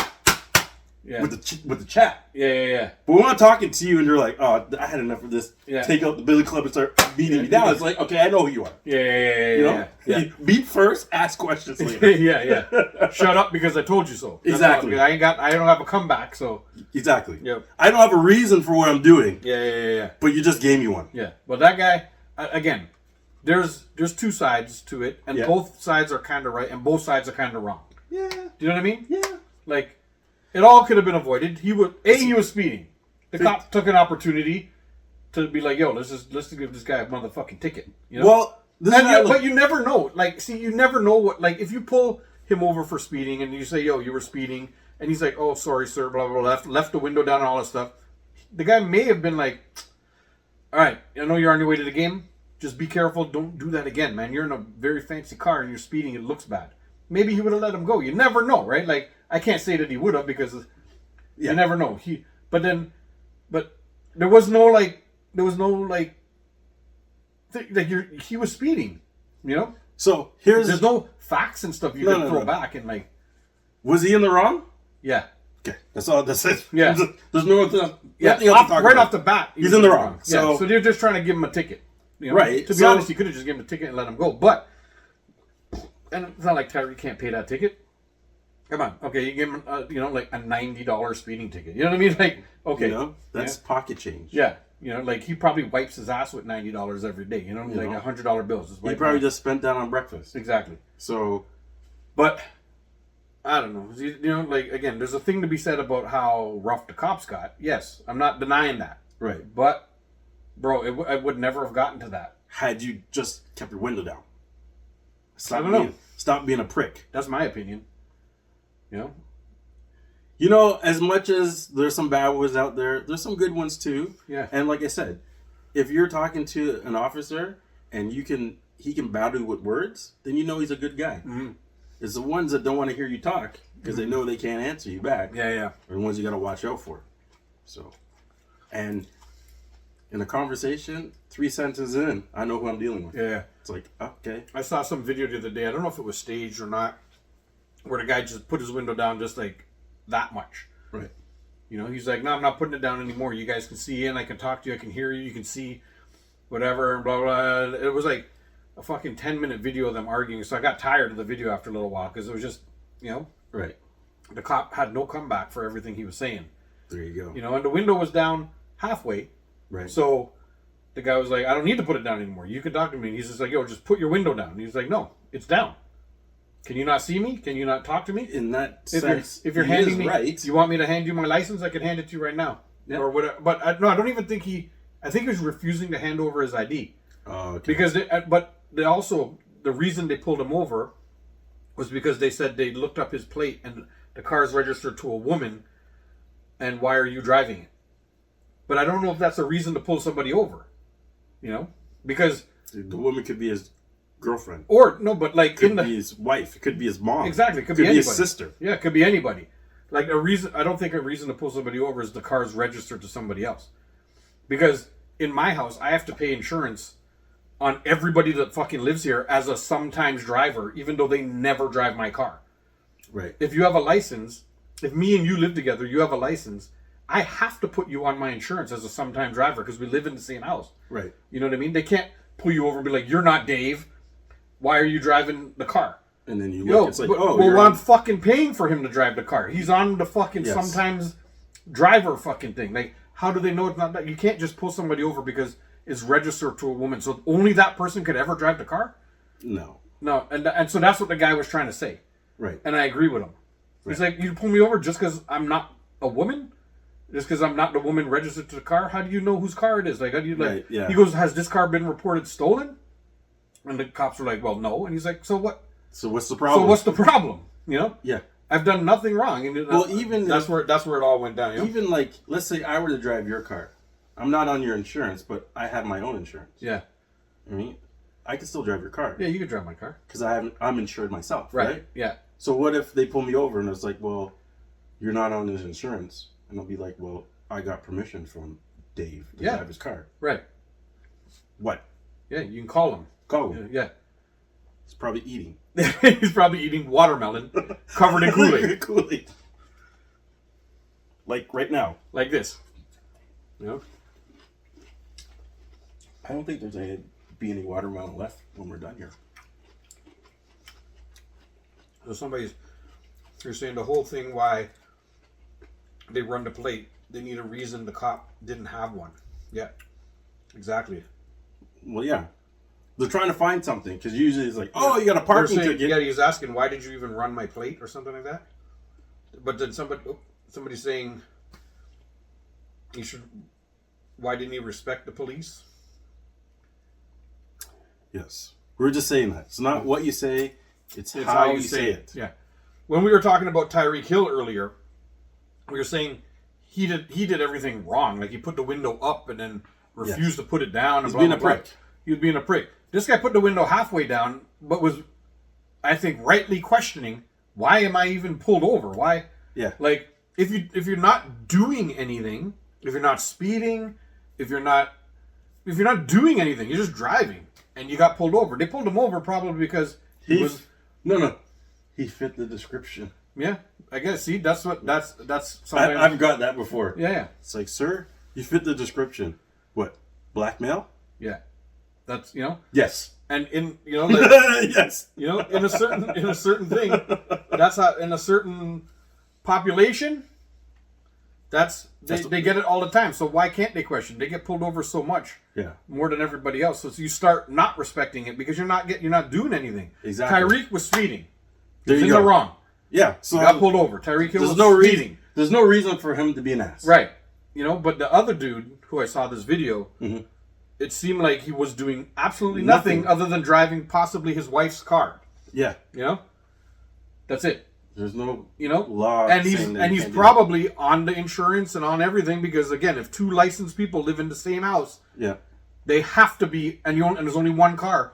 Yeah. with the chat. Yeah. But when I'm talking to you and you're like, oh, I had enough of this. Yeah. Take out the billy club and start beating me down. It's like, okay, I know who you are. Yeah. You know? Yeah. Beat first, ask questions later. Yeah. Shut up because I told you so. That's Exactly. all. I don't have a comeback, so. Exactly. Yep. I don't have a reason for what I'm doing, Yeah. but you just gave me one. Yeah. Well, that guy, again, there's two sides to it, and Yeah. both sides are kind of right, and both sides are kind of wrong. Yeah. Do you know what I mean? Yeah. Like, it all could have been avoided. He was speeding. The cop took an opportunity to be like, "Yo, let's give this guy a motherfucking ticket." You know? Well, this is And how I look- but you never know. Like, see, you never know what. Like, if you pull him over for speeding and you say, "Yo, you were speeding," and he's like, "Oh, sorry, sir," blah blah blah, left the window down and all that stuff. The guy may have been like, "All right, I know you're on your way to the game. Just be careful. Don't do that again, man. You're in a very fancy car and you're speeding. It looks bad." Maybe he would have let him go. You never know, right? Like, I can't say that he would have because you never know. But there was no like he was speeding, you know. So There's no facts and stuff you No, can no, throw no. back and like, was he in the wrong? yeah, Okay, that's all. That's it. Yeah. There's no other. yeah, nothing else to talk right about. off the bat, He's in the wrong. Yeah, So- so they're just trying to give him a ticket, you know? Right, To be so- honest, you could have just given him a ticket and let him go, but and it's not like Tyler, you can't pay that ticket. Come on, okay, you give him like a $90 speeding ticket. You know what I mean? Like, okay, You know, that's pocket change. yeah. You know, like he probably wipes his ass with $90 every day. You know, You like know. $100 bills. Just He wipe probably it. just spent that on breakfast. Exactly. So, But I don't know. You know, like again, there's a thing to be said about how rough the cops got. Yes, I'm not denying that. right. But bro, I would never have gotten to that. Had you just kept your window down. I don't know. Stop being a prick. That's my opinion. You know. You know, as much as there's some bad ones out there, there's some good ones too. Yeah. And like I said, if you're talking to an officer and he can battle you with words, then you know he's a good guy. Mm-hmm. It's the ones that don't want to hear you talk because they know they can't answer you back. Yeah. Are the ones you got to watch out for. So, and in a conversation, 3 sentences in, I know who I'm dealing with. Yeah. It's like, okay. I saw some video the other day. I don't know if it was staged or not, where the guy just put his window down just like that much. Right. You know, he's like, no, I'm not putting it down anymore. You guys can see in, I can talk to you, I can hear you, you can see whatever, and blah, blah. It was like a fucking 10-minute video of them arguing. So I got tired of the video after a little while because it was just, you know, Right. the cop had no comeback for everything he was saying. There you go. You know, and the window was down halfway. Right. So the guy was like, I don't need to put it down anymore. You can talk to me. And he's just like, yo, just put your window down. And he's like, no, it's down. Can you not see me? Can you not talk to me? In that If sense, you're he handing is me, right. you want me to hand you my license? I can hand it to you right now, Yeah. or whatever. But no, I don't even think I think he was refusing to hand over his ID Oh, okay. because, the reason they pulled him over was because they said they looked up his plate and the car's registered to a woman, and why are you driving it? But I don't know if that's a reason to pull somebody over, you know, because the woman could be his girlfriend. or no, but like Could in the be his wife. It could be his mom. exactly, could Could be be anybody. his sister. Yeah, it could be anybody. Like a reason, I don't think a reason to pull somebody over is the car's registered to somebody else. Because in my house, I have to pay insurance on everybody that fucking lives here as a sometimes driver, even though they never drive my car. Right. If you have a license, if me and you live together, you have a license, I have to put you on my insurance as a sometime driver because we live in the same house. Right. You know what I mean? They can't pull you over and be like, you're not Dave. Why are you driving the car? And then you look, Yo, it's like, but, oh, well, you're I'm on- fucking paying for him to drive the car. He's on the fucking Yes. sometimes driver fucking thing. Like, how do they know it's not that? You can't just pull somebody over because it's registered to a woman. So only that person could ever drive the car? No. No, and so that's what the guy was trying to say. Right. And I agree with him. He's like, you pull me over just because I'm not a woman? Just because I'm not the woman registered to the car? How do you know whose car it is? Like, how do you, like, Right, yeah. He goes, has this car been reported stolen? And the cops were like, well, no. And he's like, so what? So what's the So problem? what's the problem? You know? Yeah. I've done nothing wrong. And Well, even that's where it all went down. You know? even like, let's say I were to drive your car. I'm not on your insurance, but I have my own insurance. Yeah. I mean, I can still drive your car. Yeah, you could drive my car. Because I'm insured myself, right? Yeah. So what if they pull me over and it's like, well, you're not on his insurance, and I'll be like, well, I got permission from Dave to drive his car. Right. What? Yeah, you can call him. Call him. Yeah. He's probably eating. He's probably eating watermelon covered in Kool-Aid. Kool-Aid. Like right now. Like this. You know? I don't think there's going to be any watermelon left when we're done here. So you're saying the whole thing why they run the plate, they need a reason the cop didn't have one. Yeah. Exactly. Well, yeah. They're trying to find something because usually it's like, oh, you got a parking ticket. Yeah, he's asking, why did you even run my plate or something like that? But then somebody's saying, why didn't he respect the police? Yes. We're just saying that. It's not what you say, it's how you say it. Yeah. When we were talking about Tyreek Hill earlier, we were saying he did everything wrong. Like he put the window up and then refused to put it down. He's being a prick. He was being a prick. This guy put the window halfway down, but was, I think, rightly questioning, why am I even pulled over? Why? Yeah. Like, if you're not doing anything, if you're not speeding, if you're not doing anything, you're just driving, and you got pulled over. They pulled him over probably because he was. No. He fit the description. Yeah, I guess. See, that's sometimes. I've got that before. Yeah. It's like, sir, you fit the description. What? Blackmail? Yeah. That's Yes. And in like, yes. in a certain thing, that's how in a certain population, they get it all the time. So why can't they question? They get pulled over so much, more than everybody else. So you start not respecting it because you're not doing anything. Exactly. Tyreek was speeding. There He's you in go. the wrong. Yeah. So He got pulled over. Tyreek Hill was speeding. There's no reason for him to be an ass. Right. But the other dude who I saw this video, it seemed like he was doing absolutely nothing other than driving possibly his wife's car. Yeah. That's it. There's no law, and he's probably on the insurance and on everything because again, if two licensed people live in the same house, they have to be, and there's only one car,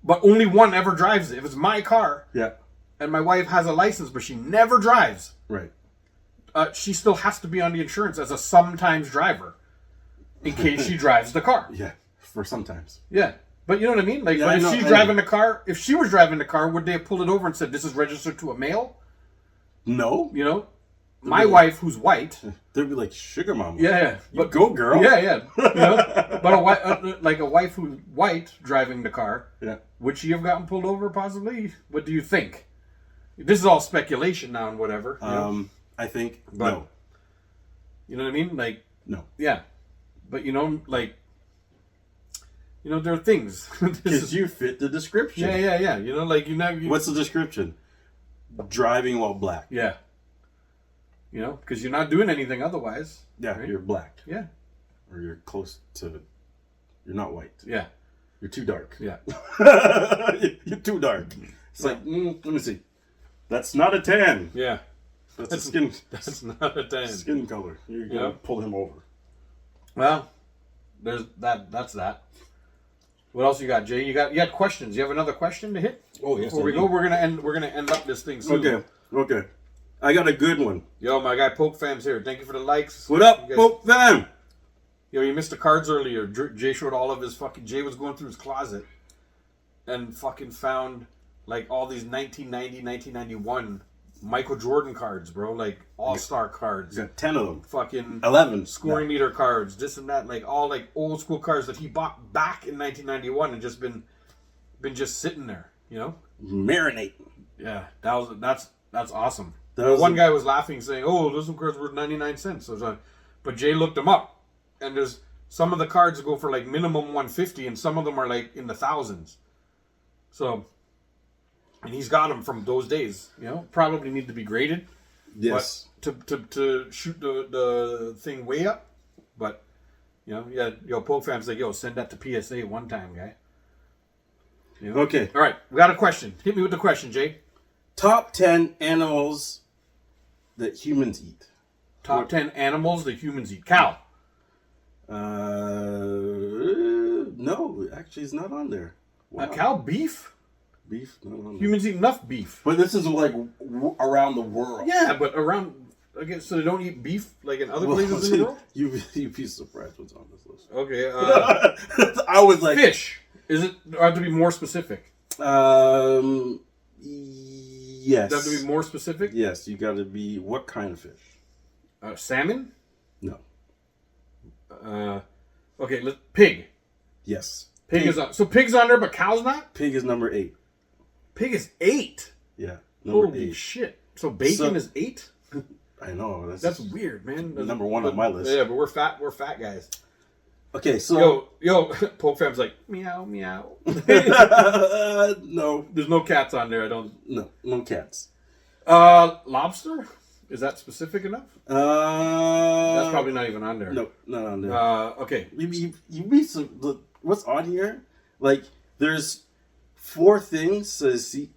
but only one ever drives it. If it's my car, and my wife has a license but she never drives, right, she still has to be on the insurance as a sometimes driver, in case she drives the car. Yeah, for sometimes. Yeah. But you know what I mean? Like, if she's driving the car, if she was driving the car, would they have pulled it over and said, this is registered to a male? No. My wife, who's white. They'd be like, sugar mama. Yeah. But go, girl. Yeah. But a wife who's white driving the car, would she have gotten pulled over possibly? What do you think? This is all speculation now and whatever. I think, no. You know what I mean? Like, no. Yeah. But, there are things. Because you fit the description. Yeah. What's the description? Driving while black. Yeah. Because you're not doing anything otherwise. Yeah, right? You're black. Yeah. Or you're close to... You're not white. Yeah. You're too dark. Yeah. You're too dark. It's like, let me see. That's not a tan. Yeah. That's a skin... That's not a tan. Skin color. You're going to pull him over. Well, there's that. That's that. What else you got, Jay? You had questions. You have another question to hit? Oh yes. Before we go, we're gonna end up this thing soon. Okay. I got a good one. Yo, my guy Poke Fam's here. Thank you for the likes. What up, Poke Fam? Yo, you missed the cards earlier. Jay showed all of his fucking. Jay was going through his closet and fucking found like all these 1990, 1991 Michael Jordan cards, bro. Like all-star cards. Got 10 of them. Fucking 11 scoring meter cards, this and that, like all like old school cards that he bought back in 1991 and just been just sitting there, Marinate. Yeah, that's awesome. One guy was laughing, saying, "Oh, those cards were 99 cents." But Jay looked them up, and there's some of the cards go for like minimum 150, and some of them are like in the thousands. So. And he's got them from those days, probably need to be graded. Yes. But to shoot the thing way up. But, Poke Fam's like, yo, send that to PSA one time, guy. You know? Okay. All right, we got a question. Hit me with the question, Jay. Top 10 animals that humans eat. Top 10 animals that humans eat. Cow. No, actually, it's not on there. Wow. A cow? Beef? Beef? Not on there. Humans eat enough beef. But this is like around the world. Yeah, but around, I guess, so they don't eat beef like in other places in the world? You'd be surprised what's on this list. Okay. I was like... Fish. Is it, or have to be more specific? Yes. Does it have to be more specific? Yes, you got to be... What kind of fish? Salmon? No. Okay, pig. Yes. Pig is on. So pig's on there, but cow's not? Pig is number 8. Pig is 8. Yeah. Number Holy 8. shit. So bacon is 8? I know. That's weird, man. Number 1 on my list. Yeah, but we're fat guys. Okay, so... Yo, Poke Fam's like, meow, meow. No. There's no cats on there, I don't... No cats. Lobster? Is that specific enough? That's probably not even on there. No, not on there. Okay. You read some... What's on here? Like, there's 4 things to see...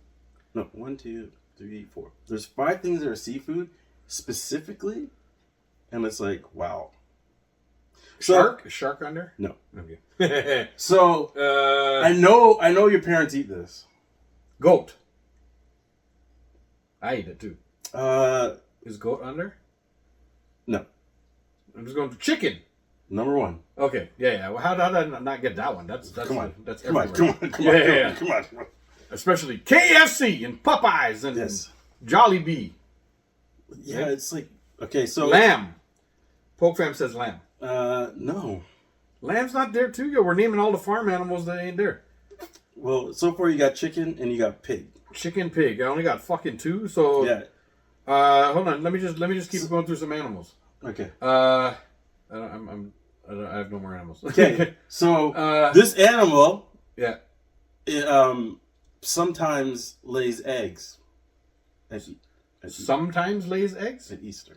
No, 1, 2, 3, 4. There's 5 things that are seafood, specifically, and it's like, wow. Shark? Is shark on there? No. Okay. So, I know your parents eat this. Goat. I eat it too. Is goat under? No. I'm just going to chicken. Number 1. Okay. Yeah. Well, how did I not get that one? That's Come on. That's Come everywhere. on. Come on. Especially KFC and Popeyes and Jollibee. Yeah, it's like, okay, so... Lamb. Poke Fam says lamb. No. Lamb's not there too? Yo, we're naming all the farm animals that ain't there. Well, so far you got chicken and you got pig. Chicken, pig. I only got fucking 2, so... Yeah. Hold on. Let me just keep going through some animals. Okay. I have no more animals. Okay. So this animal, yeah, it sometimes lays eggs. Sometimes lays eggs at Easter.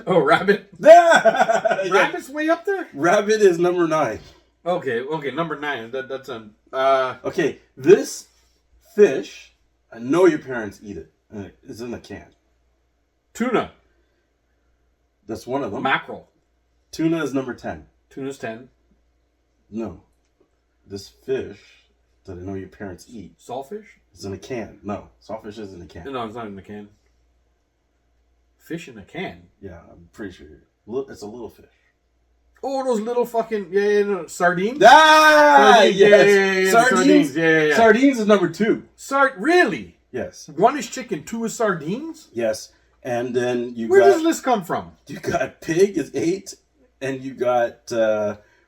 Oh, rabbit. Yeah. Rabbit's way up there. Rabbit is number 9. Okay, number 9. That's on. Okay, this fish, I know your parents eat it. It's in a can. Tuna. That's one of them. Mackerel. Tuna is number 10. Tuna's 10. No. This fish that I know your parents eat. Saltfish? It's in a can. No. Saltfish is in a can. No, it's not in a can. Fish in a can? Yeah, I'm pretty sure. It's a little fish. Oh, those little fucking... no. Sardines? Sardines, yes. Sardines. Yeah. Sardines is number 2. Really? Yes. 1 is chicken, 2 is sardines? Yes. And then Where does this list come from? You got pig is 8, and you got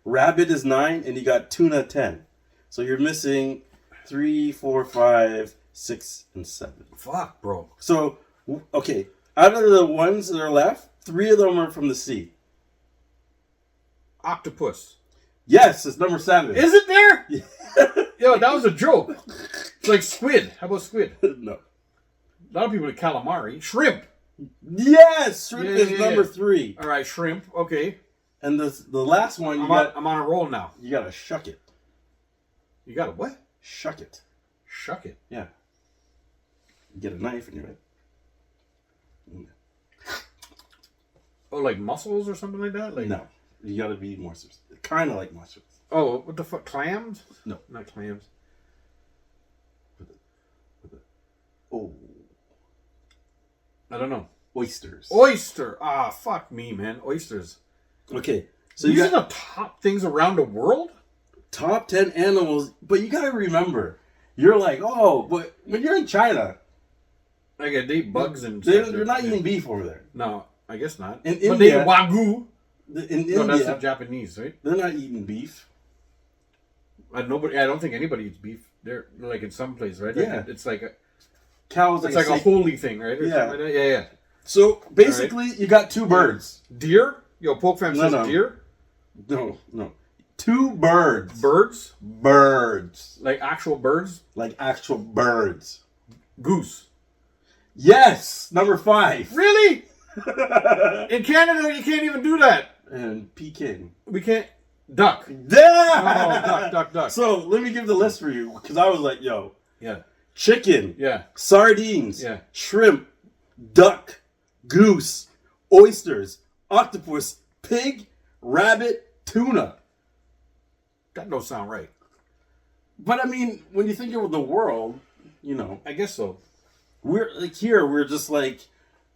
rabbit is 9, and you got tuna 10. So you're missing 3, 4, 5, 6, and 7. Fuck, bro. So, okay, out of the ones that are left, 3 of them are from the sea. Octopus. Yes, it's number 7. Is it there? Yeah. Yo, that was a joke. It's like squid. How about squid? No. A lot of people eat calamari. Shrimp. Yes, shrimp is number 3. All right, shrimp. Okay. And the last one, I'm on a roll now. You gotta shuck it. You gotta what? Shuck it. Shuck it. Yeah. You get a knife and you're like... Oh, like mussels or something like that? Like no. You gotta be more specific. Kind of like mushrooms. Oh, what the fuck? Clams? No. Not clams. Oh. I don't know. Oysters. Oyster. Ah, fuck me, man. Oysters. Okay. So These you are the top things around the world? Top 10 animals. But you gotta remember, you're like, oh, but when you're in China... Like they eat bugs and They're not eating beef over there. No, I guess not. In but India, they eat Wagyu. In No, that's India, the Japanese, right? they're not eating beef. I don't think anybody eats beef. They're like in some place, right? Yeah. It's like a Cows it's like a holy thing, right? Or Yeah. something like that? Yeah. So basically, you got 2 birds. Deer? Yo, Poke Fam says No. deer? No. 2 birds. Birds? Birds. Like actual birds? Like actual birds. Goose. Yes! Number 5. Really? In Canada, you can't even do that. And Peking. We can't. Duck. Yeah. Oh, duck. So let me give the list for you because I was like, yo, Yeah. chicken, Yeah. sardines, Yeah. shrimp, duck, goose, oysters, octopus, pig, rabbit, tuna. That don't sound right. But I mean, when you think of the world, you know, I guess so. we're like here, we're just like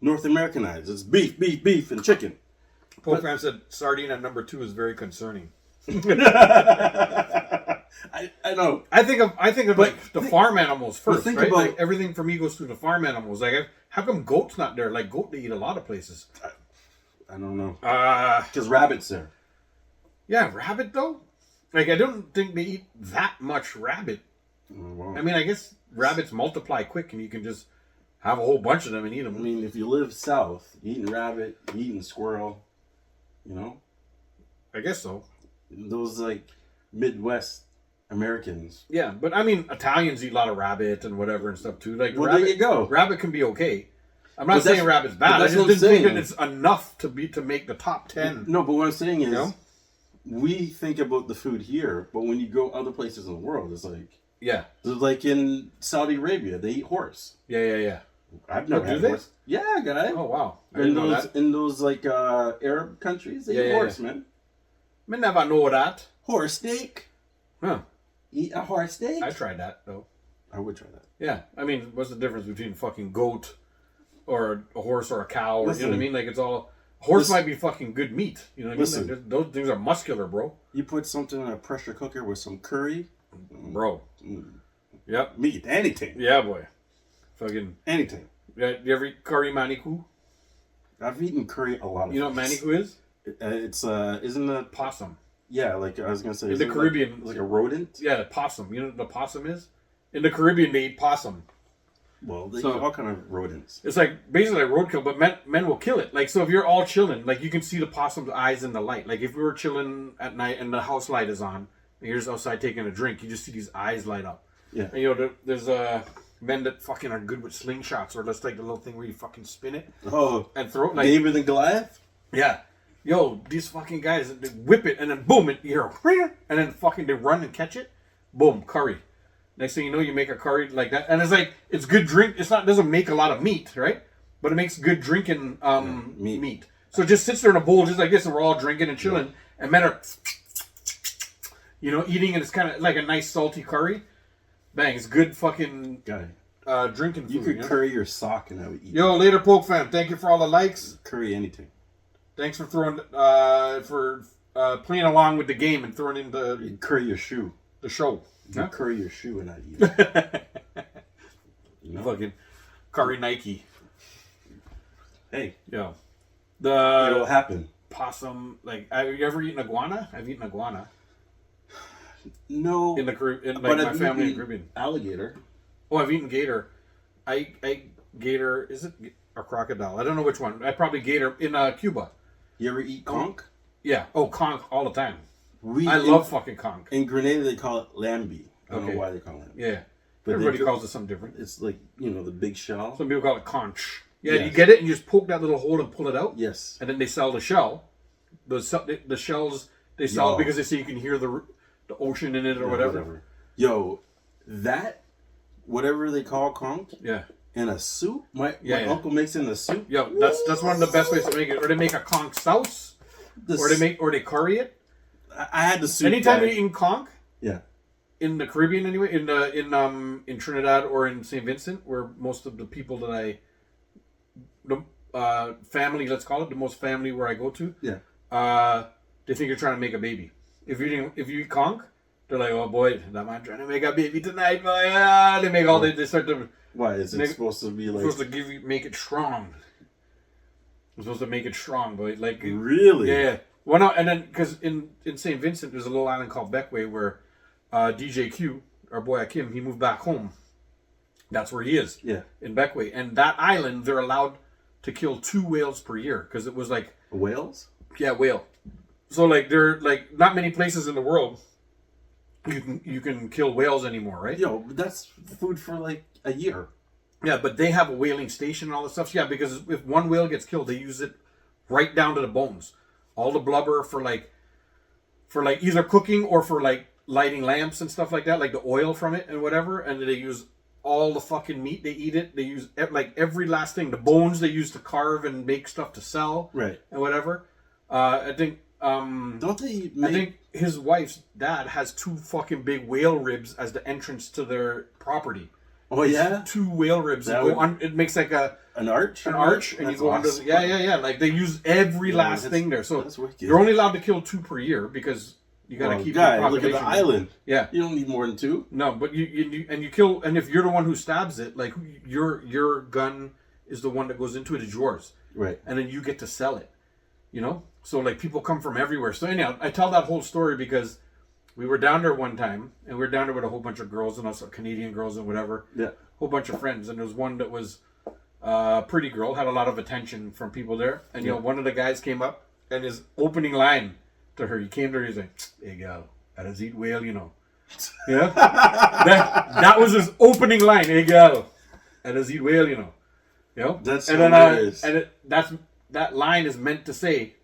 North Americanized. It's beef, beef, beef, and chicken. Pope Fam said sardine at number 2 is very concerning. I know. I think of But like the farm animals first, think right? about- Like everything for me goes through the farm animals. Like, how come goat's not there? Like goat, they eat a lot of places. I don't know. Uh Because rabbits there. yeah, rabbit though. Like I don't think they eat that much rabbit. Oh, wow. I mean, I guess rabbits multiply quick, and you can just have a whole bunch of them and eat them. I mean, if you live south, eating rabbit, eating squirrel, you know, I guess so. those like Midwest Americans. Yeah, but I mean, Italians eat a lot of rabbit and whatever and stuff too. Like, Well, rabbit, there you go. Rabbit can be okay. I'm But not saying that's- rabbit's but bad. I that's just what I'm didn't think saying. that it's enough to make the top 10. No, but what I'm saying is, You know? we think about the food here, but when you go other places in the world, it's Yeah, like in Saudi Arabia, they eat horse. yeah. I've never do had they? horse. Yeah, guy. Oh wow, I in didn't know those that. in those like Arab countries, they eat Yeah, horse, yeah. man. I never know that. Horse steak. Huh? Eat a horse steak. I tried that though. I would try that. Yeah, I mean, what's the difference between a fucking goat or a horse or a cow? Or, you know Listen. what I mean? Like it's all horse Listen. might be fucking good meat. You know what I mean? Like, those things are muscular, bro. You put something in a pressure cooker with some curry. Bro. Yep. Meat, anything, Yeah, boy. Fucking. anything. You ever eat curry maniku? I've eaten curry a lot of You know what times. maniku is? It's isn't it? Possum. Yeah, like I was gonna say, In the isn't it Caribbean- like a rodent. Yeah, the possum. You know what the possum is? In the Caribbean, they eat possum. Well, they So- eat all kind of rodents. It's like basically like roadkill, but men will kill it. Like so, if you're all chilling, like you can see the possum's eyes in the light. Like if we were chilling at night and the house light is on, and you're just outside taking a drink, you just see these eyes light up. Yeah. And, there's men that fucking are good with slingshots, or just like the little thing where you fucking spin it Oh, and throw it. Like David and Goliath. yeah, yo, these fucking guys they whip it and then boom, it you hear, and then fucking they run and catch it, boom, curry. Next thing you know, you make a curry like that, and it's like it's good drink. It doesn't make a lot of meat, right? But it makes good drinking meat. So it just sits there in a bowl just like this, and we're all drinking and chilling, and men are, eating, and it's kind of like a nice salty curry. Bang, it's good fucking Guy, drinking food. you could curry your sock and I would eat. Yo, later, Poke fam. Thank you for all the likes. Curry anything. Thanks for throwing playing along with the game and throwing in You curry your shoe. the show. You Huh? curry your shoe and I eat it. You know? Fucking curry Nike. Hey, Yeah. it'll The happen. possum. Like, have you ever eaten iguana? I've eaten iguana No, in the Caribbean. but Like my I've family in the eaten Caribbean. alligator. Oh, I've eaten gator. I gator. Is it a crocodile? I don't know which one. I probably gator in Cuba. You ever eat conch? Yeah. Oh, conch all the time. We I love fucking conch. in Grenada they call it lambi. I don't Okay. know why they call it. Yeah. But Everybody they- calls it something different. It's like the big shell. Some people call it conch. Yeah, Yes. you get it and you just poke that little hole and pull it out. Yes. And then they sell the shell. The shells they sell Yo. because they say you can hear the ocean in it or whatever. Yo, that whatever they call conch Yeah. in a soup. My Yeah. uncle makes it in a soup. Yeah, that's one of the best ways to make it. Or they make a conch sauce, The or they curry it. I had the soup. Anytime guy. you eat conch Yeah. in the Caribbean anyway, in Trinidad or in St. Vincent, where most of the people that family, let's call it, the most family where I go to, Yeah. they think you're trying to make a baby. If you eat conch, they're like, oh boy, that man trying to make a baby tonight, boy. Yeah. They make all they start to Why is it Make- supposed to be like supposed to make it strong. It's supposed to make it strong, but like really? yeah. Well, no, and then because in St. Vincent there's a little island called Beckway where DJ Q, our boy Akim, he moved back home. That's where he is. Yeah. In Beckway, and that island they're allowed to kill 2 whales per year because it was like Whales? whale. So like there are like not many places in the world you can kill whales anymore, right? Yo, but that's food for like a year. Yeah, but they have a whaling station and all this stuff. Yeah, because if one whale gets killed, they use it right down to the bones. All the blubber for like for like either cooking or for like lighting lamps and stuff like that, like the oil from it and whatever. And they use all the fucking meat. They eat it. They use like every last thing. The bones they use to carve and make stuff to sell, Right. and whatever. I think. Don't they I think his wife's dad has 2 fucking big whale ribs as the entrance to their property. Oh yeah, 2 whale ribs. That That go on, it makes like an arch. an arch, and you That's go awesome. under. Yeah. Like they use every last that's- thing there. So that's wicked. you're only allowed to kill 2 per year because you got to keep guy, your look at population. the island. Yeah. You don't need more than 2. No, but you kill, and if you're the one who stabs it, like your gun is the one that goes into it is yours, Right. and then you get to sell it. You know, so like people come from everywhere. So anyhow, I tell that whole story because we were down there one time, and we were down there with a whole bunch of girls and also Canadian girls and whatever. Yeah. Whole bunch of friends, and there was one that was pretty girl, had a lot of attention from people there, and you know, one of the guys came up, and his opening line to her, he came to her, he's like, "Hey gal, I just eat whale, you know." Yeah, that was his opening line. "Hey gal, I just eat whale, you know." You know, That's and hilarious. that line is meant to say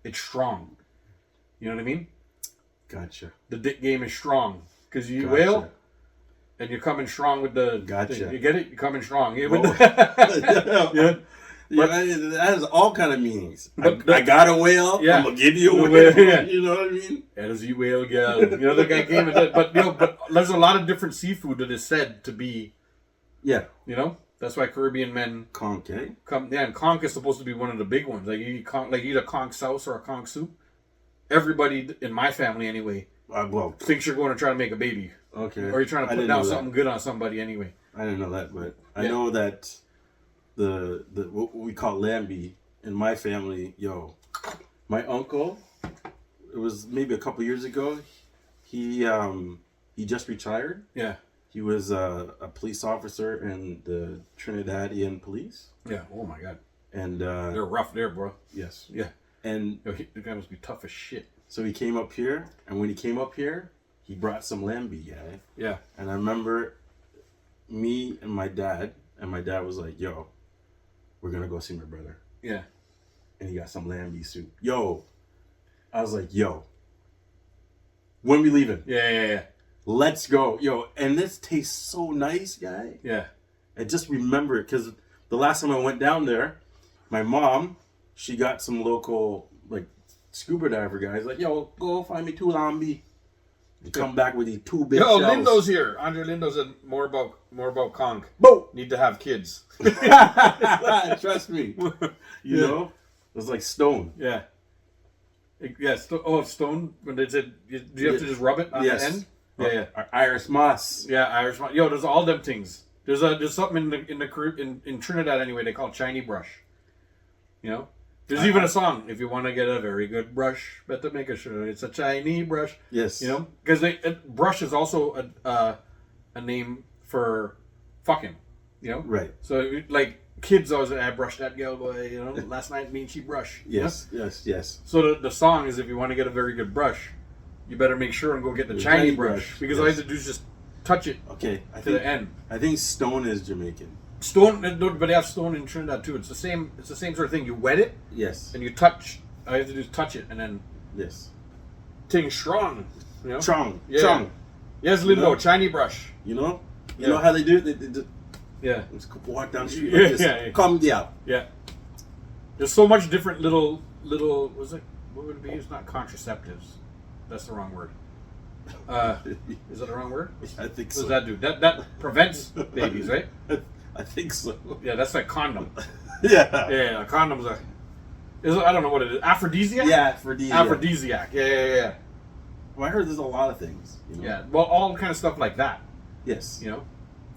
it's strong. You know what I mean? Gotcha. The dick game is strong because you eat Gotcha. whale. And you're coming strong with the Gotcha. thing. You get it? You're coming strong. Yeah, Yeah. But- that has all kind of meanings. But I got a whale. Yeah. I'm gonna give you a The whale. whale, yeah. You know what I mean? That is you whale gal. You know the guy came and did, but there's a lot of different seafood that is said to be. Yeah. You know, that's why Caribbean men Conch, eh? come. Yeah, and conch is supposed to be one of the big ones. Like you eat eat a conch sauce or a conch soup. Everybody in my family anyway Well, thinks you're going to try to make a baby, okay. or you're trying to I put didn't down know that. something good on somebody anyway. I didn't know that, but I Yeah. know that the what we call lambi in my family. Yo, my uncle. It was maybe a couple years ago. He just retired. Yeah, He was a police officer in the Trinidadian police, yeah. Oh my god, and they're rough there, bro. yes, Yeah, and yo, the guy must be tough as shit. so he came up here, and when he came up here, he brought some lambi, yeah. Yeah. And I remember me and my dad was like, "Yo, we're gonna go see my brother," Yeah. and he got some lambi soup. Yo, I was like, "Yo, when we leaving? Yeah. Let's go, yo!" And this tastes so nice, guy. Yeah. I just remember it because the last time I went down there, my mom, she got some local like scuba diver guys like, "Yo, go find me 2 lambi." And come back with these 2 big Yo, shells. Lindo's here. Andre Lindo said more about conch. Boom! Need to have kids. Trust me. You know? It was like stone. Yeah. Yeah. Stone. When they said, do you have to just rub it on Yes. the end? Yeah. Iris moss. Yeah. Irish. Yo, there's all them things. There's something in Trinidad anyway. They call it Chinese brush. You know. There's even a song. If you want to get a very good brush, better make sure it's a Chinese brush. Yes. You know, because brush is also a name for fucking. You know. Right. So like kids always say, "I brushed that girl, boy." You know, last night me and she brushed. you know? Yes. So the song is, if you want to get a very good brush, you better make sure and go get the The shiny shiny brush, brush, because all you yes. have to do is just touch it Okay. to the end. I think stone is Jamaican. Stone, but they have stone in Trinidad too. It's the same. It's the same sort of thing. You wet it Yes. and you touch. All you have to do is touch it, and then Yes. thing strong. You know. Chong. Yeah. Chong. Yes, Lindo, know? shiny brush. You know? You Yeah. know how they do it? They Yeah. just walk down the street Yeah, like this. yeah. Come down. Yeah. There's so much different little. Was it? What would it be? It's not contraceptives. That's the wrong word. Is that the wrong word? I think What so. does that do? That prevents babies, right? I think so. Yeah, that's like condom. Yeah. Yeah, a condom's a. I don't know what it is. Aphrodisiac? Yeah, aphrodisiac. Aphrodisiac. Yeah. Well, I heard there's a lot of things. You know? Yeah. Well, all kind of stuff like that. Yes. You know,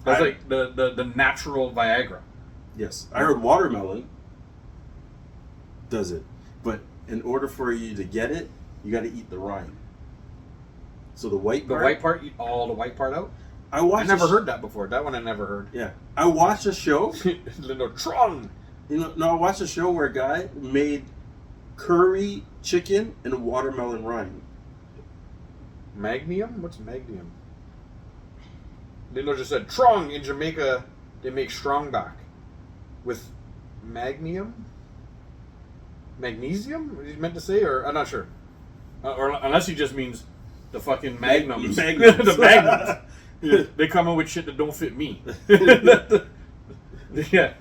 that's I- like the natural Viagra. Yes. I heard watermelon does it, but in order for you to get it, you got to eat the rind. So the white The part. white part, eat all the white part out. I I watched. never heard that before. That one I never heard. Yeah, I watched a show. Lindo Tron. You know, no, I watched a show where a guy made curry chicken and watermelon rind. Magnesium? What's magnesium? Lindo just said Trong in Jamaica. They make strong back with magnesium. Magnesium? What he meant to say, or I'm not sure. or unless he just means the fucking magnums. Magnums. The magnums. Yeah, they come in with shit that don't fit me. Yeah,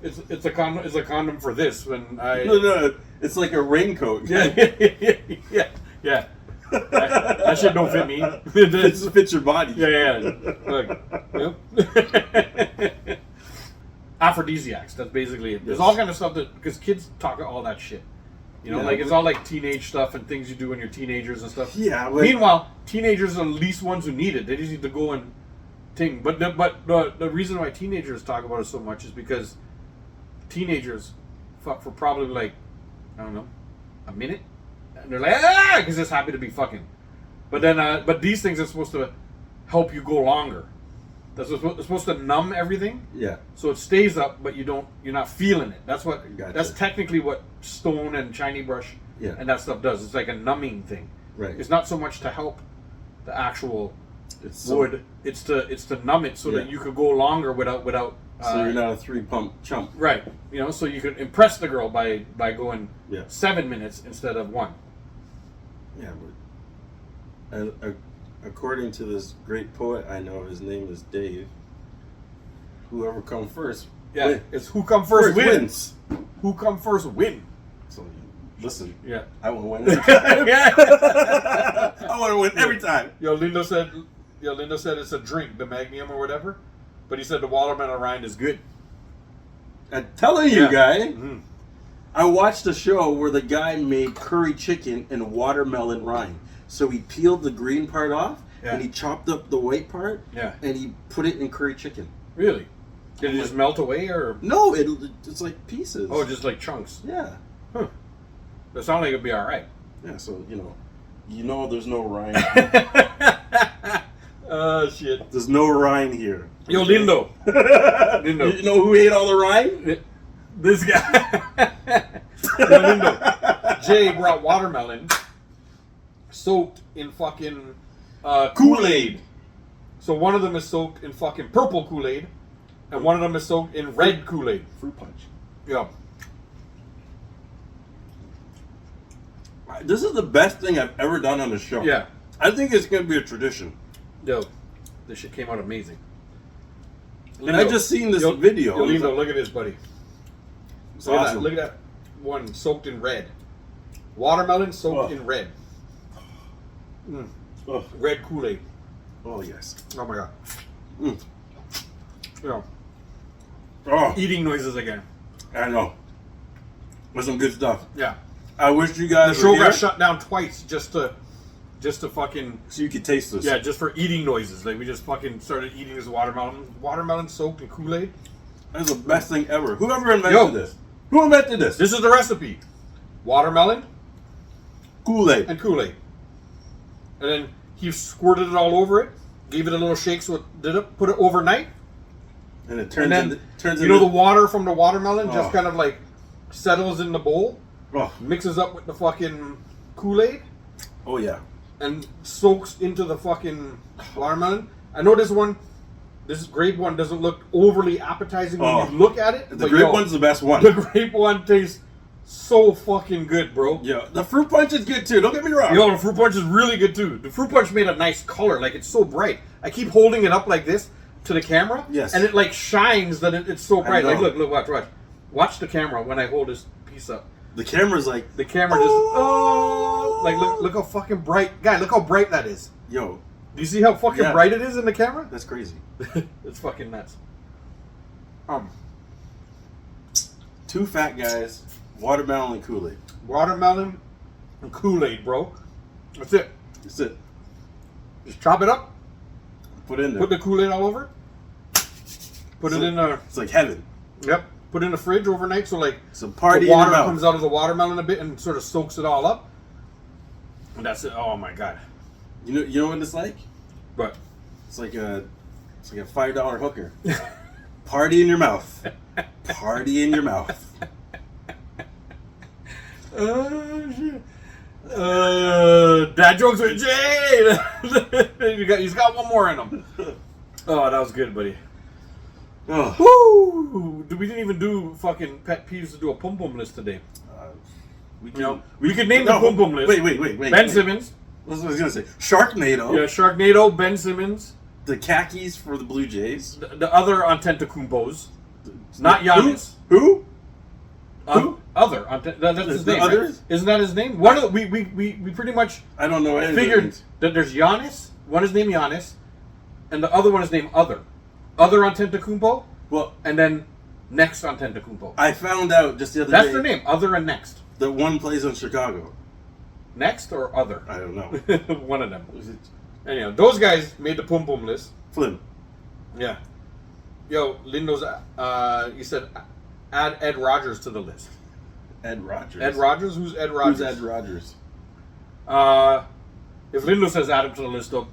it's a condom for this when I. No, it's like a raincoat. Yeah. That shit don't fit me. It fits your body. Yeah. Look, yep. Aphrodisiacs. That's basically it. There's all kind of stuff that because kids talk all that shit. You know, like it's all like teenage stuff and things you do when you're teenagers and stuff. Yeah. Meanwhile, teenagers are the least ones who need it. They just need to go and ting. But the reason why teenagers talk about it so much is because teenagers fuck for probably like I don't know a minute. And they're like, because it's happy to be fucking. But then, but these things are supposed to help you go longer. It's supposed to numb everything. Yeah. So it stays up, but you're not feeling it. That's what. Gotcha. That's technically what stone and shiny brush and that stuff does. It's like a numbing thing. Right. It's not so much to help the actual It's wood. It's to numb it so that you could go longer without. So you're not a 3-pump chump. Right. You know, so you could impress the girl by going Yeah. 7 minutes instead of 1. Yeah, but according to this great poet I know, his name is Dave. Whoever come first, Yeah, it's who come first wins. wins. Who come first win. So listen, Yeah. I want to win every time. I want to win every time. Yo, Lindo said it's a drink, the Magnum or whatever, but he said the watermelon rind is good. I'm telling you, guy. Mm-hmm. I watched a show where the guy made curry chicken in watermelon rind. So he peeled the green part off, and he chopped up the white part, and he put it in curry chicken. Really? Did it just melt away, or? No, it's like pieces. Oh, just like chunks. Yeah. Huh. That sounds like it'd be all right. Yeah, so, there's no rind. Oh, shit. There's no rind here. Yo, Lindo. Lindo. You know who ate all the rind? This guy. Yo, Lindo. Jay brought watermelon soaked in fucking Kool-Aid. So one of them is soaked in fucking purple Kool-Aid, and one of them is soaked in red Kool-Aid. Fruit punch. Yeah. This is the best thing I've ever done on the show. Yeah. I think it's going to be a tradition. Yo, this shit came out amazing. And I just seen this video. Yo, Lindo, look at this, buddy. It's Look at awesome. that. Look at that one soaked in red. Watermelon soaked in red. Oh. Red Kool-Aid. Oh, yes. Oh my god. Mm. Yeah. Oh, Eating noises again. I know. There's some good stuff. Yeah. I wish you The guys show were here got shut down twice just to fucking so you could taste this. just for eating noises. Like we just fucking started eating this watermelon soaked in Kool-Aid. That's the best thing ever. Whoever invented this? Who invented this? This is the recipe: watermelon Kool-Aid. and Kool-Aid. And then he squirted it all over it, gave it a little shake, so put it overnight, And it turns and then into the water from the watermelon just Oh. kind of like settles in the bowl, mixes up with the fucking Kool-Aid, Oh yeah. and soaks into the fucking watermelon. I know this grape one doesn't look overly appetizing when you look at it. The but grape one's the best one. The grape one tastes so fucking good, bro. Yeah, the fruit punch is good too. Don't get me wrong. Yo, the fruit punch is really good too. The fruit punch made a nice color, like it's so bright. I keep holding it up like this to the camera, Yes. and it like shines that it's so bright. know. Like look, watch the camera when I hold this piece up. The camera's like, The camera just like look how fucking bright, guy. Look how bright that is. yo, Do you see how fucking bright it is in the camera? that's crazy. It's fucking nuts. Two fat guys, watermelon and Kool-Aid. Watermelon and Kool-Aid, bro. That's it. That's it. Just chop it up. Put it in there. Put the Kool-Aid all over. Put it in the. It's like heaven. Yep. Put it in the fridge overnight, so like It's a party the in water your mouth. comes out of the watermelon a bit and sort of soaks it all up. And that's it. Oh my god. You know what it's like? But It's like a $5 hooker. Party in your mouth. Party in your mouth. shit. Dad jokes with Jay. He's got one more in him. Oh, that was good, buddy. Oh. Woo! We didn't even do fucking pet peeves to do a pum pum list today. We You know, we could name the Boom Boom list. Wait. Ben Simmons. That's what I was gonna say. Sharknado. Yeah, Sharknado, Ben Simmons. The khakis for the Blue Jays. The other Antetokounmpos. Not Giannis. Who? Other. That's his name, others? right? Isn't that his name? One of we pretty much I don't know. figured that there's Giannis. One is named Giannis, and the other one is named Other. Other Antetokounmpo, Well, and then Next Antetokounmpo. I found out just the other That's day their name. Other and Next. that one plays on Chicago. Next or Other? I don't know. One of them. Was it Anyhow, those guys made the Pum Pum list. Flynn? Yeah. Yo, Lindo's. You said add Ed Rogers to the list. Ed Rogers. Ed Rogers? Who's Ed Rogers? Who's Ed Rogers? If Lindo says add him to the list, though,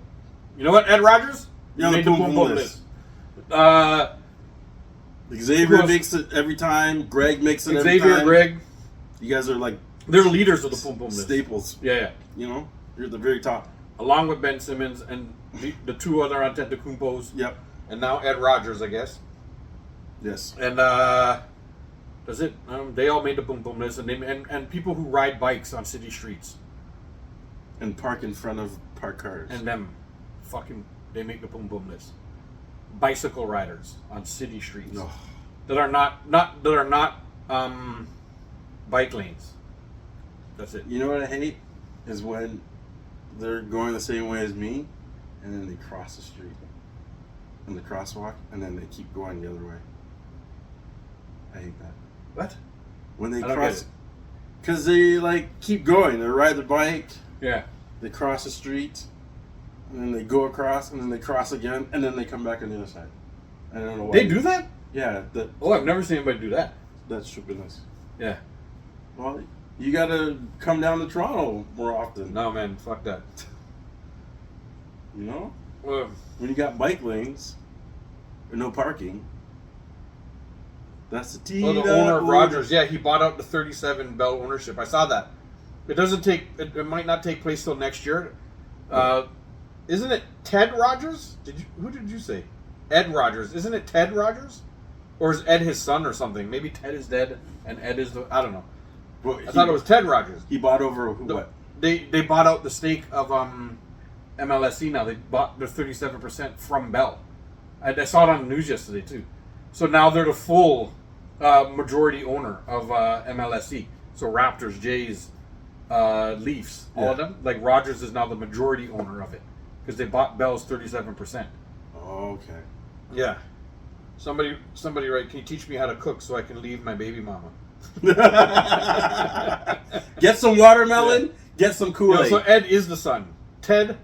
you know what? Ed Rogers You're on the made Pum Pum list. Who Xavier else? makes it every time. Greg makes it every Xavier, time. Greg, You guys are like they're leaders of the Pum Pum list. staples. Yeah. You know, you're at the very top. Along with Ben Simmons and the two other Antetokounmpos, Yep. and now Ed Rogers, I guess. Yes. And that's it. They all made the Pum Pum list, and people who ride bikes on city streets, And park in front of parked cars. and them, they make the Pum Pum list. Bicycle riders on city streets No. that are not bike lanes. That's it. You know what I hate is when they're going the same way as me, and then they cross the street in the crosswalk, and then they keep going the other way. I hate that. What? When they I don't cross, get it. because they like keep going. They ride their bike, Yeah. they cross the street, and then they go across, and then they cross again, and then they come back on the other side. I don't know why. They do that? Yeah, Oh, I've never seen anybody do that. that's stupidness. Yeah. Well, you gotta come down to Toronto more often. No, man. Fuck that. You know, Well, when you got bike lanes, or no parking. That's the T. the owner of Rogers, yeah, he bought out the 37 Bell ownership. I saw that. It doesn't take. It might not take place till next year. Isn't it Ted Rogers? Who did you say? Ed Rogers. Isn't it Ted Rogers? Or is Ed his son or something? Maybe Ted is dead and Ed is the. I don't know. Well, I thought it was Ted Rogers. He bought over who? The- What? They bought out the stake of MLSE now. They bought their 37% from Bell. I saw it on the news yesterday too. So now they're the full majority owner of MLSE. So Raptors, Jays, Leafs, all of Yeah. them. Like Rogers is now the majority owner of it because they bought Bell's 37%. Okay. Yeah. Somebody write, can you teach me how to cook so I can leave my baby mama? Get some watermelon. Get some Yeah, Kool-Aid. so Ed is the son. Ted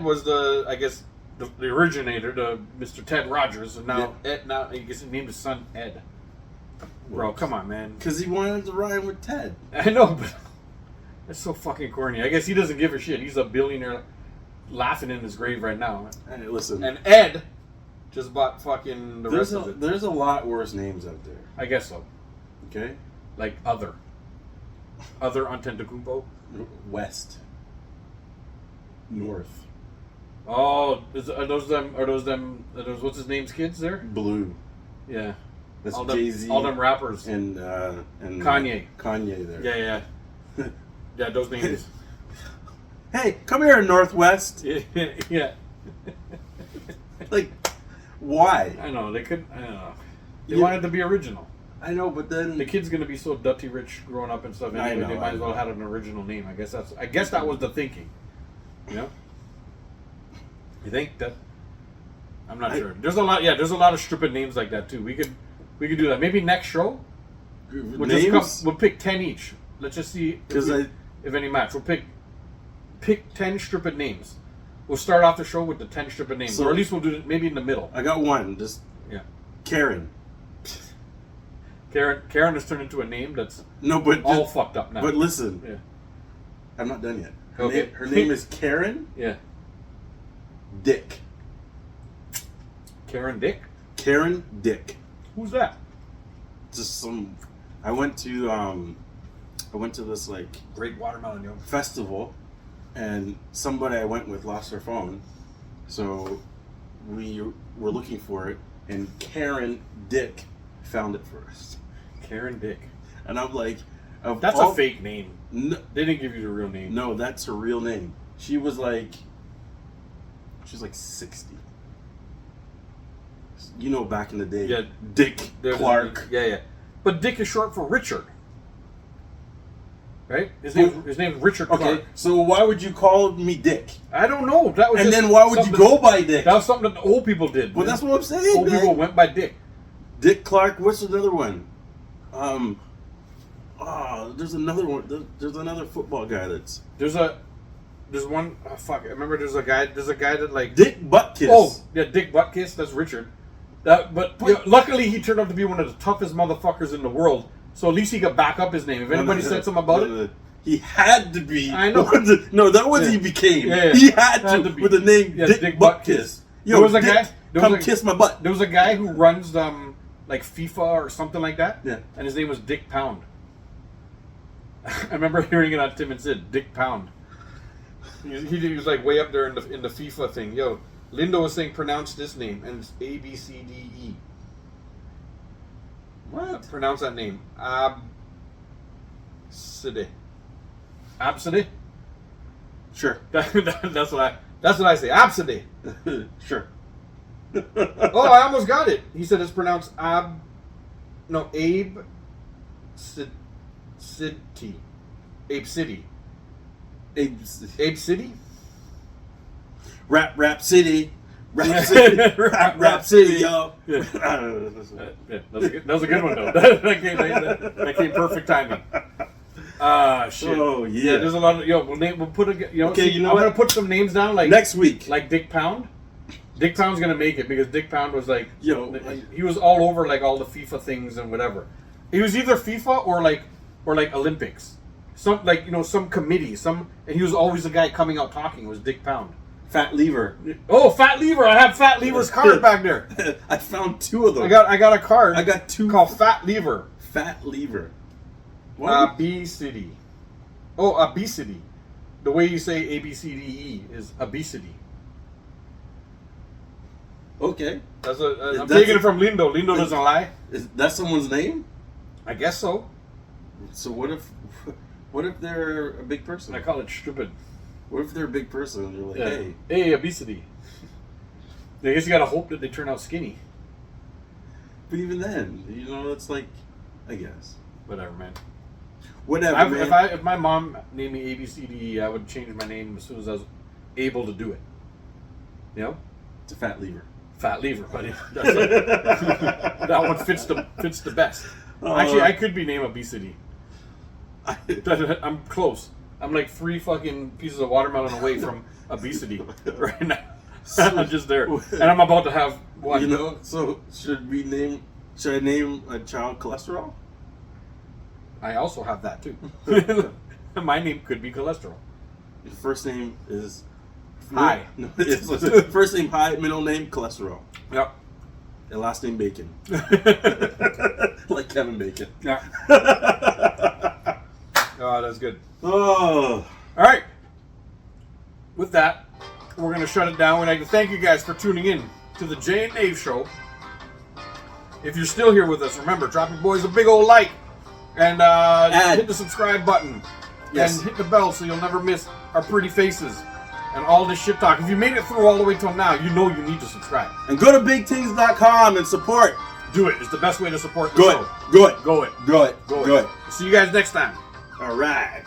was the, I guess, the originator, the Mr. Ted Rogers, and now Ed. Now I guess he named his son Ed. Bro, come on, man. Because he wanted to ride with Ted. I know, but that's so fucking corny. I guess he doesn't give a shit. He's a billionaire, laughing in his grave right now. Hey, listen. And Ed just bought fucking the rest of it. There's a lot worse names out there. I guess so. Okay. Like other Antetokounmpo. West. North. Oh, are those what's his name's kids there? Blue. Yeah. That's All Jay-Z. them rappers. And Kanye. Kanye there. Yeah. Yeah, those names. Hey, come here, Northwest. Yeah. Like, why? I know, they couldn't, I don't know. They Yeah. wanted to be original. I know, but then The kid's gonna be so dutty rich growing up and stuff anyway, they might as well have an original name. I guess that was the thinking. You know? You think that? I'm not sure. There's a lot of stupid names like that too. We could do that. Maybe next show names. we'll pick 10 each. Let's just see if any match. We'll pick 10 stupid names. We'll start off the show with the 10 stupid names, So- or at least we'll do it maybe in the middle. I got one. Just Yeah. Karen. Karen has turned into a name that's No, but all fucked up now. But listen, Yeah. I'm not done yet. Okay. Her name is Karen Yeah. Dick. Karen Dick? Karen Dick. Who's that? Just some. I went to this like Great watermelon, yo. festival, and somebody I went with lost their phone, so we were looking for it, and Karen Dick found it for us. Karen Dick. And I'm like, That's a fake name. No, They didn't give you the real name. no, that's her real name. She was like 60. You know, back in the day. Yeah. Dick There's- Clark. Yeah. But Dick is short for Richard. Right? His name's Richard Clark. Okay, so why would you call me Dick? I don't know. That was And just then why would you something- go by Dick? That was something that the old people did. Well, man. that's what I'm saying. Old man. people went by Dick. Dick Clark. What's another one? There's another one. There's another football guy that's There's one. Oh, fuck! I remember. There's a guy that like. Dick Buttkiss. Oh, yeah, Dick Buttkiss. That's Richard. But luckily, he turned out to be one of the toughest motherfuckers in the world. So at least he could back up his name. If anybody said something about it, he had to be. I know. No, that was Yeah. he became. Yeah. He had Had to to be. with the name Yeah, Dick Dick Buttkiss. Buttkiss. Yo, There was a Dick, guy- there come was a- kiss my butt. there was a guy who runs like FIFA or something like that. Yeah. And his name was Dick Pound. I remember hearing it on Tim and Sid. Dick Pound. He was like way up there in the FIFA thing. Yo, Lindo was saying pronounce this name, and it's ABCDE. What? Pronounce that name. Abside. Abside? Sure. That's what I say. Abside. Sure. Oh, I almost got it. He said it's pronounced Abe City. Abe City. Abe City? Rap City. Rap City. Rap City, yo. Yeah. Yeah, that was a good one though. that came perfect timing. Shit. Oh, yeah. There's a lot of we'll put Okay, you know I'm what? gonna put some names down like Next week. like Dick Pound. Dick Pound's gonna make it because Dick Pound was like he was all over like all the FIFA things and whatever. He was either FIFA or like Olympics. Some some committee, and he was always the guy coming out talking was Dick Pound. Fat Lever. Oh, Fat Lever! I have Fat Lever's card back there. I found two of them. I got a card. I got two called Fat Lever. Fat Lever. What? Obesity. Oh, obesity. The way you say ABCDE is obesity. Okay. I'm taking it from Lindo. Lindo doesn't lie. Is that someone's name? I guess so. So what if they're a big person? I call it stupid. What if they're a big person and you're like, hey, Hey, obesity. I guess you gotta hope that they turn out skinny. but even then, it's like, I guess. Whatever, man. Whatever, man. If my mom named me ABCDE, I would change my name as soon as I was able to do it. You know? It's a Fat Lever. Fat Lever, buddy. That one fits the best. Actually, I could be named obesity. I'm close. I'm like 3 fucking pieces of watermelon away from obesity right now. I'm just there, and I'm about to have one. So should I name a child cholesterol? I also have that too. My name could be cholesterol. Your first name is Hi. No, first name Hi, middle name cholesterol, Yep. and last name Bacon, like Kevin Bacon. Yeah. Oh, that's good. Oh, All right. With that, we're going to shut it down. We'd like to thank you guys for tuning in to the Jay and Dave Show. If you're still here with us, remember, drop your boys a big old like and hit the subscribe button. Yes. And hit the bell so you'll never miss our pretty faces and all this shit talk. If you made it through all the way till now, you know you need to subscribe. and go to bigtings.com and support. Do it. It's the best way to support the Good, show. good, Go it. good, Go good. it. See you guys next time. All right.